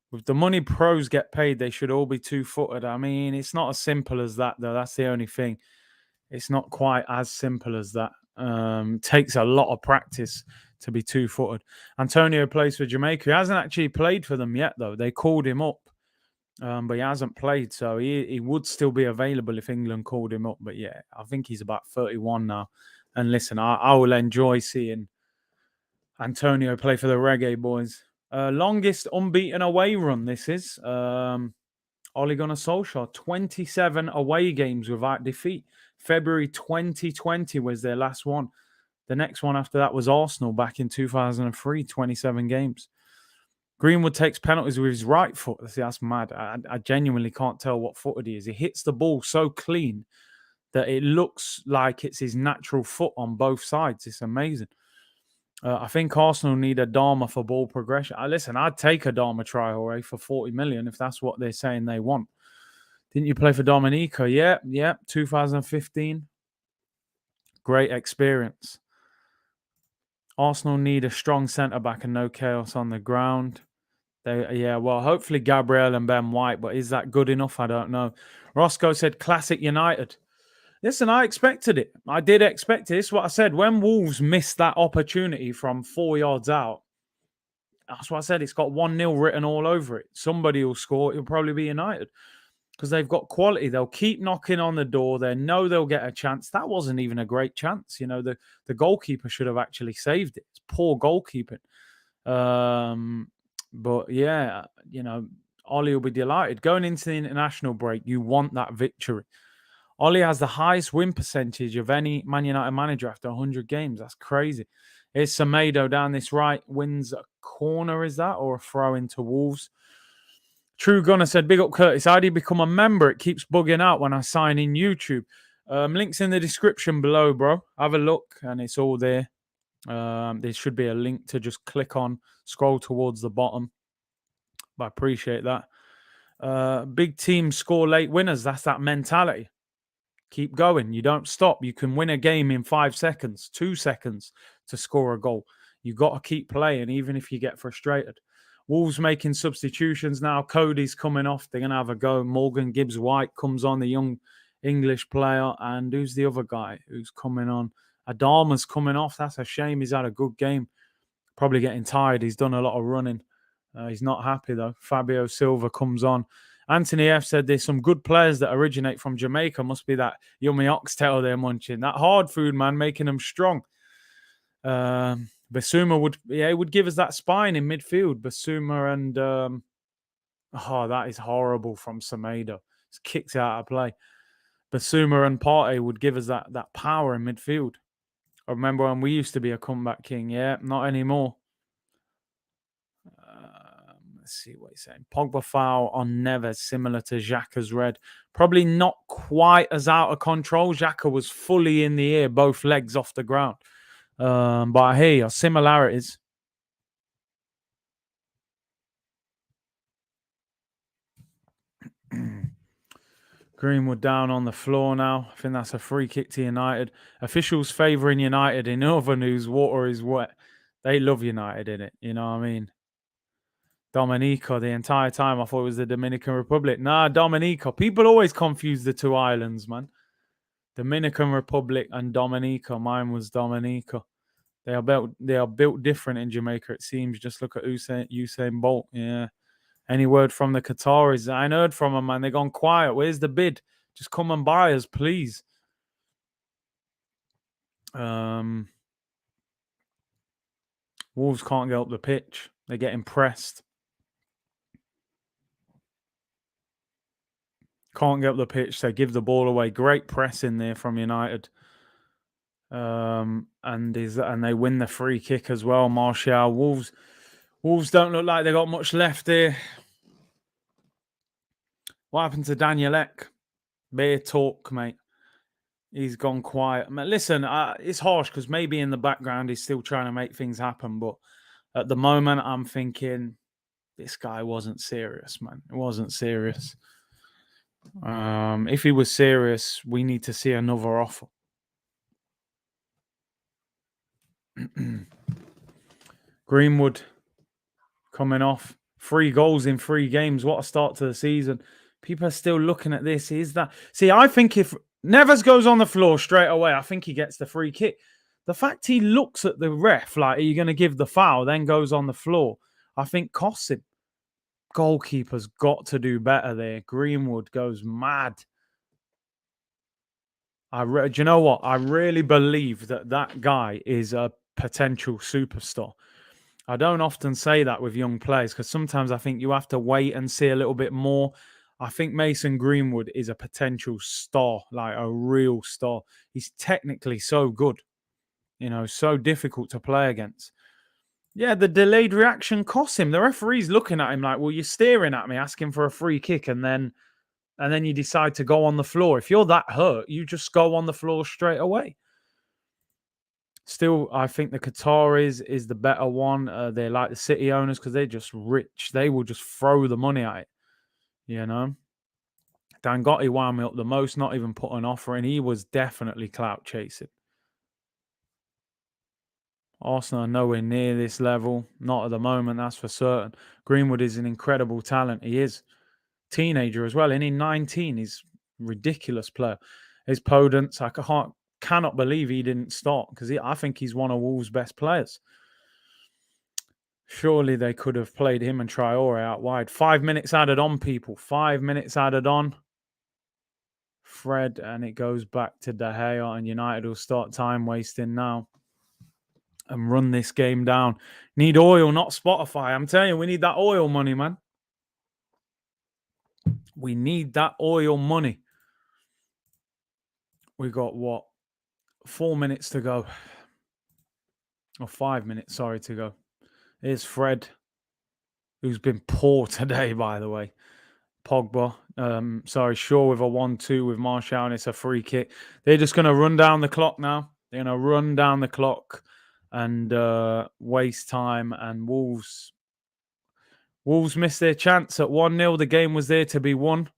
With the money pros get paid, they should all be two-footed. I mean, it's not as simple as that, though. That's the only thing. It's not quite as simple as that. Takes a lot of practice to be two-footed. Antonio plays for Jamaica. He hasn't actually played for them yet, though. They called him up, but he hasn't played, so he would still be available if England called him up. But yeah, I think he's about 31 now. And listen, I will enjoy seeing Antonio play for the Reggae Boys. Longest unbeaten away run this is. Ole Gunnar Solskjaer, 27 away games without defeat. February 2020 was their last one. The next one after that was Arsenal back in 2003, 27 games. Greenwood takes penalties with his right foot. See, that's mad. I genuinely can't tell what footed he is. He hits the ball so clean that it looks like it's his natural foot on both sides. It's amazing. I think Arsenal need a Dharma for ball progression. Listen, I'd take a Dharma Traore for 40 million if that's what they're saying they want. Didn't you play for Dominica? Yeah, 2015. Great experience. Arsenal need a strong centre-back and no chaos on the ground. Hopefully Gabriel and Ben White, but is that good enough? I don't know. Roscoe said, classic United. Listen, I expected it. I did expect it. This is what I said. When Wolves missed that opportunity from 4 yards out, that's what I said. It's got 1-0 written all over it. Somebody will score. It'll probably be United because they've got quality. They'll keep knocking on the door. They know they'll get a chance. That wasn't even a great chance. The goalkeeper should have actually saved it. It's poor goalkeeping. But yeah, Ollie will be delighted. Going into the international break, you want that victory. Ollie has the highest win percentage of any Man United manager after 100 games. That's crazy. Here's Semedo down this right. Wins a corner, is that? Or a throw into Wolves. True Gunner said, big up Curtis. How do you become a member? It keeps bugging out when I sign in YouTube. Links in the description below, bro. Have a look and it's all there. There should be a link to just click on. Scroll towards the bottom. But I appreciate that. Big teams score late winners. That's that mentality. Keep going. You don't stop. You can win a game in 5 seconds, 2 seconds to score a goal. You got to keep playing, even if you get frustrated. Wolves making substitutions now. Cody's coming off. They're going to have a go. Morgan Gibbs-White comes on, the young English player. And who's the other guy who's coming on? Adama's coming off. That's a shame. He's had a good game. Probably getting tired. He's done a lot of running. He's not happy, though. Fabio Silva comes on. Anthony F said there's some good players that originate from Jamaica. Must be that yummy oxtail they're munching. That hard food, man, making them strong. Basuma would give us that spine in midfield. Basuma and that is horrible from Semedo. It's kicked out of play. Basuma and Partey would give us that power in midfield. I remember when we used to be a comeback king. Yeah, not anymore. Let's see what he's saying. Pogba foul on Neves, similar to Xhaka's red. Probably not quite as out of control. Xhaka was fully in the air, both legs off the ground. But I hear you, similarities. Greenwood down on the floor now. I think that's a free kick to United. Officials favouring United. In other news, water is wet. They love United, innit? You know what I mean? Dominica, the entire time I thought it was the Dominican Republic. Nah, Dominica. People always confuse the two islands, man. Dominican Republic and Dominica. Mine was Dominica. They are built different in Jamaica, it seems. Just look at Usain Bolt. Yeah. Any word from the Qataris? I ain't heard from them, man. They're gone quiet. Where's the bid? Just come and buy us, please. Wolves can't get up the pitch. They get impressed. Can't get up the pitch. They give the ball away. Great press in there from United. And they win the free kick as well. Martial. Wolves don't look like they got much left here. What happened to Daniel Ek? Bare talk, mate. He's gone quiet. Listen, it's harsh because maybe in the background he's still trying to make things happen. But at the moment, I'm thinking this guy wasn't serious, man. It wasn't serious. If he was serious, we need to see another offer. Greenwood coming off. 3 goals in 3 games. What a start to the season. People are still looking at this. I think if Neves goes on the floor straight away, I think he gets the free kick. The fact he looks at the ref like, are you going to give the foul, then goes on the floor, I think costs him. Goalkeeper's got to do better there. Greenwood goes mad. Do you know what? I really believe that guy is a potential superstar. I don't often say that with young players because sometimes I think you have to wait and see a little bit more. I think Mason Greenwood is a potential star, like a real star. He's technically so good, so difficult to play against. Yeah, the delayed reaction costs him. The referee's looking at him like, well, you're staring at me, asking for a free kick, and then you decide to go on the floor. If you're that hurt, you just go on the floor straight away. Still, I think the Qataris is the better one. They're like the City owners because they're just rich. They will just throw the money at it, Dangote wound me up the most, not even put an offer in. He was definitely clout chasing. Arsenal are nowhere near this level. Not at the moment, that's for certain. Greenwood is an incredible talent. He is. Teenager as well. And in 19, he's a ridiculous player. His Podence, I cannot believe he didn't start because I think he's one of Wolves' best players. Surely they could have played him and Traore out wide. 5 minutes added on, people. 5 minutes added on. Fred, and it goes back to De Gea, and United will start time wasting now and run this game down. Need oil, not Spotify. I'm telling you, we need that oil money, man. We need that oil money. We got, 4 minutes to go. Or 5 minutes, sorry, to go. Here's Fred, who's been poor today, by the way. Pogba, Shaw with a 1-2 with Martial, and it's a free kick. They're just going to run down the clock now. They're going to run down the clock and waste time. And Wolves missed their chance at 1-0. The game was there to be won.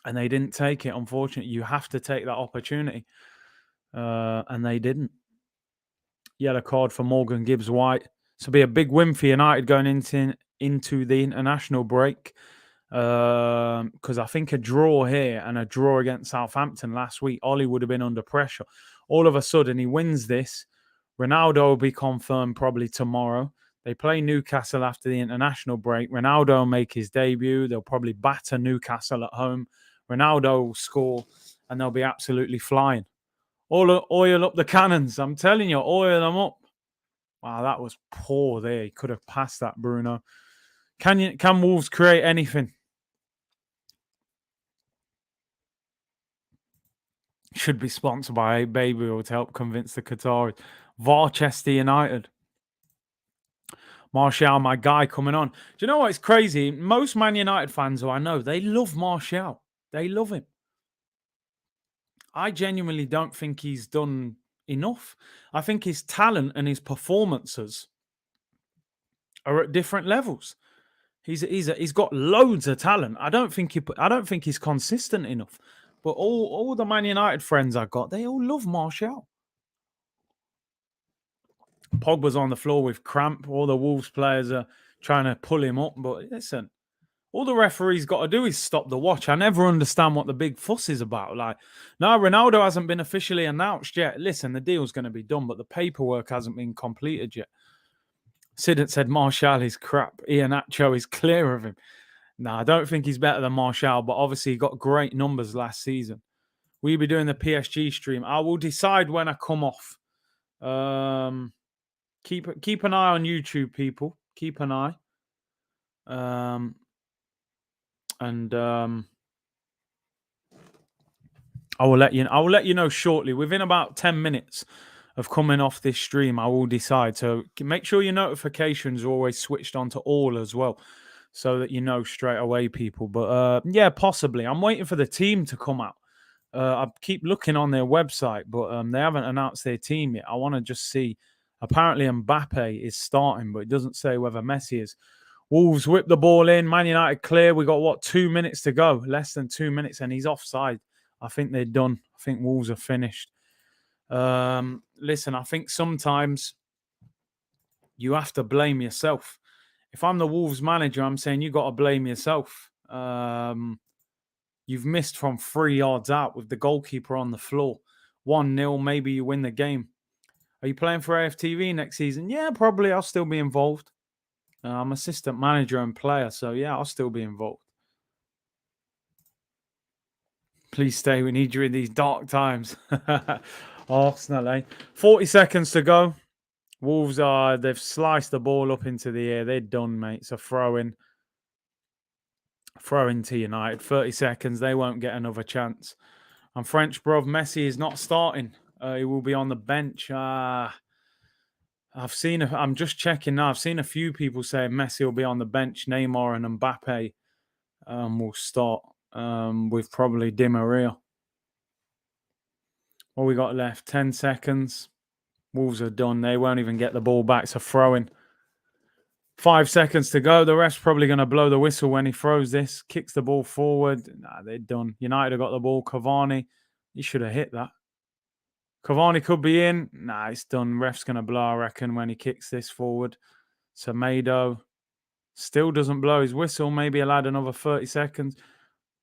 and they didn't take it. Unfortunately, you have to take that opportunity, and they didn't. Yellow card for Morgan Gibbs White. So it'll be a big win for United going into the international break. Because I think a draw here and a draw against Southampton last week, Ollie would have been under pressure. All of a sudden, he wins this. Ronaldo will be confirmed probably tomorrow. They play Newcastle after the international break. Ronaldo will make his debut. They'll probably batter Newcastle at home. Ronaldo will score, and they'll be absolutely flying. Oil up the cannons. I'm telling you, oil them up. Wow, that was poor there. He could have passed that, Bruno. Can Wolves create anything? Should be sponsored by Baby Oil to help convince the Qataris. Varchester United. Martial, my guy, coming on. Do you know what's crazy? Most Man United fans who I know, they love Martial. They love him. I genuinely don't think he's done enough. I think his talent and his performances are at different levels. He's got loads of talent. I don't think he's consistent enough. But all the Man United friends I got, they all love Martial. Pogba's on the floor with cramp. All the Wolves players are trying to pull him up. But listen, all the referee's got to do is stop the watch. I never understand what the big fuss is about. Like, no, Ronaldo hasn't been officially announced yet. Listen, the deal's going to be done, but the paperwork hasn't been completed yet. Sid said Martial is crap. Iheanacho is clear of him. No, I don't think he's better than Martial, but obviously he got great numbers last season. We'll be doing the PSG stream. I will decide when I come off. Keep an eye on YouTube, people. Keep an eye. I will let you know shortly. Within about 10 minutes of coming off this stream, I will decide. So make sure your notifications are always switched on to all as well, so that you know straight away, people. But yeah, possibly. I'm waiting for the team to come out. I keep looking on their website, but they haven't announced their team yet. I want to just see. Apparently, Mbappe is starting, but it doesn't say whether Messi is. Wolves whip the ball in. Man United clear. We got, 2 minutes to go? Less than 2 minutes, and he's offside. I think they're done. I think Wolves are finished. Listen, I think sometimes you have to blame yourself. If I'm the Wolves manager, I'm saying you got to blame yourself. You've missed from 3 yards out with the goalkeeper on the floor. 1-0, maybe you win the game. Are you playing for AFTV next season? Yeah, probably. I'll still be involved. I'm assistant manager and player, so yeah, I'll still be involved. Please stay. We need you in these dark times. Arsenal, eh? 40 seconds to go. Wolves they've sliced the ball up into the air. They're done, mate. It's a throw-in. Throw-in to United. 30 seconds. They won't get another chance. I'm French, bruv. Messi is not starting. He will be on the bench. I'm just checking now. I've seen a few people say Messi will be on the bench. Neymar and Mbappe will start with probably Di Maria. What we got left? 10 seconds. Wolves are done. They won't even get the ball back. It's a throw-in. 5 seconds to go. The ref's probably going to blow the whistle when he throws this. Kicks the ball forward. Nah, they're done. United have got the ball. Cavani, he should have hit that. Cavani could be in. Nah, it's done. Ref's going to blow, I reckon, when he kicks this forward. Semedo still doesn't blow his whistle. Maybe he'll add another 30 seconds.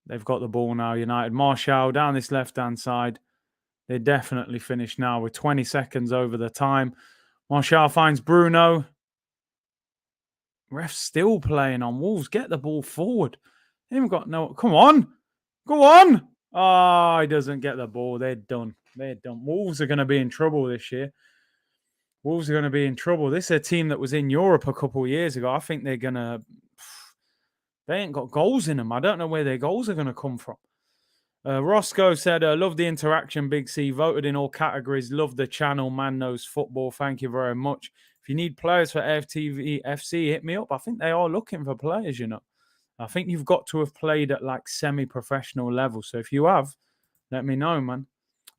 They've got the ball now, United. Martial down this left-hand side. They're definitely finished now with 20 seconds over the time. Martial finds Bruno. Ref's still playing on. Wolves, get the ball forward. They haven't got no... Come on. Go on. Oh, he doesn't get the ball. They're done. They're done. Wolves are going to be in trouble this year. Wolves are going to be in trouble. This is a team that was in Europe a couple of years ago. I think they're going to... They ain't got goals in them. I don't know where their goals are going to come from. Roscoe said, love the interaction, Big C. Voted in all categories. Love the channel. Man knows football. Thank you very much. If you need players for FTV FC, hit me up. I think they are looking for players, you know. I think you've got to have played at like semi-professional level. So if you have, let me know, man.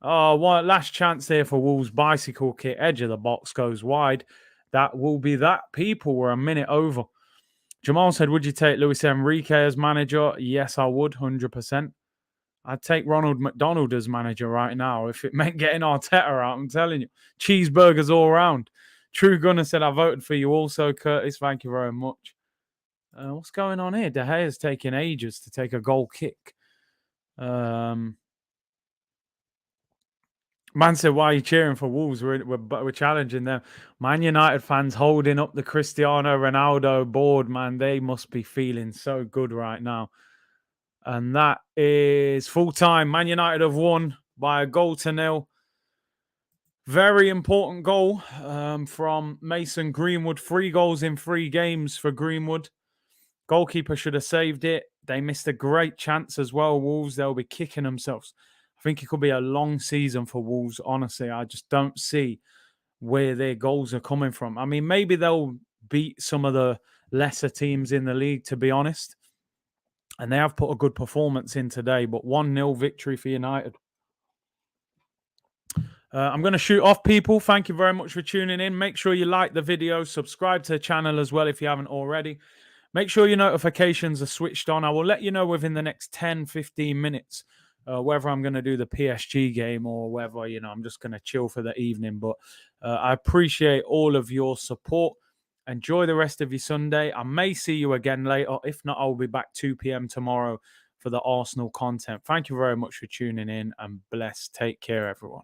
Oh, what last chance there for Wolves. Bicycle kick. Edge of the box goes wide. That will be that. People were a minute over. Jamal said, would you take Luis Enrique as manager? Yes, I would, 100%. I'd take Ronald McDonald as manager right now if it meant getting Arteta out. I'm telling you, cheeseburgers all around. True Gunner said I voted for you also, Curtis. Thank you very much. What's going on here? De Gea's taking ages to take a goal kick. Man said, why are you cheering for Wolves? We're challenging them. Man United fans holding up the Cristiano Ronaldo board, man. They must be feeling so good right now. And that is full time. Man United have won by 1-0. Very important goal from Mason Greenwood. 3 goals in 3 games for Greenwood. Goalkeeper should have saved it. They missed a great chance as well, Wolves. They'll be kicking themselves. I think it could be a long season for Wolves, honestly. I just don't see where their goals are coming from. I mean, maybe they'll beat some of the lesser teams in the league, to be honest. And they have put a good performance in today, but 1-0 victory for United. I'm going to shoot off, people. Thank you very much for tuning in. Make sure you like the video. Subscribe to the channel as well if you haven't already. Make sure your notifications are switched on. I will let you know within the next 10, 15 minutes whether I'm going to do the PSG game or whether, I'm just going to chill for the evening. But I appreciate all of your support. Enjoy the rest of your Sunday. I may see you again later. If not, I'll be back 2 p.m. tomorrow for the Arsenal content. Thank you very much for tuning in and bless. Take care, everyone.